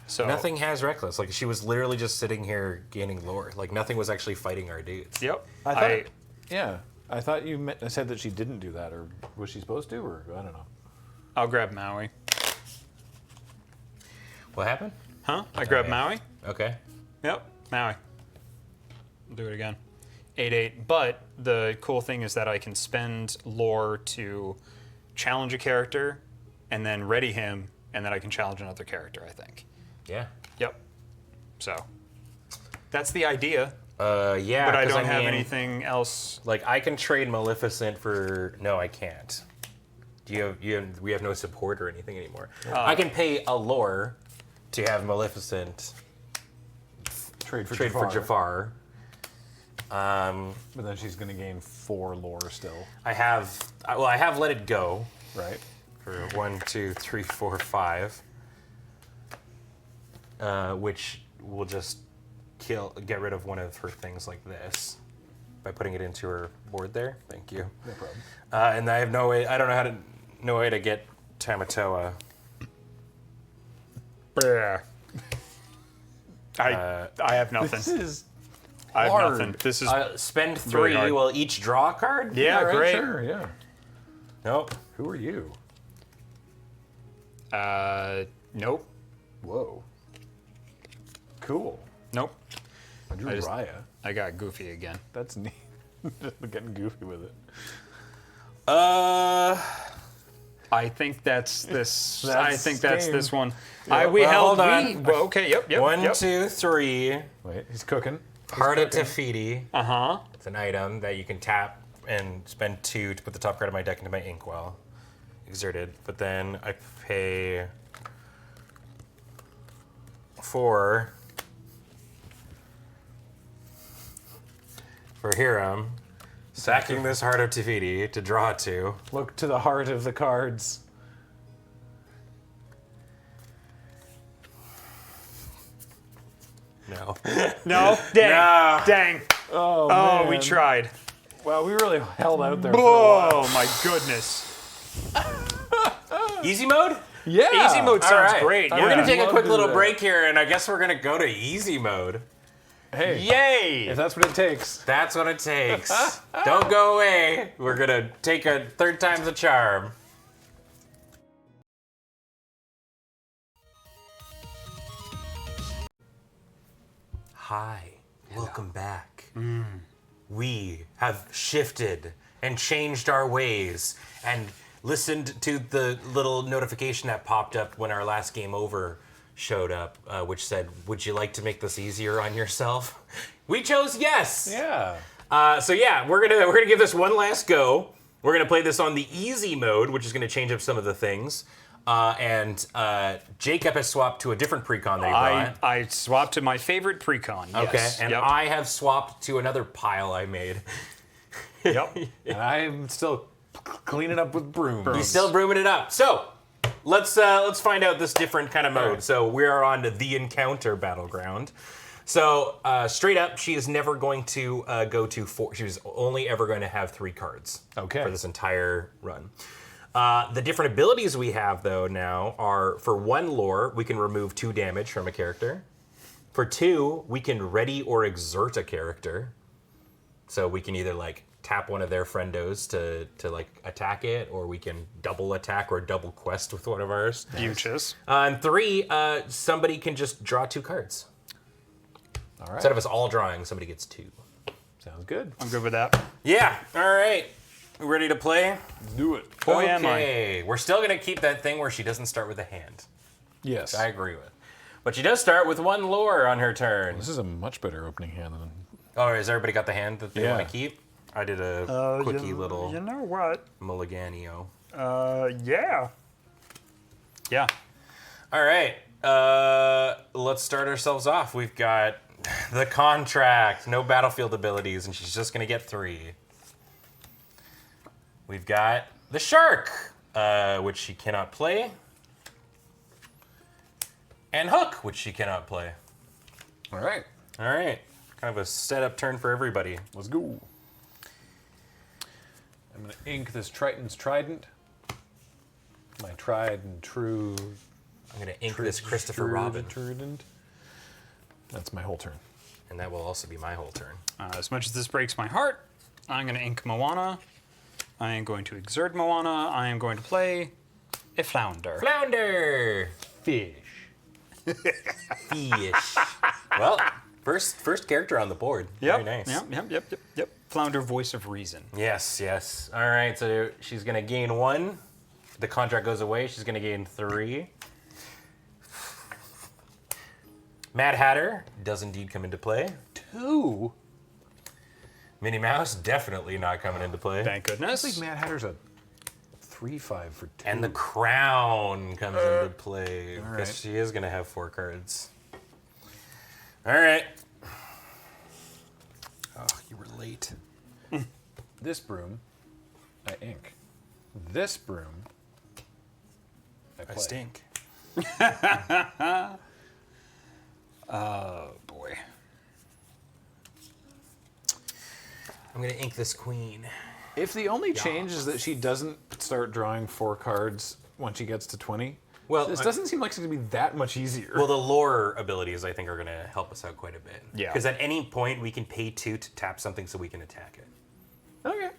so Nothing has reckless. Like she was literally just sitting here gaining lore. Like nothing was actually fighting our dudes. Yep. I thought, yeah, I thought you said that she didn't do that, or was she supposed to, or I don't know. I'll grab Maui. What happened? Huh? I grabbed yeah. Maui. Okay. Yep. Maui. I'll do it again. 8/8. But the cool thing is that I can spend lore to challenge a character, and then ready him, and then I can challenge another character. I think. Yeah. Yep. So that's the idea. Yeah. But I 'cause don't have mean, anything else. Like I can trade Maleficent for. No, I can't. We have no support or anything anymore. I can pay a lore to have Maleficent Trade for trade for Jafar. Jafar. But then she's going to gain 4 lore still, I have Let It Go right? for 1, 2, 3, 4, 5, which will just get rid of one of her things like this by putting it into her board there. Thank you. No problem. And I have no way. I don't know no way to get Tamatoa. I have nothing. This is I have hard. nothing. This is Spend Very 3. hard. Will each draw a card? yeah, right, great. Sure, yeah. Nope. Who are you? Nope. Whoa. Cool. Nope. I drew I just- Raya. I got goofy again. That's neat. Just getting goofy with it. I think that's this. That's I think that's game. this one. Yeah, We well, held. hold on. Well, okay. Yep. 1, Yep. 2, 3. Wait, he's cooking. Heart of Tafiti. Uh huh. It's an item that you can tap and spend 2 to put the top card of my deck into my inkwell. Exerted. But then I pay 4 for Hiram, sacking this Heart of Tafiti to draw 2. Look to the heart of the cards. No. No. Dang. No. Dang. Oh, Oh, man. we tried. Well, we really held out there for a while. Oh my goodness. Easy mode? Yeah. Easy mode All sounds right. great. We're Yeah. gonna take a Love quick to little do that. break here, and I guess we're gonna go to easy mode. Hey, Yay. if that's what it takes. That's what it takes. Don't go away. We're gonna take a third time's a charm. Hi, welcome back. We have shifted and changed our ways and listened to the little notification that popped up when our last game over showed up, which said, "Would you like to make this easier on yourself?" We chose yes. Yeah. So yeah, we're gonna give this one last go. We're gonna play this on the easy mode, which is gonna change up some of the things. And Jacob has swapped to a different precon that he brought. I swapped to my favorite precon. Okay, Yes. and Yep. I have swapped to another pile I made. Yep. And I'm still cleaning up with brooms. He's still brooming it up. So let's find out this different kind of mode. right. So we are on the encounter battleground. So straight up, she is never going to go to 4. She's only ever going to have 3 cards. Okay. For this entire run. The different abilities we have though now are for 1 lore, we can remove 2 damage from a character. For 2, we can ready or exert a character. So we can either like tap one of their friendos to like attack it, or we can double attack or double quest with one of ours. Beauteous. And 3, somebody can just draw 2 cards. All right. Instead of us all drawing, somebody gets 2. Sounds good. I'm good with that. Yeah, all right. Ready to play? Do it. Boy, am I. Okay, we're still gonna keep that thing where she doesn't start with a hand. Yes. I agree with. But she does start with 1 lore on her turn. This is a much better opening hand than. Oh, has everybody got the hand that they Yeah. want to keep? I did a quickie little You know what? mulliganio. Yeah. Yeah. All right. let's start ourselves off. We've got the contract, no battlefield abilities, and she's just gonna get 3. We've got the shark, which she cannot play, and hook, which she cannot play. All right. All right, kind of a setup turn for everybody. Let's go. I'm going to ink this Triton's Trident. My tried and true. I'm gonna ink this Christopher Robin, Trident. That's my whole turn. and that will also be my whole turn. As much as this breaks my heart, I'm going to ink Moana. I am going to exert Moana. I am going to play a flounder. Flounder! Fish. Fish. Well, first character on the board. Very nice. Yep. Flounder, voice of reason. Yes. All right, so she's going to gain 1. The contract goes away. She's going to gain 3. Mad Hatter does indeed come into play. 2. Minnie Mouse definitely not coming into play. Thank goodness. I think Mad Hatter's a 3/5 for 2. And the crown comes into play because right. she is going to have 4 cards. All right. Oh, you were late. This broom, I ink. This broom, I play. I stink. Oh, boy. I'm going to ink this queen. If the only change is that she doesn't start drawing 4 cards when she gets to 20, Well, this doesn't seem like it's going to be that much easier. Well, the lore abilities, I think, are going to help us out quite a bit. Yeah. Because at any point, we can pay 2 to tap something so we can attack it. Okay,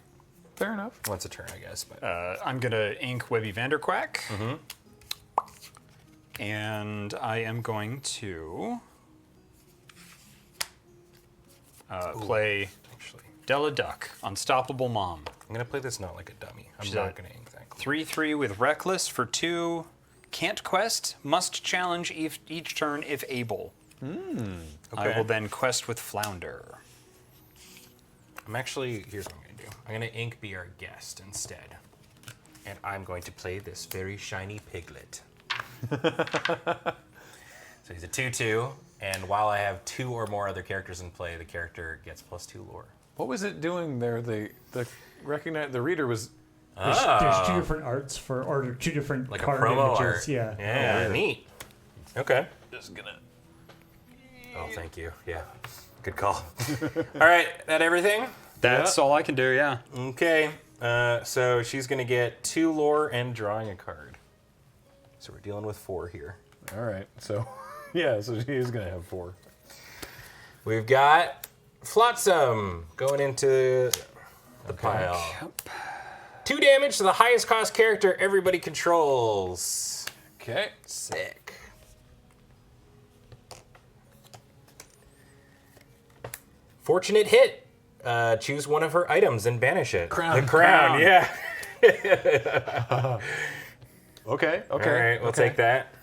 fair enough. Once a turn, I guess. But I'm going to ink Webby Vanderquack. And I am going to play actually, Della Duck, Unstoppable Mom. I'm going to play this not like a dummy. I'm She's not a going to ink that. 3/3 with Reckless for 2. Can't quest, must challenge each turn if able. Okay. I will then quest with Flounder. Here's what I'm going to do. I'm going to ink Be Our Guest instead. And I'm going to play this very shiny piglet. So he's a 2/2, and while I have 2 or more other characters in play, the character gets +2 lore. What was it doing there? The reader was. There's 2 different arts or 2 different Like a card promo images. art. Yeah. Yeah, neat. Okay. Just gonna. Oh, thank you. Yeah. Good call. All right, that everything? That's all I can do, yeah. Okay. So she's going to get 2 lore and drawing a card. So we're dealing with 4 here. All right, so yeah, so she is gonna have 4. We've got Flotsam going into the pile. Yep. 2 damage to the highest cost character everybody controls. Okay. Sick. Fortunate hit. Choose one of her items and banish it. Crown. The crown, yeah. Okay. All right, we'll take that.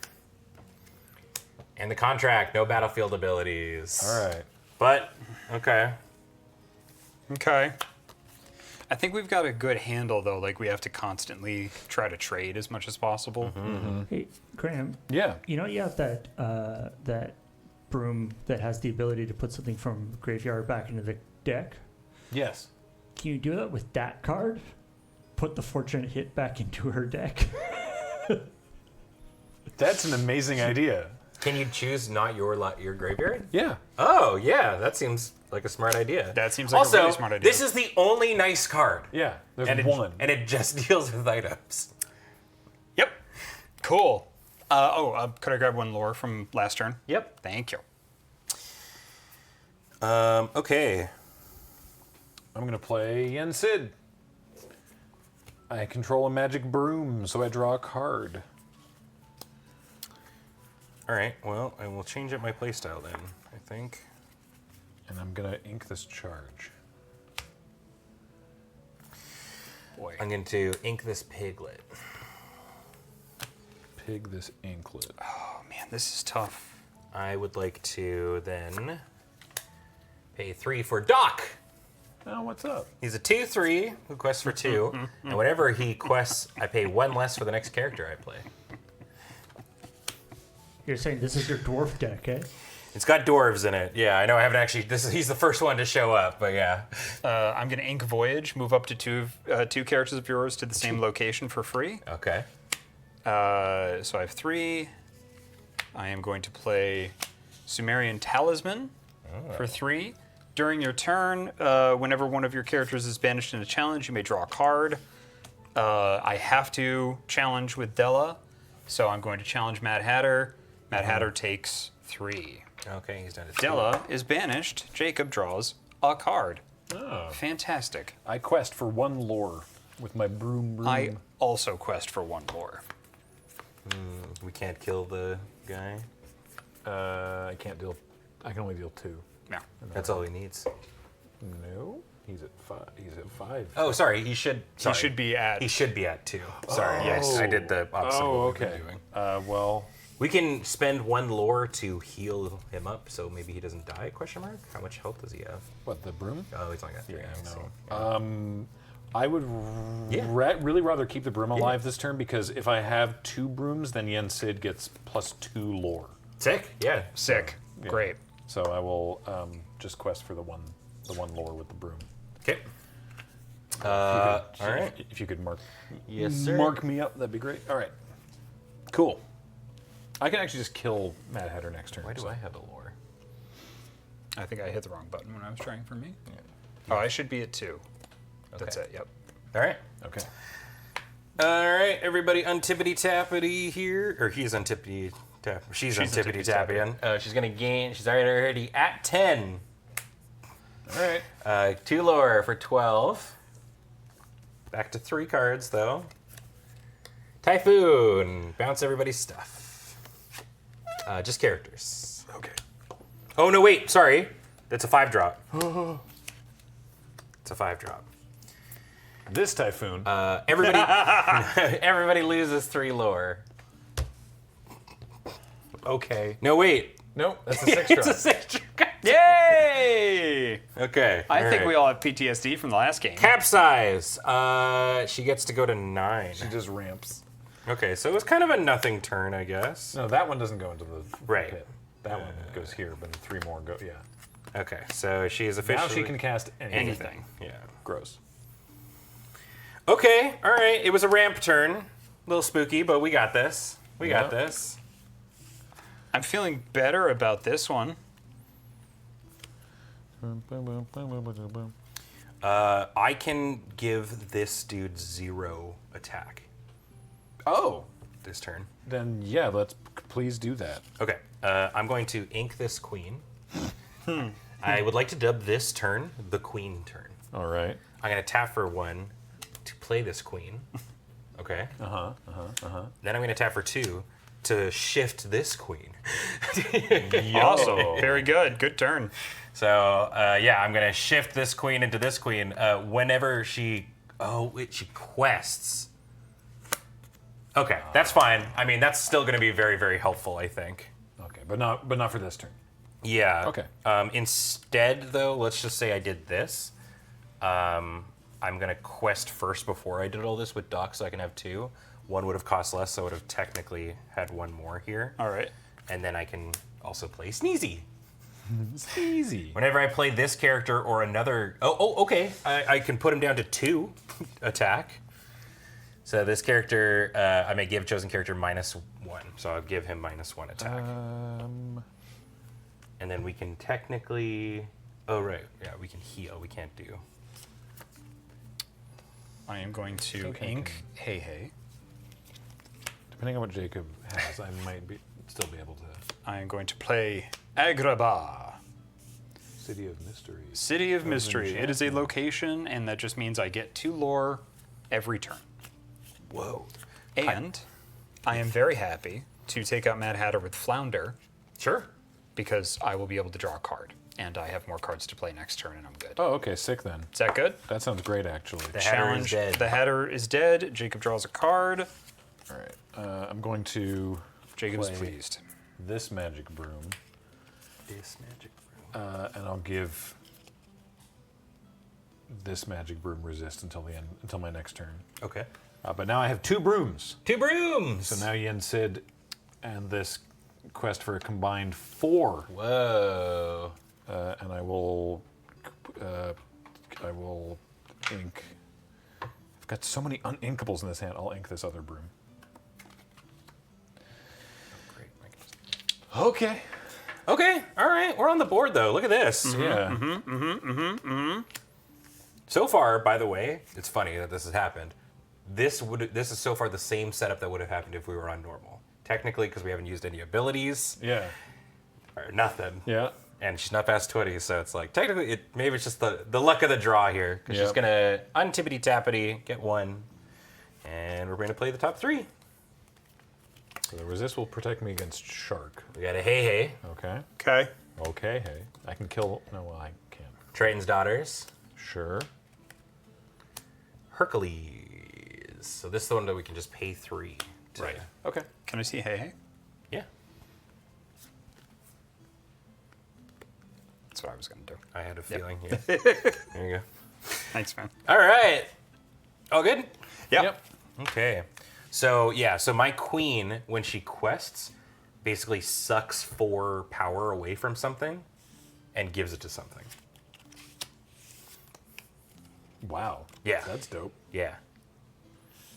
And the contract, no battlefield abilities. All right. But, okay. Okay. I think we've got a good handle, though. Like, we have to constantly try to trade as much as possible. Hey, Graham. Yeah. You know you have that that broom that has the ability to put something from graveyard back into the deck. Yes. Can you do that with that card? Put the fortunate hit back into her deck. That's an amazing idea. Can you choose not your graveyard? Yeah. Oh, yeah, that seems like a smart idea. That seems like also, a really smart idea. this is the only nice card. Yeah. There's And one. and it just deals with items. Yep. Cool. Could I grab 1 lore from last turn? Yep. Thank you. Okay. I'm gonna play Yen Sid. I control a magic broom, so I draw a card. All right, well, I will change up my playstyle then, I think. And I'm gonna ink this charge. Boy. I'm going to ink this piglet. Pig this inklet. Oh, man, this is tough. I would like to then pay 3 for Doc. Oh, what's up? He's a 2/3 who quests for 2, and whenever he quests, I pay 1 less for the next character I play. You're saying this is your dwarf deck, eh? It's got dwarves in it. Yeah, I know. I haven't actually. He's the first one to show up, but yeah. I'm going to ink Voyage, move up to two characters of yours to the same location for free. Okay. So I have 3. I am going to play Sumerian Talisman for 3. During your turn, whenever one of your characters is banished in a challenge, you may draw a card. I have to challenge with Della, so I'm going to challenge Mad Hatter. Mad Hatter takes 3. Okay, he's done it. Della is banished. Jacob draws a card. Oh. Fantastic. I quest for 1 lore with my broom. I also quest for 1 lore. We can't kill the guy. I can't deal. I can only deal 2. No. That's all he needs. No, he's at 5. He's at 5. Oh, sorry. He should. Sorry. He should be at. He should be at 2. Sorry. Oh. Yes, I did the opposite. of Oh, what we've been okay. doing. Well, We can spend 1 lore to heal him up, so maybe he doesn't die? Question mark. How much health does he have? what, the broom? Oh, he's only got 3. Yeah, I see. no. I would Yeah. really rather keep the broom alive this turn because if I have 2 brooms, then Yen Sid gets +2 lore. Sick. Yeah. Sick. Yeah. Great. So I will just quest for the one lore with the broom. Okay. All right. If you could mark Yes, sir. mark me up, that'd be great. All right. Cool. I can actually just kill Mad Hatter next turn. Why do so- I have a lore? I think I hit the wrong button when I was trying for me. Oh, I should be at 2. That's Okay. it. Yep. All right. Okay. All right, everybody, untippity tappity here, or he's untippity tap. She's untippity tapping. She's gonna gain. She's already at 10. All right. 2 lore for 12. Back to 3 cards though. Typhoon. Bounce everybody's stuff. Just characters. Okay. Oh no, wait. Sorry. That's a 5-drop. It's a 5-drop. This typhoon. Everybody, everybody loses 3 lore. Okay. No, wait. nope. That's a 6-drop. It's a 6-drop. Yay! Okay. I think we all have PTSD from the last game. Capsize. She gets to go to 9. She just ramps. Okay, so it was kind of a nothing turn, I guess. No, that one doesn't go into the Right. pit. That one goes here, but 3 more go. Yeah. Okay, so she is officially Now she can cast anything. anything. Yeah. Gross. Okay. All right. It was a ramp turn. A little spooky, but we got this. We got Yeah. this. I'm feeling better about this one. I can give this dude 0 attack Oh. this turn. Then yeah, let's please do that. Okay. I'm going to ink this queen. I would like to dub this turn the queen turn. All right. I'm going to tap for 1 to play this queen. Okay. Then I'm going to tap for 2 to shift this queen. Awesome. Very good. Good turn. So yeah, I'm going to shift this queen into this queen whenever she. Oh, wait, she quests. Okay, that's fine. I mean, that's still going to be very, very helpful, I think. Okay, but not for this turn. Yeah. Okay. Instead, though, let's just say I did this. I'm going to quest first before I did all this with Doc so I can have 2. 1 would have cost less, so I would have technically had 1 more here. All right. And then I can also play Sneezy. Easy. Whenever I play this character or another... Oh, okay. I can put him down to 2 attack. So this character, I may give chosen character -1. So I'll give him -1 attack. And then we can technically... Oh, right. Yeah, we can heal. We can't do... I am going to Okay. ink Hey Hey. Depending on what Jacob has, I might still be able to. I am going to play Agrabah. City of Mysteries. City of Mystery. It is a location, and that just means I get 2 lore every turn. Whoa. And I am very happy to take out Mad Hatter with Flounder Sure. because I will be able to draw a card, and I have more cards to play next turn, and I'm good. Oh, okay, sick then. Is that good? That sounds great, actually. The Hatter is Challenge. dead. The Hatter is dead. Jacob draws a card. All right. I'm going to Jacob is play pleased. this magic broom, This magic room. and I'll give this magic broom resist until the end, until my next turn. Okay. But now I have 2 brooms. 2 brooms! So now Yen Sid and this quest for a combined 4. Whoa. And I will ink. I've got so many uninkables in this hand. I'll ink this other broom. Great. Okay. Okay. All right. We're on the board though. Look at this. Yeah. So far, by the way, it's funny that this has happened. This is so far the same setup that would have happened if we were on normal. Technically, because we haven't used any abilities Yeah. or nothing. Yeah. And she's not past 20, so it's like technically maybe it's just the luck of the draw here. Because she's Yep. gonna untippity tappity get 1, and we're gonna play the top 3. So the resist will protect me against shark. We got a hey. Okay. Okay. Okay. Hey, I can kill. No, well, I can't. Triton's Daughters, Sure. Hercules. So this is the one that we can just pay 3. Right. Okay. Can I see hey? Yeah. That's what I was going to do. I had a feeling. Yeah. There you go. Thanks, man. All right. All good? Yep. Okay. So, yeah, so my queen, when she quests, basically sucks 4 power away from something and gives it to something. Wow. Yeah. That's dope. Yeah.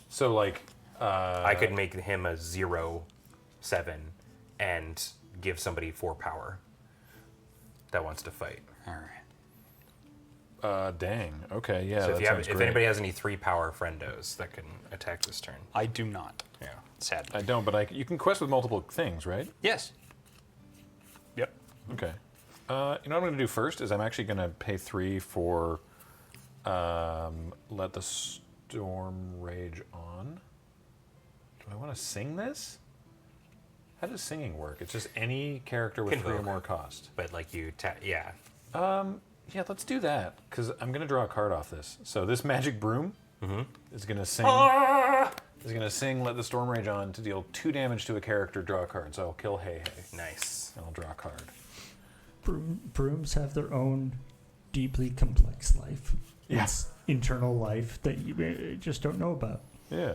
So like, I could make him a 0/7 and give somebody 4 power that wants to fight. All right. dang. Okay. Yeah. So that if sounds great. anybody has any 3 power friendos that can attack this turn. I do not. Yeah. Sad. I don't, but you can quest with multiple things, right? Yes. Yep. Okay. You know what I'm going to do first is I'm actually going to pay 3 for let the storm rage on. Do I want to sing this? How does singing work? It's just any character with 3 or Convoke. more cost. But like yeah. Yeah, let's do that because I'm going to draw a card off this. So this magic broom is going to sing. Is going to sing "Let the Storm Rage On" to deal 2 damage to a character. Draw a card. So I'll kill Hey Hey. Nice. And I'll draw a card. Brooms have their own deeply complex life. Yes. Internal life that you just don't know about. Yeah.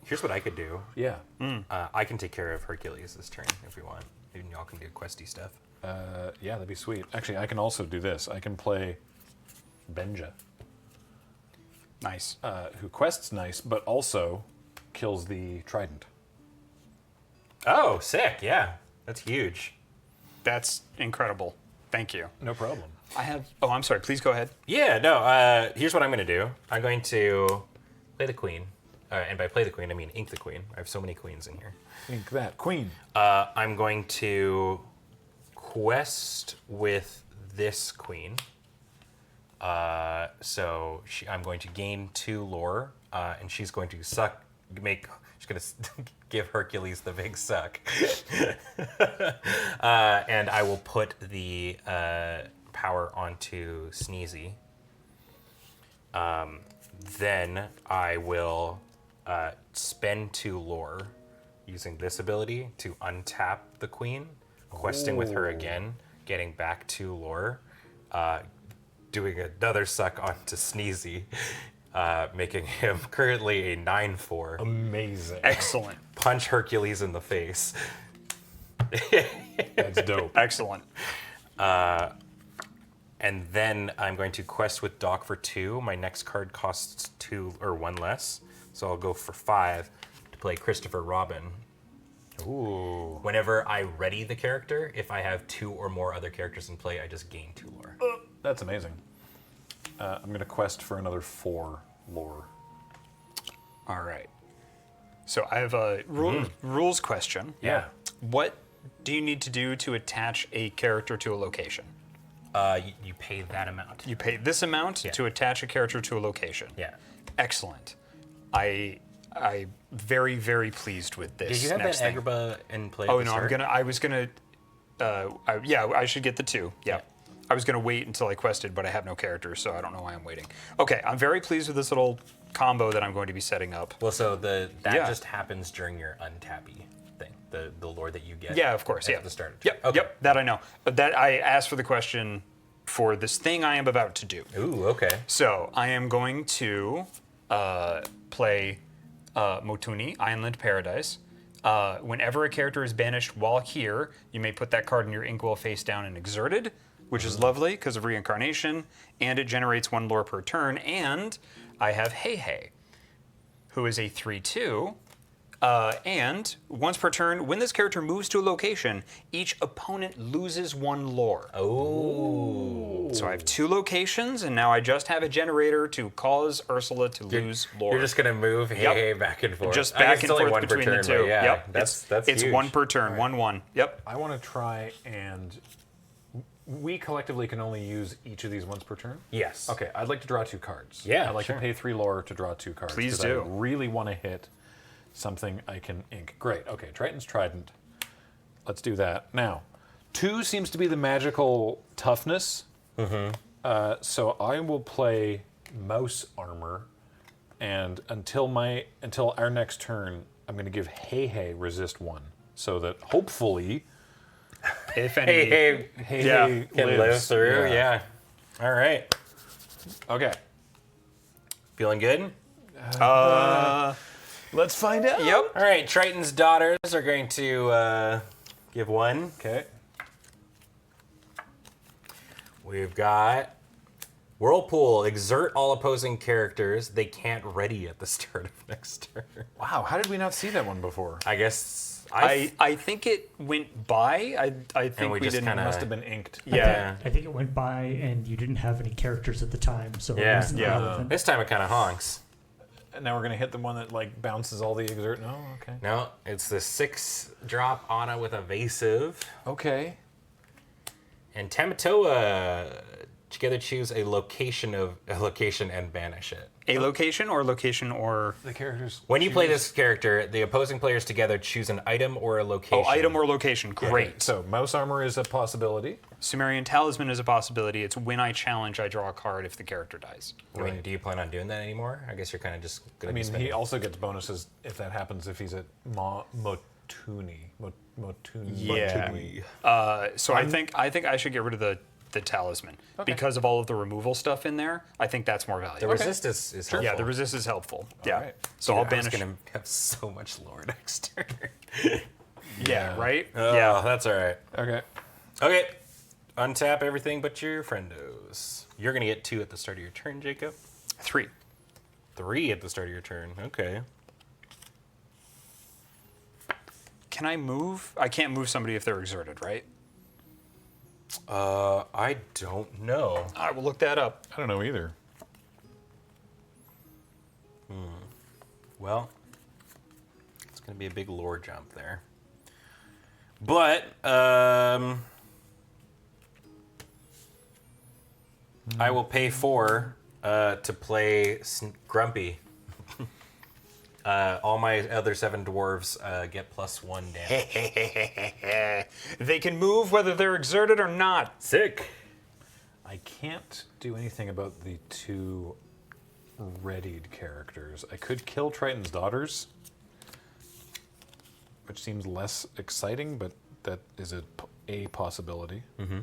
Here's what I could do. Yeah. I can take care of Hercules this turn if we want. Even y'all can do questy stuff. Yeah, that'd be sweet. Actually, I can also do this. I can play Benja, Nice. who quests nice, but also kills the trident. Oh, sick! Yeah, that's huge. That's incredible. Thank you. No problem. I have. Oh, I'm sorry. Please go ahead. Yeah, no. Here's what I'm gonna do. I'm going to play the queen, and by play the queen, I mean ink the queen. I have so many queens in here. Think that. Queen. I'm going to quest with this queen. So I'm going to gain 2 lore, and she's going to she's going to give Hercules the big suck. And I will put the power onto Sneezy. Then I will spend 2 lore using this ability to untap the queen, questing with her again, getting back 2 lore, doing another suck onto Sneezy, making him currently a 9/4. Amazing. Excellent. Punch Hercules in the face. That's dope. Excellent. And then I'm going to quest with Doc for 2. My next card costs 2 or 1 less, so I'll go for 5 to play Christopher Robin. Ooh. Whenever I ready the character, if I have 2 or more other characters in play, I just gain 2 lore. That's amazing. I'm going to quest for another 4 lore. All right. So I have a rules question. Yeah. What do you need to do to attach a character to a location? You pay that amount. You pay this amount Yeah. to attach a character to a location. Yeah. Excellent. I'm very, very pleased with this. Did you have next that thing. Agrabah in play? Oh at the no, start? I should get the 2. Yeah. I was gonna wait until I quested, but I have no characters, so I don't know why I'm waiting. Okay, I'm very pleased with this little combo that I'm going to be setting up. Well, so that Yeah. just happens during your untappy thing, the lore that you get. Yeah, of course. At Yeah. the start. Of Yep. Okay. Yep. That I know. But that I asked for the question for this thing I am about to do. Ooh, okay. So I am going to play Motuni, Island Paradise. Whenever a character is banished while here, you may put that card in your inkwell face down and exerted, which is lovely because of reincarnation, and it generates 1 lore per turn. And I have Hey, who is a 3/2. And once per turn, when this character moves to a location, each opponent loses 1 lore. Oh. So I have 2 locations, and now I just have a generator to cause Ursula to lose lore. You're just gonna move Hey back and forth. Just I guess back it's and only forth one per between turn, the 2. but yeah, Yep. that's it's huge. 1 per turn. 1/1. Yep. I want to try and. We collectively can only use each of these once per turn? Yes. Okay, I'd like to draw 2 cards. Yeah, I'd like sure. to pay 3 lore to draw 2 cards. Please 'cause do. I really want to hit something I can ink. Great. Okay, Triton's Trident. Let's do that. Now, 2 seems to be the magical toughness. So I will play Mouse Armor, and until our next turn, I'm going to give Hey resist 1, so that hopefully If any. Hey Hey can live lives. through. Yeah. All right. Okay. Feeling good? Let's find out. Yep. All right. Triton's daughters are going to give 1. Okay. We've got Whirlpool. Exert all opposing characters. They can't ready at the start of next turn. Wow, how did we not see that one before? I guess I think it went by. I think we we just didn't. kinda- Must have been inked. Yeah. I think it went by, and you didn't have any characters at the time, so it Yeah. wasn't Yeah. relevant. This time it kind of honks. And now we're gonna hit the one that like bounces all the exert. No, okay. No, it's the 6-drop Ana with Evasive. Okay. And Tamatoa, together choose a location and banish it. A location or. The characters. When you play this character, the opposing players together choose an item or a location. Oh, item or location. Great. So Mouse Armor is a possibility. Sumerian Talisman is a possibility. It's when I challenge, I draw a card if the character dies. I mean, do you plan on doing that anymore? I guess you're kind of just I going to mean, be spending. he also gets bonuses if that happens if he's at Motuni. Motuni. Yeah. So I think I should get rid of the talisman because of all of the removal stuff in there. I think that's more valuable. The resist is helpful. Yeah, the resist is helpful. Yeah. right. So Dude, I'll banish. I was going to have so much lore next turn. Yeah. Right. Oh, Yeah. that's all right. Okay. Okay. Untap everything but your friendos. You're going to get 2 at the start of your turn, Jacob. 3. 3 at the start of your turn. Okay. Can I move? I can't move somebody if they're exerted, right? I don't know. I will look that up. I don't know either. Well, it's going to be a big lore jump there. But, I will pay 4 to play Grumpy. All my other 7 dwarves get +1 damage. They can move whether they're exerted or not. Sick. I can't do anything about the 2 readied characters. I could kill Triton's daughters, which seems less exciting, but that is a possibility. Mm-hmm.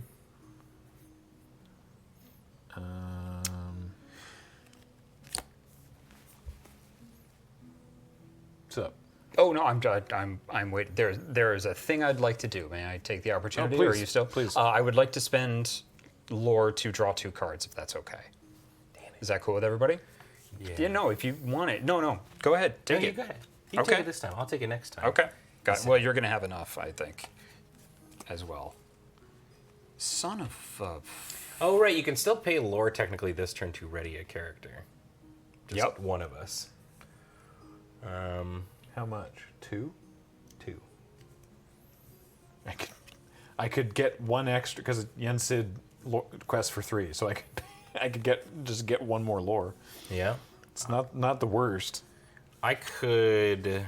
What's up? Oh no, I'm waiting. There is a thing I'd like to do. May I take the opportunity? please, Or are you still? please. I would like to spend lore to draw 2 cards, if that's okay. Is that cool with everybody? Yeah. No, if you want it. No. Go ahead. Take You it. got it. You Okay. take it this time. I'll take it next time. Okay. Got it. Well, you're gonna have enough, I think, as well. Son of a. Oh, right. You can still pay lore technically this turn to ready a character. Just Yep. one of us. How much? 2? 2. I could get 1 extra because Yen Sid quest for 3, so I could get 1 more lore. Yeah. It's not the worst. I could.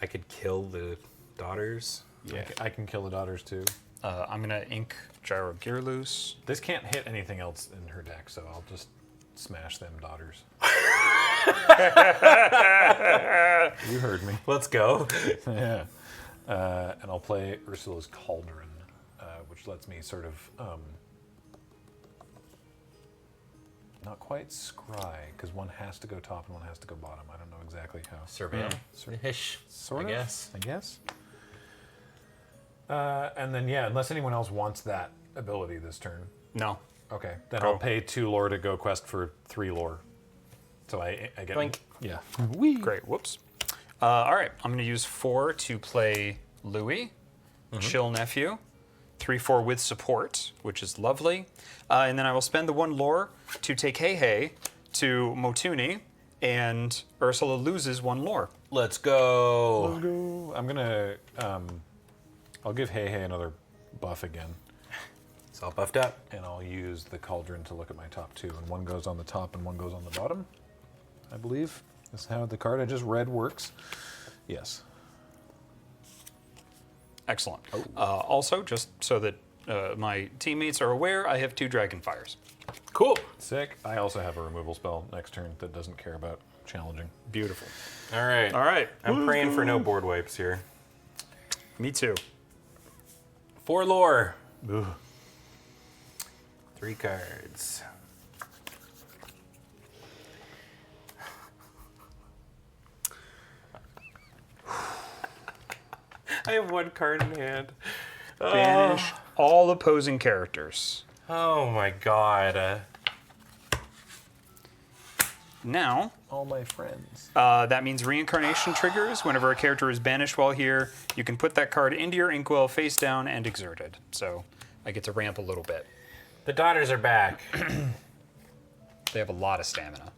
I could kill the daughters. Yeah, I can kill the daughters too. I'm gonna ink Gyro Gear loose. This can't hit anything else in her deck, so I'll just smash them daughters. You heard me. Let's go. Yeah. And I'll play Ursula's Cauldron, which lets me sort of Not quite scry, because one has to go top and one has to go bottom. I don't know exactly how. Surveil-ish, Sort I of, guess. I guess. And then, yeah, unless anyone else wants that ability this turn. No. Okay, then Cool. I'll pay 2 lore to go quest for 3 lore. So I get... Boink. Yeah. Great. Whoops. All right. I'm going to use 4 to play Louis, Chill Nephew. 3/4 with support, which is lovely. And then I will spend the 1 lore to take Hey Hey to Motuni, and Ursula loses 1 lore. Let's go. Let's go. I'm going to... I'll give Hey Hey another buff again. It's all buffed up. And I'll use the cauldron to look at my top 2. And one goes on the top and one goes on the bottom, I believe. That's how the card I just read works. Yes. Excellent. Also, just so that my teammates are aware, I have 2 Dragonfires. Cool. Sick. I also have a removal spell next turn that doesn't care about challenging. Beautiful. All right. All right. I'm praying for no board wipes here. Me too. 4 lore. 3 cards. I have 1 card in hand. Banish all opposing characters. Oh my god. Now, All my friends. that means reincarnation triggers. Whenever a character is banished while here, you can put that card into your inkwell face down and exerted. So I get to ramp a little bit. The daughters are back. They have a lot of stamina.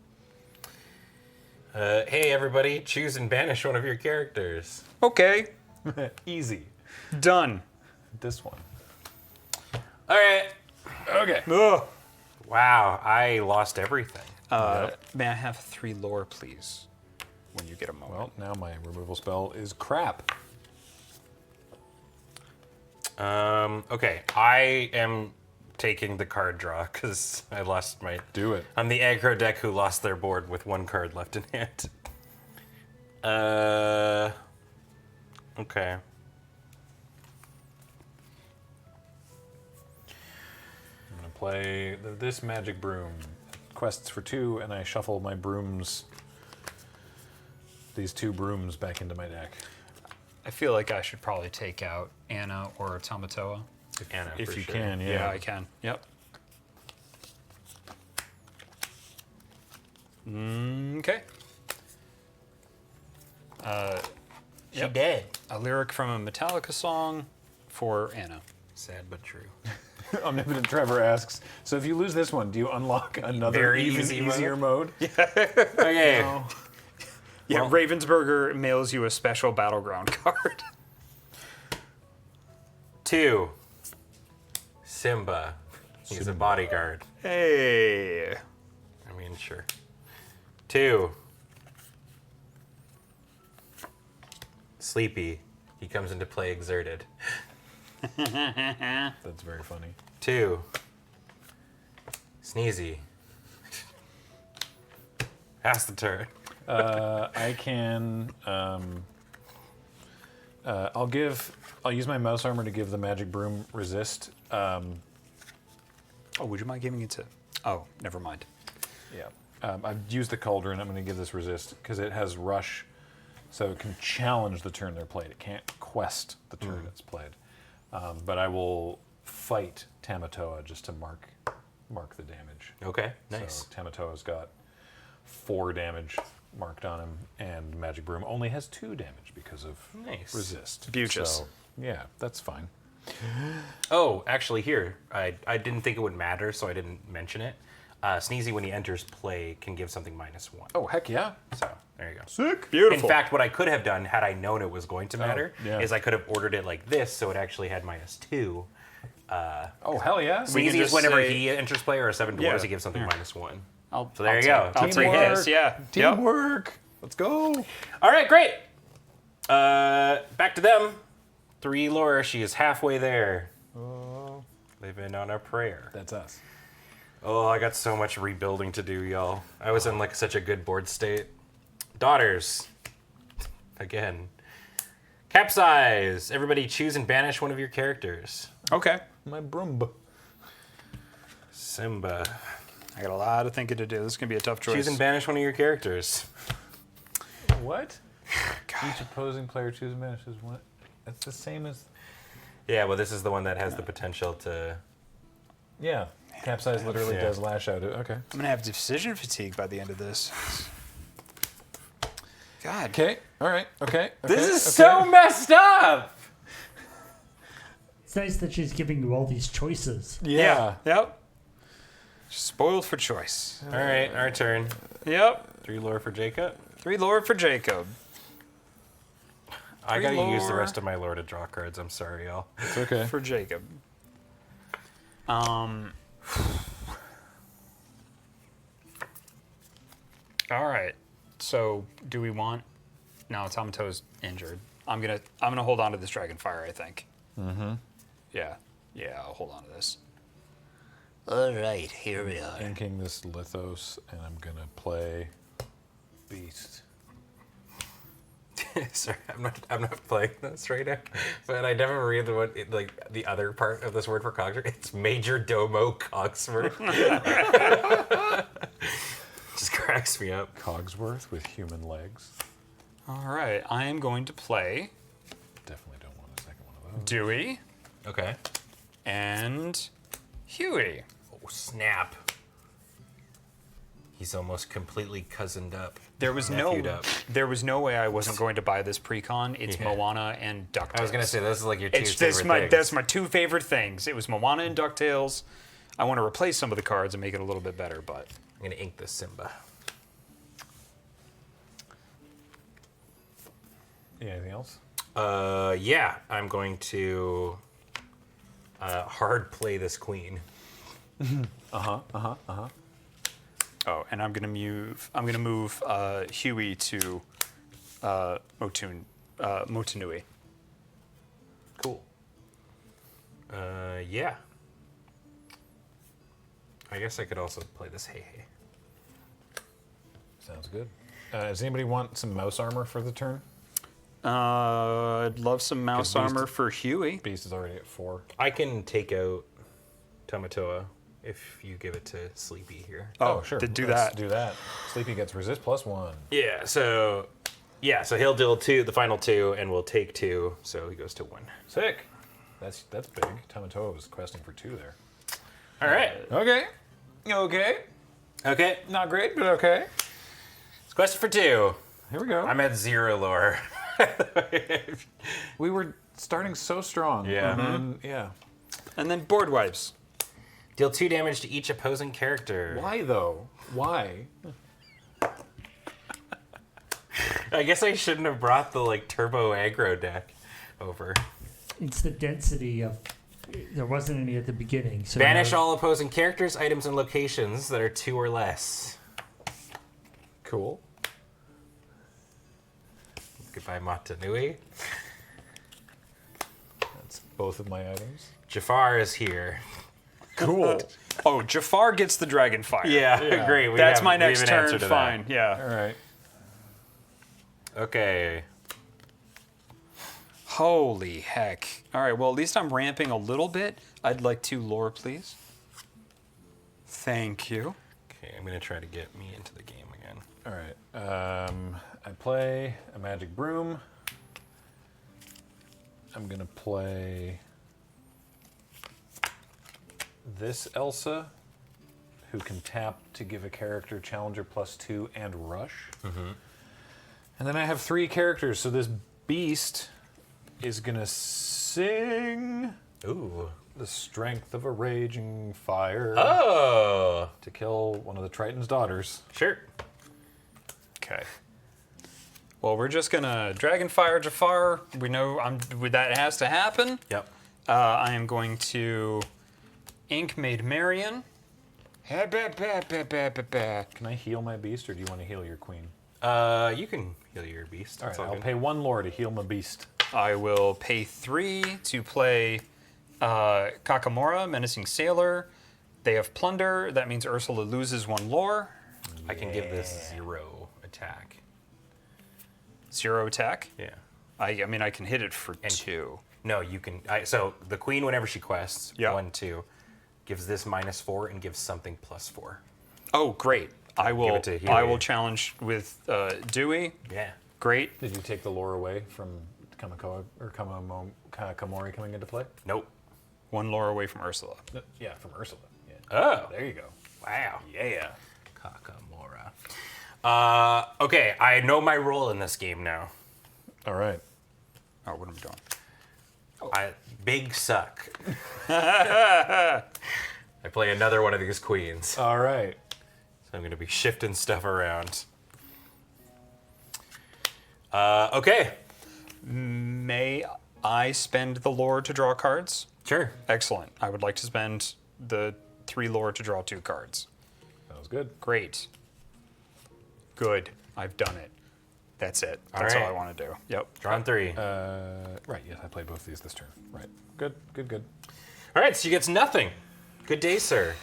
Hey everybody, choose and banish one of your characters. Okay, Easy. done. This one. All right. Okay. Ugh. Wow, I lost everything. May I have 3 lore, please, when you get a moment? Well, now my removal spell is crap. Okay, I am taking the card draw because I lost my... Do it. I'm the aggro deck who lost their board with 1 card left in hand. Okay. I'm going to play this magic broom. Quests for 2, and I shuffle my brooms, these 2 brooms back into my deck. I feel like I should probably take out Anna or Tamatoa. Anna, If for you sure. can, yeah. Yeah, I can. Yep. Okay. She Yep. dead. A lyric from a Metallica song for Anna. Sad but true. Omnipotent Trevor asks, so if you lose this one, do you unlock another Very even easy easier mode? Okay. Yeah, Well- Ravensburger mails you a special battleground card. 2. Simba. He's a bodyguard. Hey. I mean, sure. 2. Sleepy. He comes into play exerted. That's very funny. 2. Sneezy. Pass the turn. I can. I'll use my mouse armor to give the magic broom resist. Oh, would you mind giving it to... Oh, never mind. Yeah. I've used the cauldron. I'm going to give this resist because it has rush, so it can challenge the turn they're played. It can't quest the turn it's played. But I will fight Tamatoa just to mark the damage. Okay, nice. So Tamatoa's got 4 damage marked on him, and Magic Broom only has 2 damage because of Nice. resist. Beauteous. So, yeah, that's fine. Oh, actually, here. I didn't think it would matter, so I didn't mention it. Sneezy, when he enters play, can give something -1. Oh, heck yeah. So, there you go. Sick. Beautiful. In fact, what I could have done, had I known it was going to matter, yeah. is I could have ordered it like this, so it actually had -2. Oh, hell yeah. We can Sneezy is just whenever say- he enters play, or a 7 dwarves, Yeah. he gives something -1. I'll, So there I'll you go. I'll take Teamwork. his, yeah. Yep. Teamwork. Let's go. All right, great. Back to them. 3 lore. She is halfway there. They've been on a prayer. That's us. Oh, I got so much rebuilding to do, y'all. I was in like such a good board state. Daughters. Again. Capsize. Everybody choose and banish one of your characters. Okay. My broom. Simba. I got a lot of thinking to do. This is going to be a tough choice. Choose and banish one of your characters. What? Each opposing player chooses and banishes one. That's the same as. Yeah, well, this is the one that has the potential to. Yeah. Capsize literally Yeah. does lash out. Okay. I'm going to have decision fatigue by the end of this. God. Okay. All right. Okay. This is so messed up! It's nice that she's giving you all these choices. Yeah. Yep. Spoiled for choice. All right, our turn. Yep. 3 lore for Jacob. 3 lore for Jacob. I gotta use the lore. rest of my lore to draw cards. I'm sorry, y'all. It's okay. For Jacob. All right. So, do we want? No, Tamato's injured. I'm gonna hold on to this Dragonfire, I think. Mm-hmm. Yeah. Yeah, I'll hold on to this. All right, here we are. Inking this Lithos, and I'm gonna play Beast. Sorry, I'm not playing this right now, but I never read the other part of this word for Cogsworth. It's Major Domo Cogsworth. Just cracks me up. Cogsworth with human legs. All right. I am going to play Definitely don't want a second one of those. Dewey Okay. and Huey. Oh snap! He's almost completely cousined up. There was Nephewed up. no way I wasn't going to buy this pre-con. It's Yeah. Moana and DuckTales. I was gonna say this is like your two It's favorite things. that's my 2 favorite things. It was Moana and DuckTales. I want to replace some of the cards and make it a little bit better, but I'm gonna ink this Simba. Yeah, anything else? Yeah, I'm going to hard play this queen. oh, and I'm gonna move Huey to Motunui. Cool. Yeah. I guess I could also play this Hey Hey. Sounds good. Does anybody want some mouse armor for the turn? I'd love some mouse Beast- armor for Huey. Beast is already at 4. I can take out Tamatoa if you give it to Sleepy here. Oh, sure. do Let's that. Do that. Sleepy gets resist +1. Yeah, so he'll deal 2, the final 2, and we'll take 2, so he goes to 1. Sick. That's big. Tamatoa was questing for 2 there. All right. Okay. Okay. Okay. Not great, but okay. It's question for 2. Here we go. I'm at 0 lore. We were starting so strong. Yeah. And then, yeah. And then board wipes. Deal 2 damage to each opposing character. Why though? Why? I guess I shouldn't have brought the turbo aggro deck over. It's the density of. There wasn't any at the beginning. So Banish now- all opposing characters, items, and locations that are 2 or less. Cool. Goodbye, Motunui. That's both of my items. Jafar is here. Cool. Oh, Jafar gets the Dragonfire. Yeah, great. That's have- my we have next an turn. answer to Fine. that. Yeah. All right. Okay. Holy heck. All right. Well, at least I'm ramping a little bit. I'd like 2 lore, please. Thank you. Okay, I'm gonna try to get me into the game again. All right. I play a magic broom. I'm gonna play this Elsa, who can tap to give a character Challenger +2 and Rush. And then I have 3 characters, so this beast is gonna sing Ooh. the strength of a raging fire Oh. to kill one of the Triton's daughters. Sure. Okay. Well, we're just gonna Dragonfire Jafar. We know that has to happen. Yep. I am going to Ink Maid Marian. Can I heal my beast, or do you want to heal your queen? You can heal your beast. All That's right, all I'll good. pay 1 lore to heal my beast. I will pay 3 to play Kakamora, Menacing Sailor. They have Plunder. That means Ursula loses 1 lore. I can give this 0 attack. 0 attack. Yeah. I mean, I can hit it for 2. No, you can. So the queen, whenever she quests, Yeah. 1, 2, gives this -4 and gives something +4. Oh, great. I will. it to I Huey. will challenge with Dewey. Yeah. Great. Did you take the lore away from Kamori coming into play? Nope. 1 lore away from Ursula. No, yeah, from Ursula. Yeah. Oh. There you go. Wow. Yeah. Kakamora. Okay, I know my role in this game now. All right. Oh, what am I doing? Big suck. I play another one of these queens. All right. So I'm going to be shifting stuff around. Okay. May I spend the lore to draw cards? Sure. Excellent. I would like to spend the 3 lore to draw 2 cards. That was good. Great. Good. I've done it. That's it. That's all right. I want to do. Yep. Drawn 3. Right. Yes, I played both of these this turn. Right. Good. Good. Good. All right, so you get nothing. Good day, sir.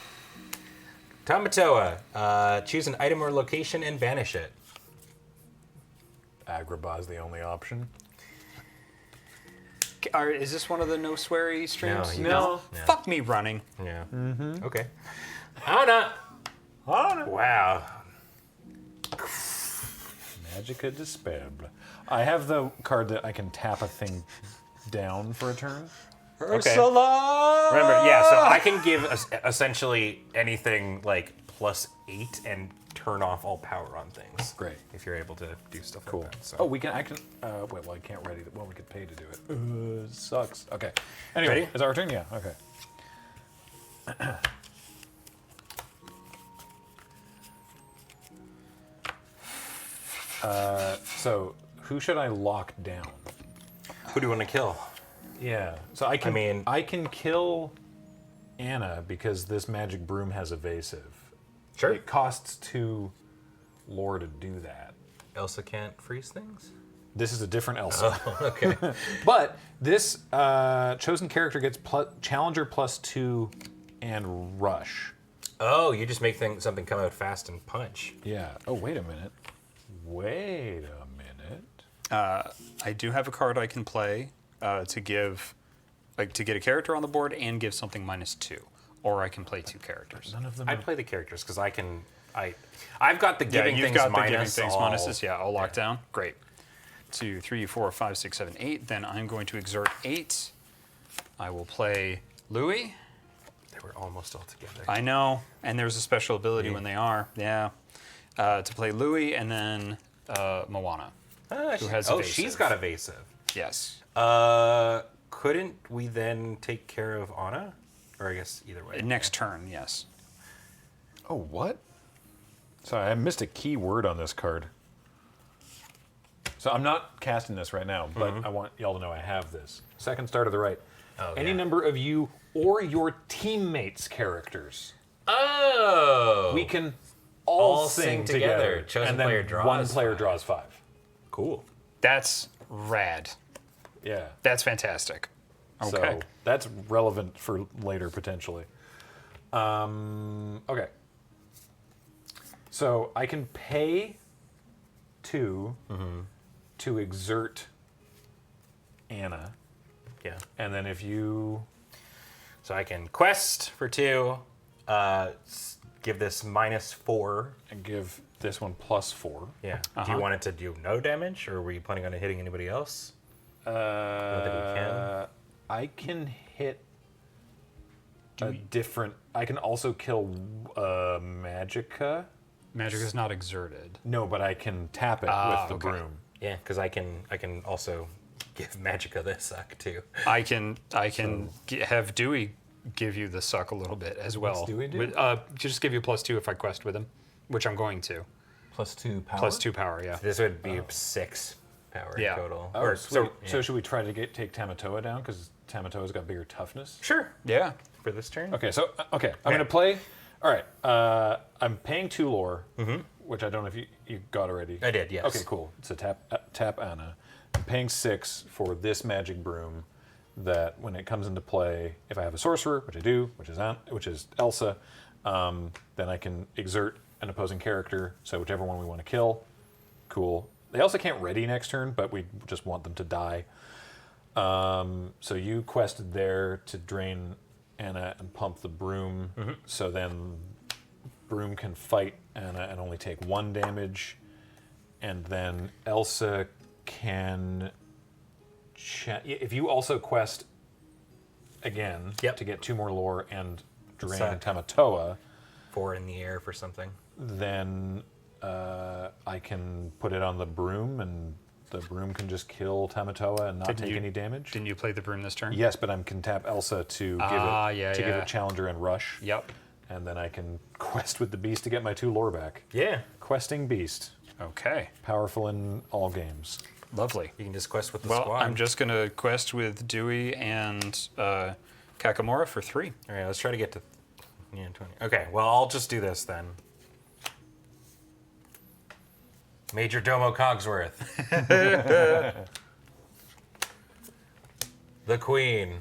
Tamatoa. Choose an item or location and banish it. Agrabah is the only option. Is this one of the no sweary streams? No, No. Fuck me running. Yeah. Okay. Anna. Wow. Magicka Despair. I have the card that I can tap a thing down for a turn. Ursula! Remember, yeah, so I can give essentially anything like +8 and turn off all power on things. Great. If you're able to do stuff Cool. like that. So. Oh, we can. I can. Wait. Well, I can't ready. Well, we could pay to do it. Sucks. Okay. Anyway, Ready? is our turn? Yeah. Okay. So who should I lock down? Who do you want to kill? Yeah. So I can. mean- I can kill Anna because this magic broom has evasive. Sure. It costs 2 lore to do that. Elsa can't freeze things? This is a different Elsa. Okay. But this chosen character gets Challenger +2 and Rush. Oh, you just make something come out fast and punch. Yeah. Oh, wait a minute. Wait a minute. I do have a card I can play to give, like, to get a character on the board and give something -2. Or I can play 2 characters. None of them. I'd play the characters because I've got the giving you've things got the minus giving things all. minuses. Yeah, all locked down. Great. 2, 3, 4, 5, 6, 7, 8. Then I'm going to exert 8. I will play Louis. They were almost all together. I know, and there's a special ability when they are. Yeah. To play Louis and then Moana. Who has oh, evasive. she's got evasive. Yes. Couldn't we then take care of Anna? Or I guess either way. Next turn, yes. Oh, what? Sorry, I missed a key word on this card. So I'm not casting this right now, but I want y'all to know I have this. Second star to the right. Oh, Any yeah. number of you or your teammates' characters. Oh! We can all All sing sing together. Chosen and then player draws one player 5. draws 5. Cool. That's rad. Yeah. That's fantastic. Okay. So that's relevant for later potentially. Okay. So I can pay 2 to exert Anna, Yeah. and then if you So I can quest for 2, give this -4. give this one +4. Yeah. Do you want it to do no damage, or were you planning on hitting anybody else? think we can. I can hit a different. I can also kill Magicka. Magic is not exerted. No, but I can tap it with the broom. Yeah, because I can also give Magicka this suck too. I can have Dewey give you the suck a little bit as well. Dewey do? Just give you +2 if I quest with him, which I'm going to. +2 power. +2 power, yeah. This would be 6 power Yeah. total. Oh, Or, sweet. yeah. So should we try to take Tamatoa down because Tamatoa's got bigger toughness? Sure. Yeah. For this turn. Okay, so I'm gonna play. All right, I'm paying 2 lore, which I don't know if you got already. I did, yes. Okay, cool. So tap Anna. I'm paying 6 for this magic broom. That when it comes into play, if I have a sorcerer, which I do, which is Elsa, then I can exert an opposing character. So whichever one we want to kill, cool. They also can't ready next turn, but we just want them to die. So you quested there to drain Anna and pump the broom. So then Broom can fight and only take 1 damage. And then Elsa can... if you also quest again to get 2 more lore and drain Tamatoa... 4 in the air for something. Then I can put it on the Broom, and the Broom can just kill Tamatoa and not take any damage. Didn't you play the Broom this turn? Yes, but I can tap Elsa to give it Challenger and Rush. Yep. And then I can quest with the Beast to get my 2 lore back. Yeah. Questing Beast. Okay. Powerful in all games. Lovely. You can just quest with the Well, squad. I'm just going to quest with Dewey and Kakamora for 3. All right, let's try to get to 20. Okay, well, I'll just do this then. Major Domo Cogsworth. The Queen.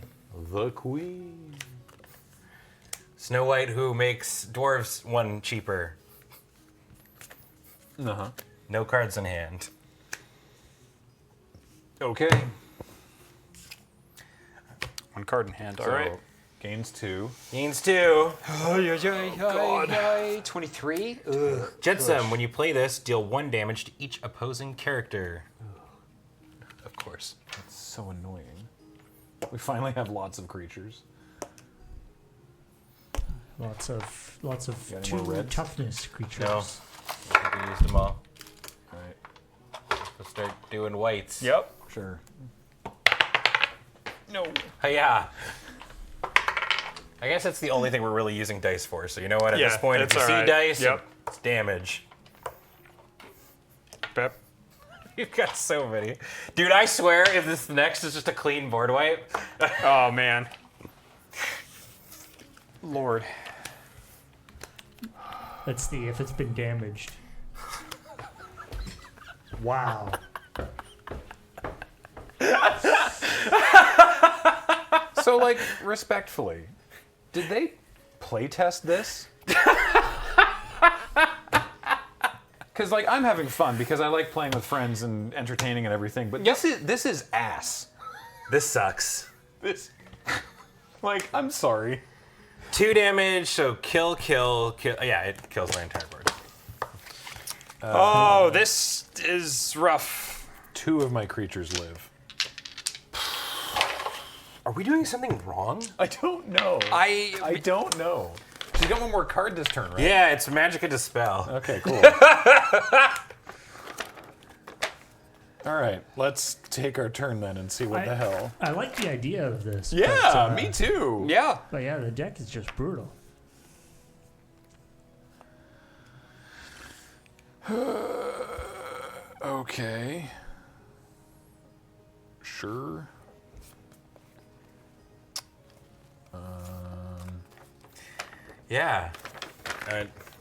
The Queen. Snow White, who makes dwarves 1 cheaper. Uh-huh. No cards in hand. Okay. 1 card in hand. All So, right. gains 2. Gains 2. God. 23? Ugh. Jetsam, when you play this, deal 1 damage to each opposing character. Of course. That's so annoying. We finally have lots of creatures. Lots of Got any 2 more reds? toughness creatures. No. I think we used them all. Alright. Let's start doing whites. Yep. Sure. No. Hiya. I guess that's the only thing we're really using dice for. So you know what? At Yeah, this point, if it's you all see right. dice, Yep. it's damage. Pep. You've got so many. Dude, I swear if this next is just a clean board wipe. Oh, man. Lord. Let's see if it's been damaged. Wow. So, like, respectfully, did they play test this? Because, like, I'm having fun because I like playing with friends and entertaining and everything, but this is ass. This sucks. This, like, I'm sorry. 2 damage, so kill. Yeah, it kills my entire board. Oh, this is rough. 2 of my creatures live. Are we doing something wrong? I don't know. I don't know. She's got 1 more card this turn, right? Yeah, it's Magicka Dispel. Okay, cool. All right, let's take our turn then and see what the hell. I like the idea of this. Yeah, but, me too. Yeah. But yeah, the deck is just brutal. Okay. Sure. Yeah.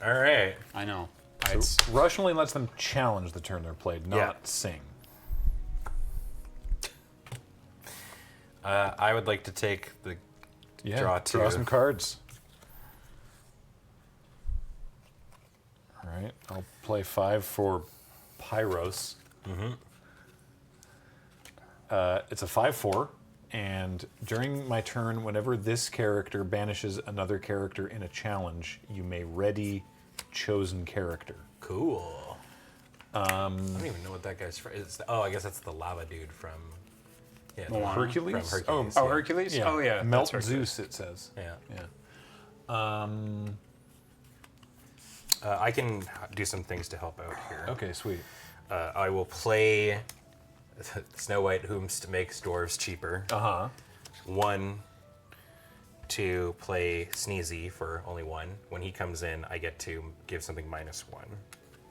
All right. I know. So Rush only lets them challenge the turn they're played, not sing. I would like to take the draw 2. Draw some cards. All right, I'll play 5 for Pyros. Mm-hmm. It's a 5/4, and during my turn, whenever this character banishes another character in a challenge, you may ready chosen character. Cool. I don't even know what that guy's from. I guess that's the lava dude from. Yeah, Hercules? From Hercules. Oh, Hercules? Yeah. Oh, yeah. Melt that's Zeus, it says. Yeah. Yeah. I can do some things to help out here. Okay, sweet. I will play Snow White, whom makes dwarves cheaper. 1 to play Sneezy for only 1. When he comes in, I get to give something -1.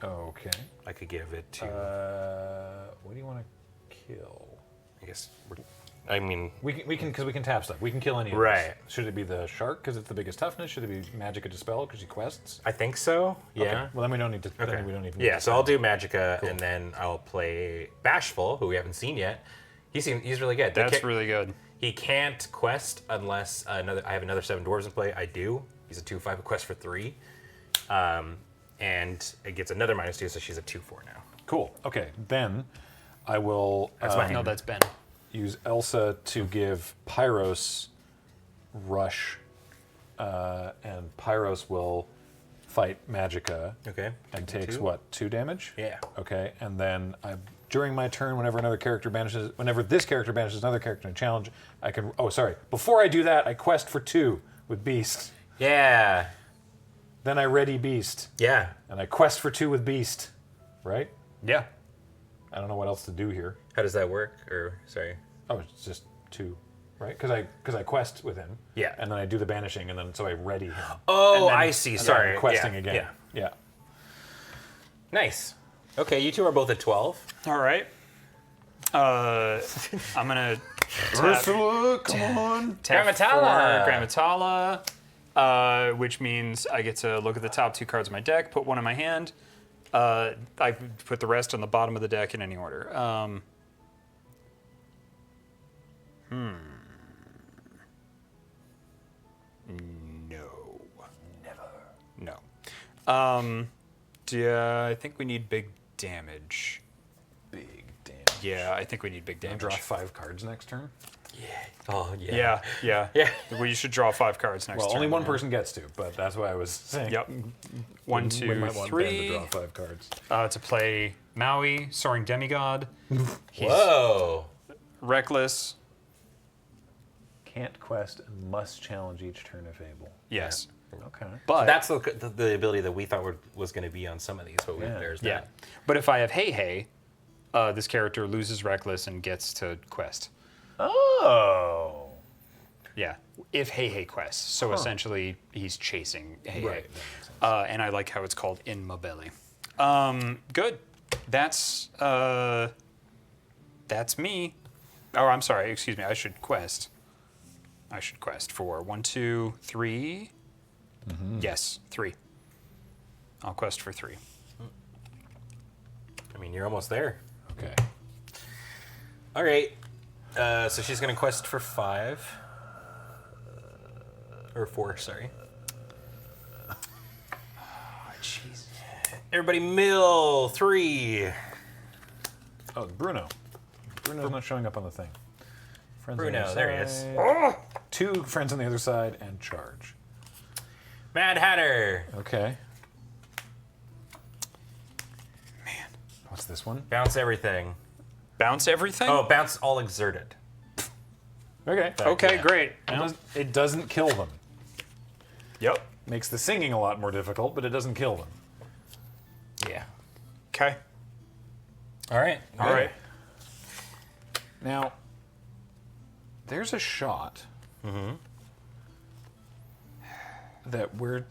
Okay. I could give it to. What do you want to kill? I guess. We can because we can tap stuff. We can kill any of Right. these. Should it be the shark because it's the biggest toughness? Should it be Magicka Dispel because she quests? I think so. Yeah. Okay. Well, then we don't need to. Okay. Then we don't even. Yeah. So I'll do Magicka, and then I'll play Bashful, who we haven't seen yet. He's really good. That's really good. He can't quest unless I have another 7 dwarves in play. I do. He's a 2/5 a quest for 3, and it gets another -2, so she's a 2/4 now. Cool. Okay. Then I will. That's my No, hand. that's Ben. Use Elsa to give Pyros Rush, and Pyros will fight Magicka. Okay. And takes 2. what, 2 damage? Yeah. Okay, and then during my turn, whenever this character banishes another character in a challenge, I can. Oh, sorry. Before I do that, I quest for 2 with Beast. Yeah. Then I ready Beast, Yeah. and I quest for 2 with Beast. Right? Yeah. I don't know what else to do here. How does that work? Or sorry. Oh, it's just 2, right? Because I quest with him. Yeah. And then I do the banishing, and then so I ready him. Oh, And then- I see. and then Sorry. I'm questing Yeah, again. Yeah. Yeah. Nice. Okay, you two are both at 12. All right. I'm gonna Ursula, come on. tap Grammatala. for Grammatala, which means I get to look at the top 2 cards of my deck, put one in my hand. I put the rest on the bottom of the deck in any order. No. Never. No. Yeah, I think we need big damage. Big damn. Yeah, I think we need big damage. Draw 5 cards next turn. Oh, yeah. Yeah. Yeah. Well, you should draw 5 cards next Well, turn. only one person gets to, but that's why I was saying. Yep. 1, We 2, might want Ben to 3. draw 5 cards. To play Maui, Soaring Demigod. He's Whoa. reckless. Can't quest and must challenge each turn if able. Yes. Okay. But That's the ability that we thought was going to be on some of these, but there's yeah. that. But if I have Hey, this character loses reckless and gets to quest. Oh. Yeah. If Hey quests. So essentially he's chasing Hey. Right. That makes sense. And I like how it's called In Mobile. Good. That's me. Oh, I'm sorry. Excuse me. I should quest for 1, 2, 3. Yes, 3. I'll quest for 3. I mean, you're almost there. Okay. All right. So she's going to quest for 5. Or 4, sorry. Jeez. Everybody mill 3. Oh, Bruno. Bruno's not showing up on the thing. Friends on the Bruno, other there he is. side. 2 friends on the other side and charge. Mad Hatter. Okay. Man. What's this one? Bounce everything. Bounce everything? Oh, bounce all exerted. Okay. okay, yeah. great. It doesn't kill them. Yep. Makes the singing a lot more difficult, but it doesn't kill them. Yeah. Okay. All right. All good. right. Now, there's a shot that we're.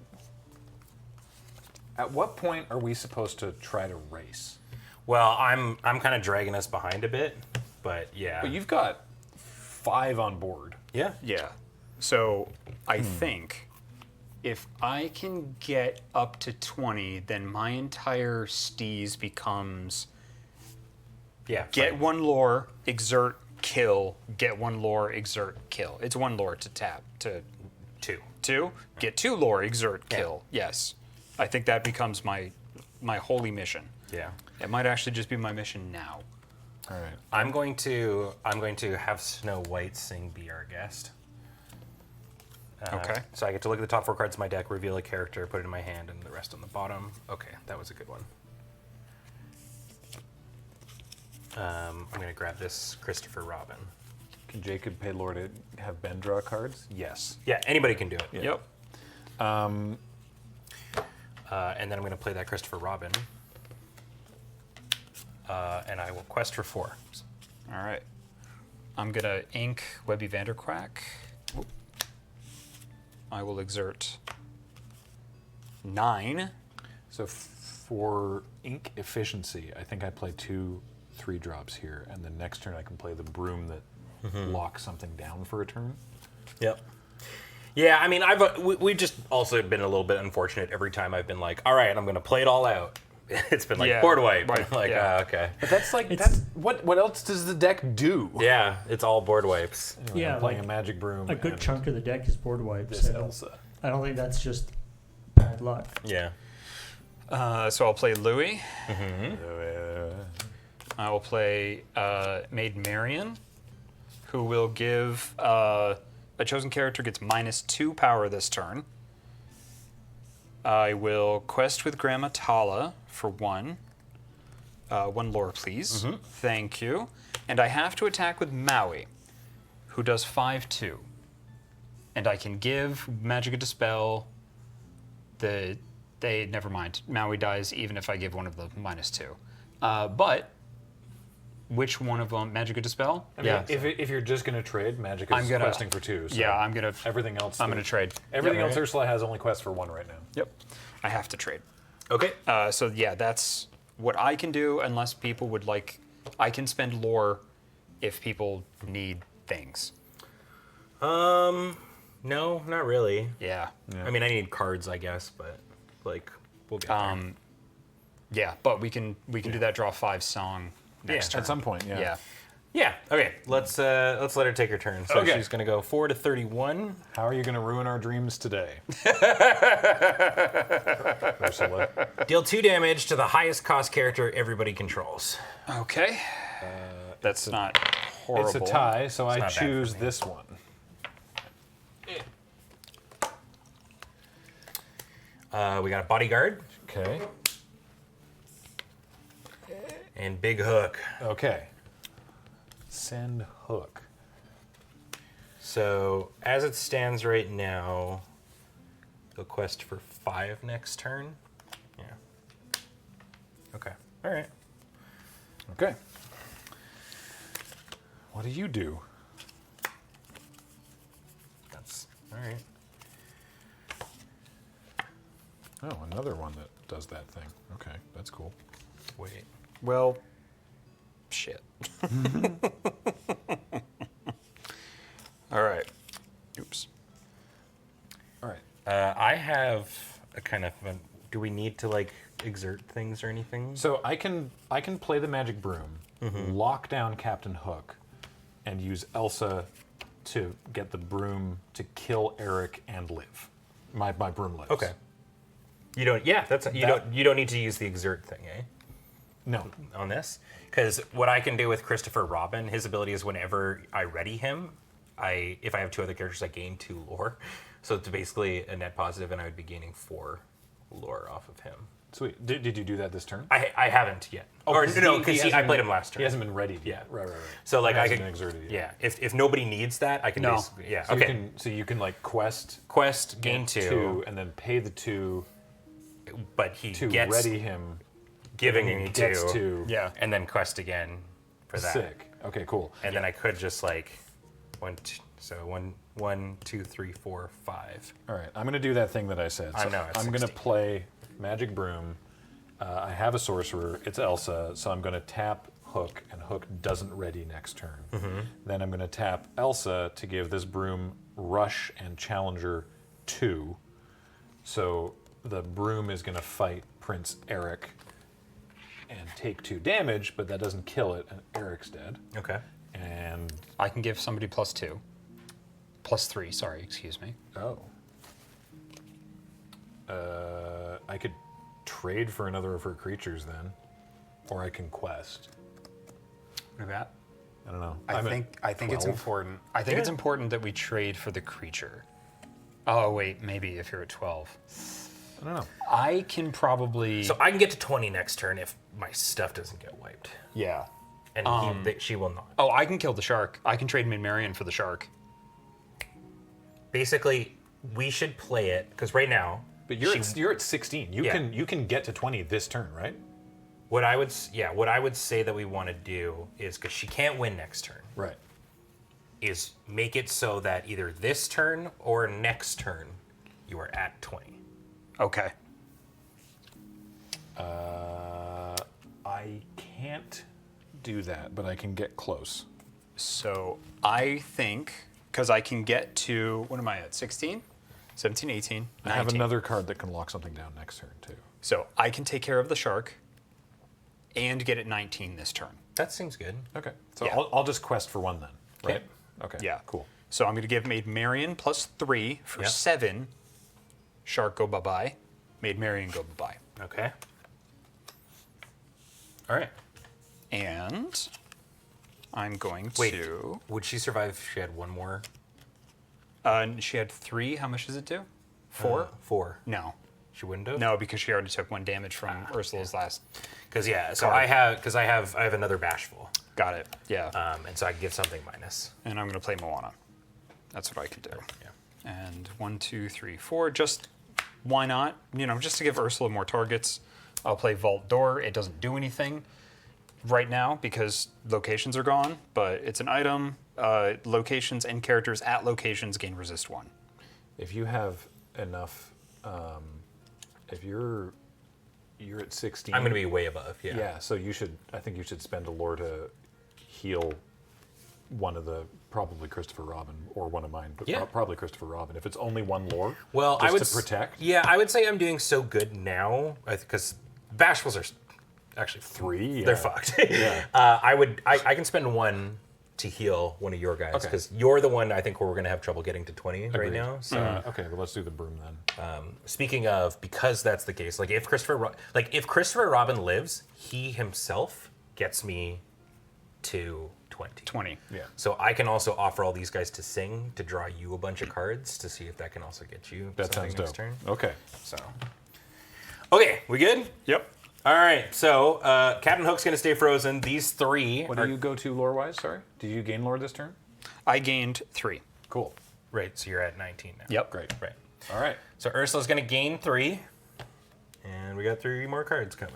At what point are we supposed to try to race? Well, I'm kind of dragging us behind a bit, but yeah. But you've got 5 on board. Yeah. Yeah. So I think if I can get up to 20, then my entire steez becomes Yeah. get fine. 1 lore, exert, kill, get 1 lore, exert, kill. It's 1 lore to tap to 2. 2, get 2 lore, exert, kill. Yes. I think that becomes my holy mission. Yeah. It might actually just be my mission now. All right. I'm going to have Snow White sing "Be Our Guest." Okay. So I get to look at the top 4 cards of my deck, reveal a character, put it in my hand, and the rest on the bottom. Okay, that was a good one. I'm going to grab this Christopher Robin. Can Jacob pay Lore to have Ben draw cards? Yes. Yeah, anybody can do it. Yeah. Yep. And then I'm going to play that Christopher Robin. And I will quest for 4. All right. I'm going to ink Webby Vanderquack. I will exert 9. So for ink efficiency, I think I play 2 3-drops here, and the next turn I can play the broom that locks something down for a turn. Yep. Yeah, I mean, we've just also been a little bit unfortunate every time I've been like, all right, I'm going to play it all out. It's been like Yeah, board wipe. right, Like, yeah. okay. But that's like It's- what else does the deck do? Yeah, it's all board wipes. Anyway, Yeah, I'm playing like, a magic broom. A good and chunk of the deck is board wipes. this I don't- Elsa. I don't think that's just bad luck. Yeah. So I'll play Louis. Uh, I will play Maid Marian, who will give a chosen character gets -2 power this turn. I will quest with Grandma Tala for 1. 1 lore, please. Thank you. And I have to attack with Maui, who does 5/2. And I can give Magic Dispel never mind. Maui dies even if I give one of the -2. But which one of them? Magic Dispel? I mean, if you're just going to trade, Magic is questing for 2. So yeah, I'm going to. everything else. I'm going to trade. Everything else Ursula has only quest for 1 right now. Yep. I have to trade. Okay. So yeah, that's what I can do unless people would like. I can spend lore if people need things. No, not really. Yeah. I mean, I need cards, I guess, but like we'll get there. Yeah, but we can do that draw 5 song next turn. At some point, Yeah. Yeah. Okay. Let's let her take her turn. So Okay. she's gonna go 4 to 31. How are you going to ruin our dreams today? Ursula. Deal 2 damage to the highest cost character everybody controls. Okay. That's not horrible. It's a tie, so I not bad for choose me. this one. We got a bodyguard Okay. and big hook. Okay. Send hook. So as it stands right now, the quest for 5 next turn. Yeah. Okay. All right. Okay. What do you do? That's all right. Oh, another one that does that thing. Okay, that's cool. Wait. Well, shit. All right. Oops. All right. I have a kind of. Do we need to like exert things or anything? So I can play the magic broom, lock down Captain Hook, and use Elsa to get the broom to kill Eric and live. My broom lives. Okay. You don't. Yeah, that's you don't. You don't need to use the exert thing, eh? No. On this, because what I can do with Christopher Robin, his ability is whenever I ready him, if I have 2 other characters, I gain 2 lore. So it's basically a net positive, and I would be gaining 4 lore off of him. Sweet. Did you do that this turn? I haven't yet. Or no, because I played him last turn. He hasn't been readied Yeah. yet. Right. So like He I hasn't could. been exerted yet. Yeah. If nobody needs that, I can. No. Basically, yeah. So Okay. you can like quest Gain get 2, and then pay the 2 but he to gets ready him. giving He me gets 2, to Yeah. and then quest again for that. Sick. Okay, cool. And then I could just like 1, 2, 3, 4, 5. All right, I'm going to do that thing that I said. I know, it's I'm going to 16. play Magic Broom. I have a sorcerer. It's Elsa, so I'm going to tap Hook, and Hook doesn't ready next turn. Then I'm going to tap Elsa to give this broom Rush and Challenger 2. So the broom is going to fight Prince Eric and take 2 damage, but that doesn't kill it, and Eric's dead. Okay. And I can give somebody +2. +3, sorry, excuse me. I could trade for another of her creatures then, or I can quest. What about? I don't know. I think it's 12. important. I think it's important that we trade for the creature. Oh wait, maybe if you're at 12. I don't know. I can probably. So I can get to 20 next turn if my stuff doesn't get wiped, yeah. and she will not. Oh, I can kill the shark. I can trade Maid Marian for the shark. Basically, we should play it because right now. But you're at 16. You can get to 20 this turn, right? What I would say that we want to do is, because she can't win next turn, Right. is make it so that either this turn or next turn you are at 20. Okay. I can't do that, but I can get close. So I think because I can get to what am I at? 16, 17, 18, 19. I have another card that can lock something down next turn too. So I can take care of the shark and get it 19 this turn. That seems good. Okay. So Yeah. I'll just quest for 1 then, right? Okay. Yeah. Cool. So I'm going to give Maid Marian +3 for 7. Shark go bye-bye. Maid Marian go bye-bye. Okay. All right. And I'm going Wait, to... would she survive if she had 1 more? She had 3. How much does it do? 4? 4. No. She wouldn't have. No, because she already took 1 damage from Ursula's last. Because so Card. I have another bashful. Got it. Yeah. And so I can get something minus. And I'm going to play Moana. That's what I can do. Yeah. And 1, 2, 3, 4. Just why not? You know, just to give Ursula more targets. I'll play Vault Door. It doesn't do anything right now because locations are gone, but it's an item. Locations and characters at locations gain resist 1. If you have enough, if you're at 16. I'm going to be way above. Yeah. Yeah. So I think you should spend a lore to heal one of the probably Christopher Robin or one of mine, but probably Christopher Robin. If it's only 1 lore, Well, just I would to protect. Yeah, I would say I'm doing so good now because bashfuls are actually 3. They're Yeah. fucked. Yeah. I can spend 1 to heal one of your guys because you're the one I think where we're going to have trouble getting to 20 right Agreed. now. So Okay, well let's do the broom then. speaking of, because that's the case, like if Christopher Robin lives, he himself gets me to 20. 20. Yeah. So I can also offer all these guys to sing to draw you a bunch of cards to see if that can also get you That something sounds next dope. turn. Okay. So, okay, we good? Yep. All right. So Captain Hook's gonna stay frozen. These 3 What are do you go to lore wise? Sorry. Did you gain lore this turn? I gained 3. Cool. right. So you're at 19 now. Yep. Great. Right. All right. So Ursula's gonna gain 3, and we got 3 more cards coming.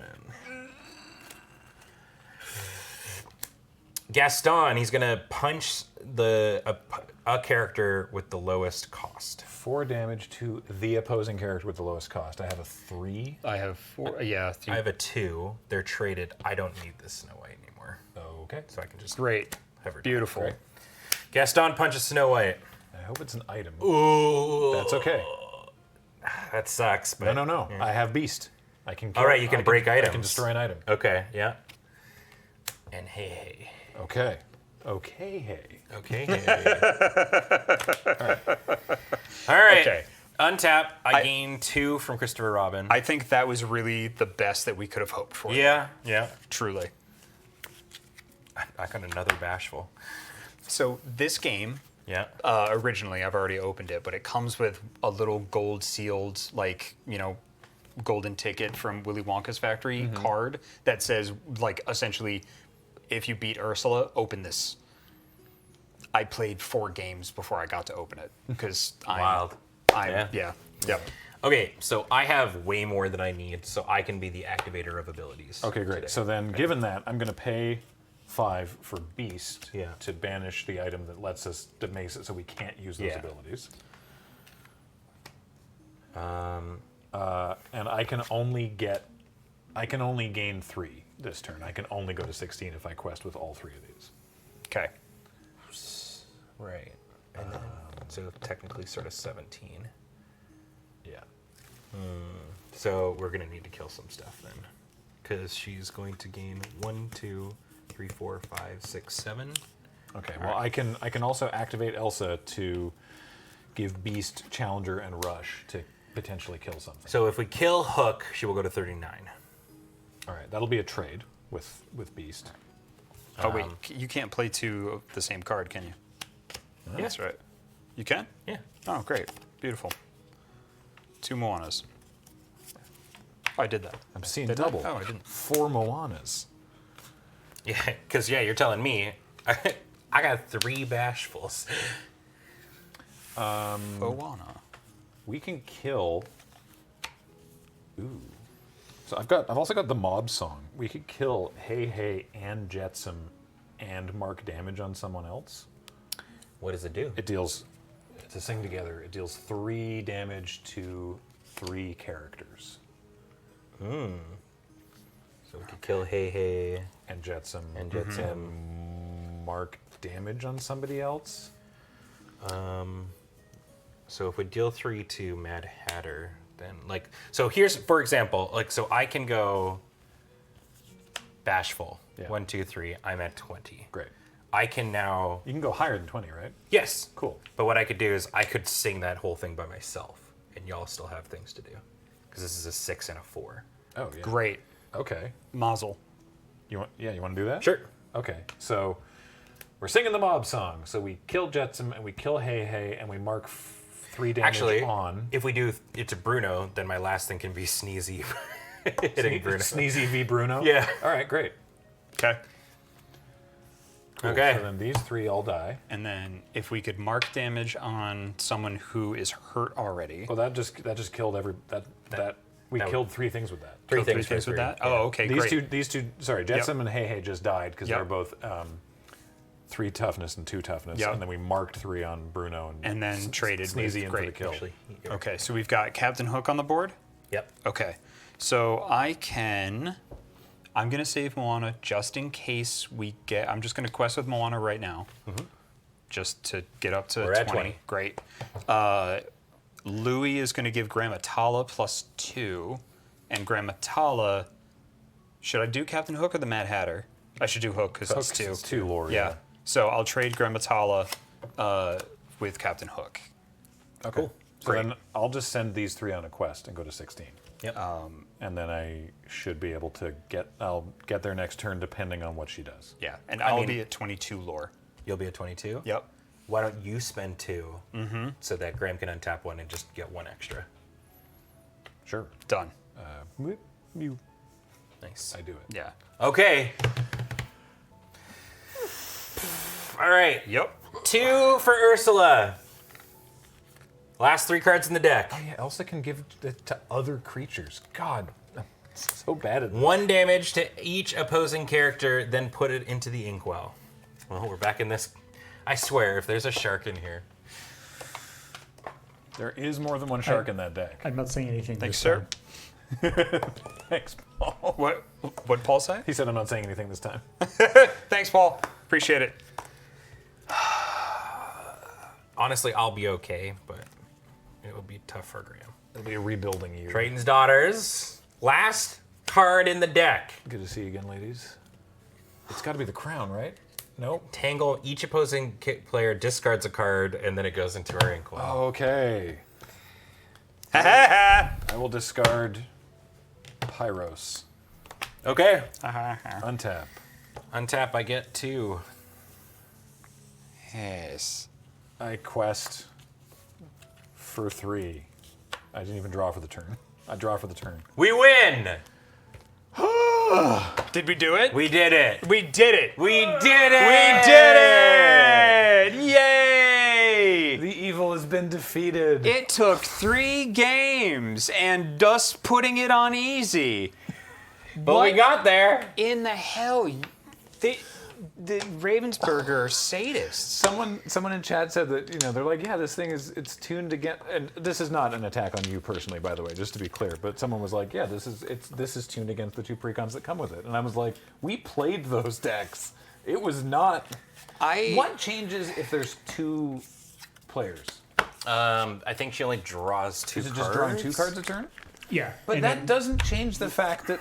Gaston, he's gonna punch a character with the lowest cost. 4 damage to the opposing character with the lowest cost. I have a 3. I have 4. Yeah. 3. I have a 2. They're traded. I don't need this Snow White anymore, Okay. so I can just Great. have her. Beautiful. Great. Gaston punches Snow White. I hope it's an item. Ooh, That's okay. that sucks. But No. I have Beast. I can. Kill, All right, you can break I items. can destroy an item. Okay, yeah. And hey. Okay. Okay. Hey. Okay. Hey. All right. Okay. Untap. I gained 2 from Christopher Robin. I think that was really the best that we could have hoped for. Yeah. Truly. I got another bashful. So this game, Yeah. originally I've already opened it, but it comes with a little gold sealed, like, you know, golden ticket from Willy Wonka's factory card that says, like, essentially, if you beat Ursula, open this. I played 4 games before I got to open it because Wild. Yep. Okay, so I have way more than I need, so I can be the activator of abilities. Okay, great. today. So then, given that, I'm going to pay 5 for Beast Yeah. to banish the item that makes it so we can't use those Yeah. abilities. And I can only gain 3 this turn. I can only go to 16 if I quest with all 3 of these. Okay. Right. And then, so technically sort of 17. Yeah. So we're gonna need to kill some stuff then, because she's going to gain 1, 2, 3, 4, 5, 6, 7. Okay. Well, I can also activate Elsa to give Beast, Challenger, and Rush to potentially kill something. So if we kill Hook, she will go to 39. All right. That'll be a trade with Beast. Oh, wait. You can't play 2 of the same card, can you? Yeah. That's right. You can? Yeah. Oh, great. Beautiful. 2 Moanas. Oh, I did that. I'm seeing Did I? double. Oh, I didn't. 4 Moanas. Yeah, because you're telling me I got 3 bashfuls. Moana. We can kill. Ooh. So I've also got the mob song. We could kill Hey Hey and Jetsam and mark damage on someone else. What does it do? It deals, to sing together, it deals 3 damage to 3 characters. So we could kill Hey Hey And Jetsam. and Jetsam. And mark damage on somebody else. So if we deal 3 to Mad Hatter, then so here's, for example, so I can go bashful. Yeah. 1, 2, 3. I'm at 20. Great. I can now. You can go higher than 20, right? Yes. Cool. But what I could do is I could sing that whole thing by myself, and y'all still have things to do, because this is a 6 and a 4. Oh, yeah. Great. Okay. Mazel. You want to do that? Sure. Okay. So we're singing the mob song. So we kill Jetsam and we kill Hey Hey and we mark 3 damage Actually, on. if we do it to Bruno, then my last thing can be Sneezy hitting Bruno. Sneezy v Bruno? Yeah. All right, great. Okay. Cool. Okay. So then these 3 all die. And then if we could mark damage on someone who is hurt already. Well, that just killed we that killed 3 things with that. Three Kill things with for that? yeah. Oh, okay, great. These two. Sorry, Jetsam and Hey Hey just died because Yep. they're both 3 toughness and 2 toughness, Yep. and then we marked 3 on Bruno And then traded with Sneezy in for the great. kill. Actually, Okay, so we've got Captain Hook on the board. Yep. Okay, so I'm gonna save Moana just in case we get. I'm just gonna quest with Moana right now, just to get up to We're 20. at 20. Great. Louis is gonna give Grandma Tala +2, and Grandma Tala. Should I do Captain Hook or the Mad Hatter? I should do Hook because it's 2. It's 2 lore. Yeah. So I'll trade Grandma Tala with Captain Hook. Okay. Cool. So then I'll just send these 3 on a quest and go to 16. Yep. And then I should be able to I'll get their next turn depending on what she does. Yeah, and I I'll mean- be at 22 lore. You'll be at 22? Yep. Why don't you spend 2 so that Graham can untap 1 and just get 1 extra? Sure. Done. You. Nice. I do it. Yeah. Okay. All right. Yep. 2 for Ursula. Last 3 cards in the deck. Oh yeah, Elsa can give it to other creatures. God, I'm so bad at that. 1 damage to each opposing character, then put it into the inkwell. Well, we're back in this. I swear, if there's a shark in here. There is more than one shark in that deck. I'm not saying anything. Thanks, this sir. time. Thanks, Paul. What Paul say? He said I'm not saying anything this time. Thanks, Paul. Appreciate it. Honestly, I'll be okay, but it will be tough for Graham. It'll be a rebuilding year. Drayton's Daughters. Last card in the deck. Good to see you again, ladies. It's got to be the crown, right? Nope. Tangle, each opposing player discards a card, and then it goes into our inkwell. Okay. I will discard Pyros. Okay. Untap. Untap, I get 2. Yes. I quest for 3. I didn't even draw for the turn. I draw for the turn. We win! Did we do it? We did it! We did it. We did it! We did it! Yay! The evil has been defeated. It took 3 games and us putting it on easy. But we got there! In the hell? The Ravensburger are sadists. Someone in chat said that, they're like, yeah, this thing it's tuned against, and this is not an attack on you personally, by the way, just to be clear, but someone was like, yeah, this is tuned against the 2 precons that come with it. And I was like, we played those decks. It was not. What changes if there's 2 players? I think she only draws 2 Is it cards. just drawing 2 cards a turn? Yeah. But and that then- doesn't change the fact that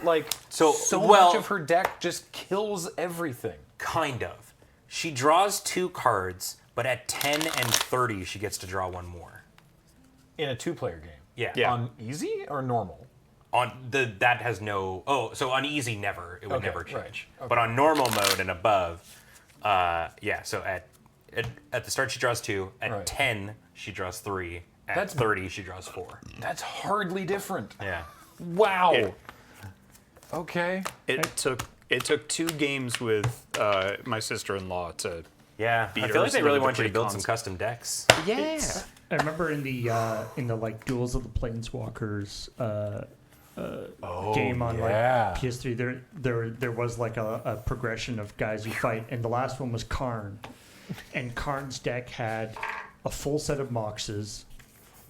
so well- much of her deck just kills everything. Kind of. She draws 2 cards, but at 10 and 30, she gets to draw 1 more. In a 2-player game. Yeah. On easy or normal? That has no. Oh, so on easy, never. It would Okay, never change. right. Okay. But on normal mode and above, So at the start she draws 2. At Right. 10 she draws 3. At That's- 30 she draws 4. That's hardly different. Yeah. Wow. Okay. It took 2 games with my sister-in-law to. Yeah. Beat I feel like they Ursula really with the want you to build some precons. custom decks. Yeah. I remember in the like Duels of the Planeswalkers game on yeah. like PS3, there was like a progression of guys you fight, and the last one was Karn, and Karn's deck had a full set of Moxes,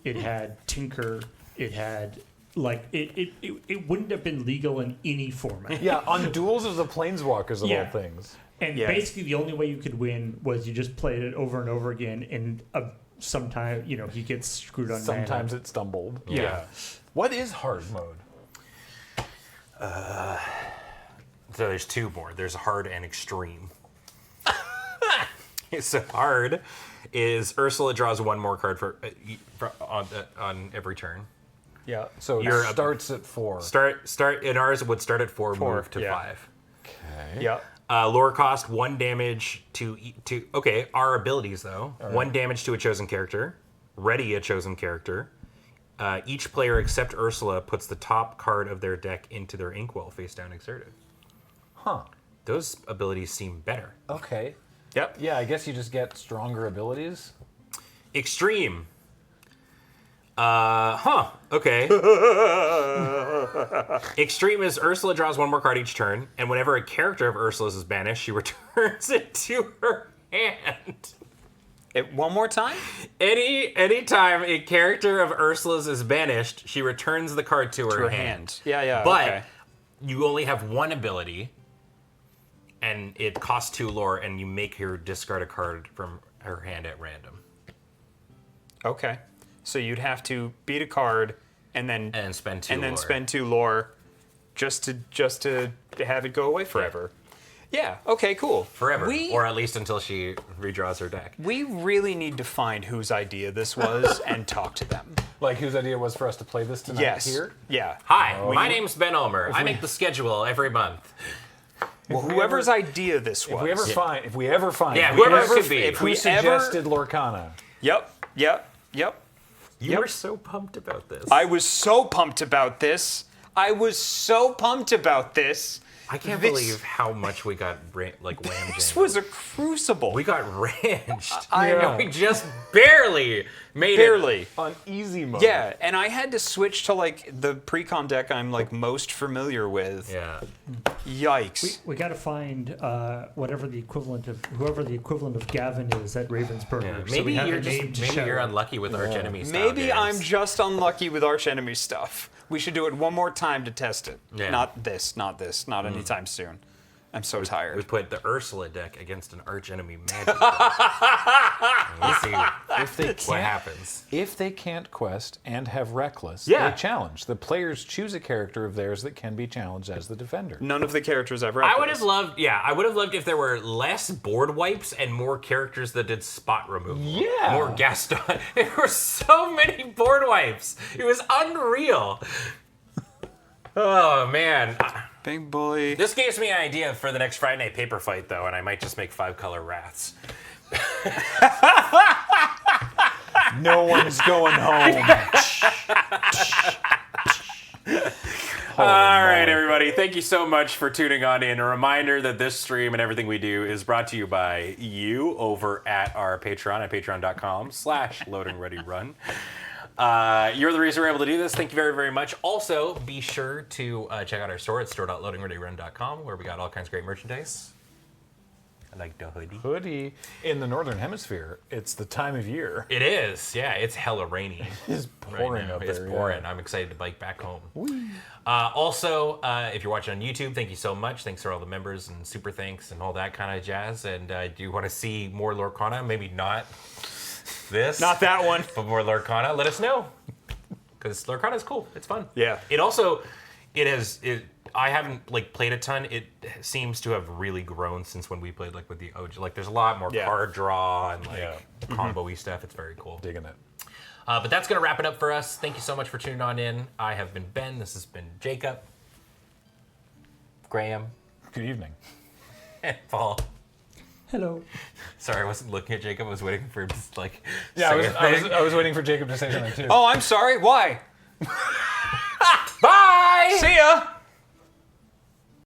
it had Tinker, it had like it wouldn't have been legal in any format. Yeah, on Duels of the Planeswalkers of Yeah. all things. And Yeah. basically, the only way you could win was you just played it over and over again, and sometimes he gets screwed on. Sometimes mana. it stumbled. Yeah. What is hard mode? So there's 2 more. There's hard and extreme. So hard is Ursula draws 1 more card on every turn. Yeah. So it You're up- starts at 4. Start in ours would start at 4, 4, move to yeah. 5. Okay. Yeah. Lore cost 1 damage to okay. Our abilities though, 1 damage to a chosen character, ready a chosen character. Each player except Ursula puts the top card of their deck into their inkwell face down exerted. Huh. Those abilities seem better. Okay. Yep. Yeah, I guess you just get stronger abilities. Extreme. Okay. Extreme is Ursula draws one more card each turn, and whenever a character of Ursula's is banished, she returns it to her hand. One more time? Anytime a character of Ursula's is banished, she returns the card to her hand. Yeah, But okay. you only have one ability, and it costs 2 lore, and you make her discard a card from her hand at random. Okay. So you'd have to beat a card and then spend 2 and then lore. spend 2 lore just to have it go away forever. Yeah, okay, cool. Forever, or at least until she redraws her deck. We really need to find whose idea this was and talk to them. Like whose idea was for us to play this tonight Yes. here? Yeah. Hi, my name's Ben Ulmer. I make the schedule every month. Well, whoever's idea this was. If we ever find, Yeah, whoever it could be. If we who suggested Lorcana? Yep. You were so pumped about this. I was so pumped about this. I can't This- believe how much we got wham This was a crucible. We got ranched. I know. We just barely made Barely. On easy mode. Yeah, and I had to switch to like the pre-com deck I'm like most familiar with. it. Yeah. Yikes. We got to find whoever the equivalent of Gavin is at Ravensburger. Yeah. So Maybe we have you're a name to maybe shout. you're unlucky with Arch Enemy style Maybe games. I'm just unlucky with Arch Enemy stuff. We should do it one more time to test it. Yeah. Not anytime soon. I'm so We tired. put the Ursula deck against an Arch Enemy Magic deck. We'll see what happens. If they can't quest and have reckless, Yeah. they challenge. The players choose a character of theirs that can be challenged as the defender. None of the characters I've read. I would have loved if there were less board wipes and more characters that did spot removal. Yeah. More Gaston. There were so many board wipes. It was unreal. Oh, man. Big boy. This gives me an idea for the next Friday Night Paper Fight, though, and I might just make 5-color wraths. No one's going home. All right, everybody. Thank you so much for tuning on in. A reminder that this stream and everything we do is brought to you by you over at our Patreon at patreon.com/loadingreadyrun. You're the reason we're able to do this. Thank you very, very much. Also, be sure to check out our store at store.loadingreadyrun.com, where we got all kinds of great merchandise. I like the hoodie. Hoodie. In the Northern Hemisphere, it's the time of year. It is. Yeah, it's hella rainy. It's pouring now. up It's there. pouring. I'm excited to bike back home. Also, if you're watching on YouTube, thank you so much. Thanks for all the members and super thanks and all that kind of jazz. And do you want to see more Lorcana? Maybe not this. Not that one. But more Lorcana. Let us know. Because Lorcana is cool. It's fun. Yeah. It also, I haven't played a ton. It seems to have really grown since when we played with the OG. There's a lot more Yeah. card draw and combo-y stuff. It's very cool. Digging it. But that's going to wrap it up for us. Thank you so much for tuning on in. I have been Ben. This has been Jacob, Graham, Good evening. and Paul. Hello. Sorry, I wasn't looking at Jacob. I was waiting for him to Yeah, say a thing. I was waiting for Jacob to say something too. Oh, I'm sorry. Why?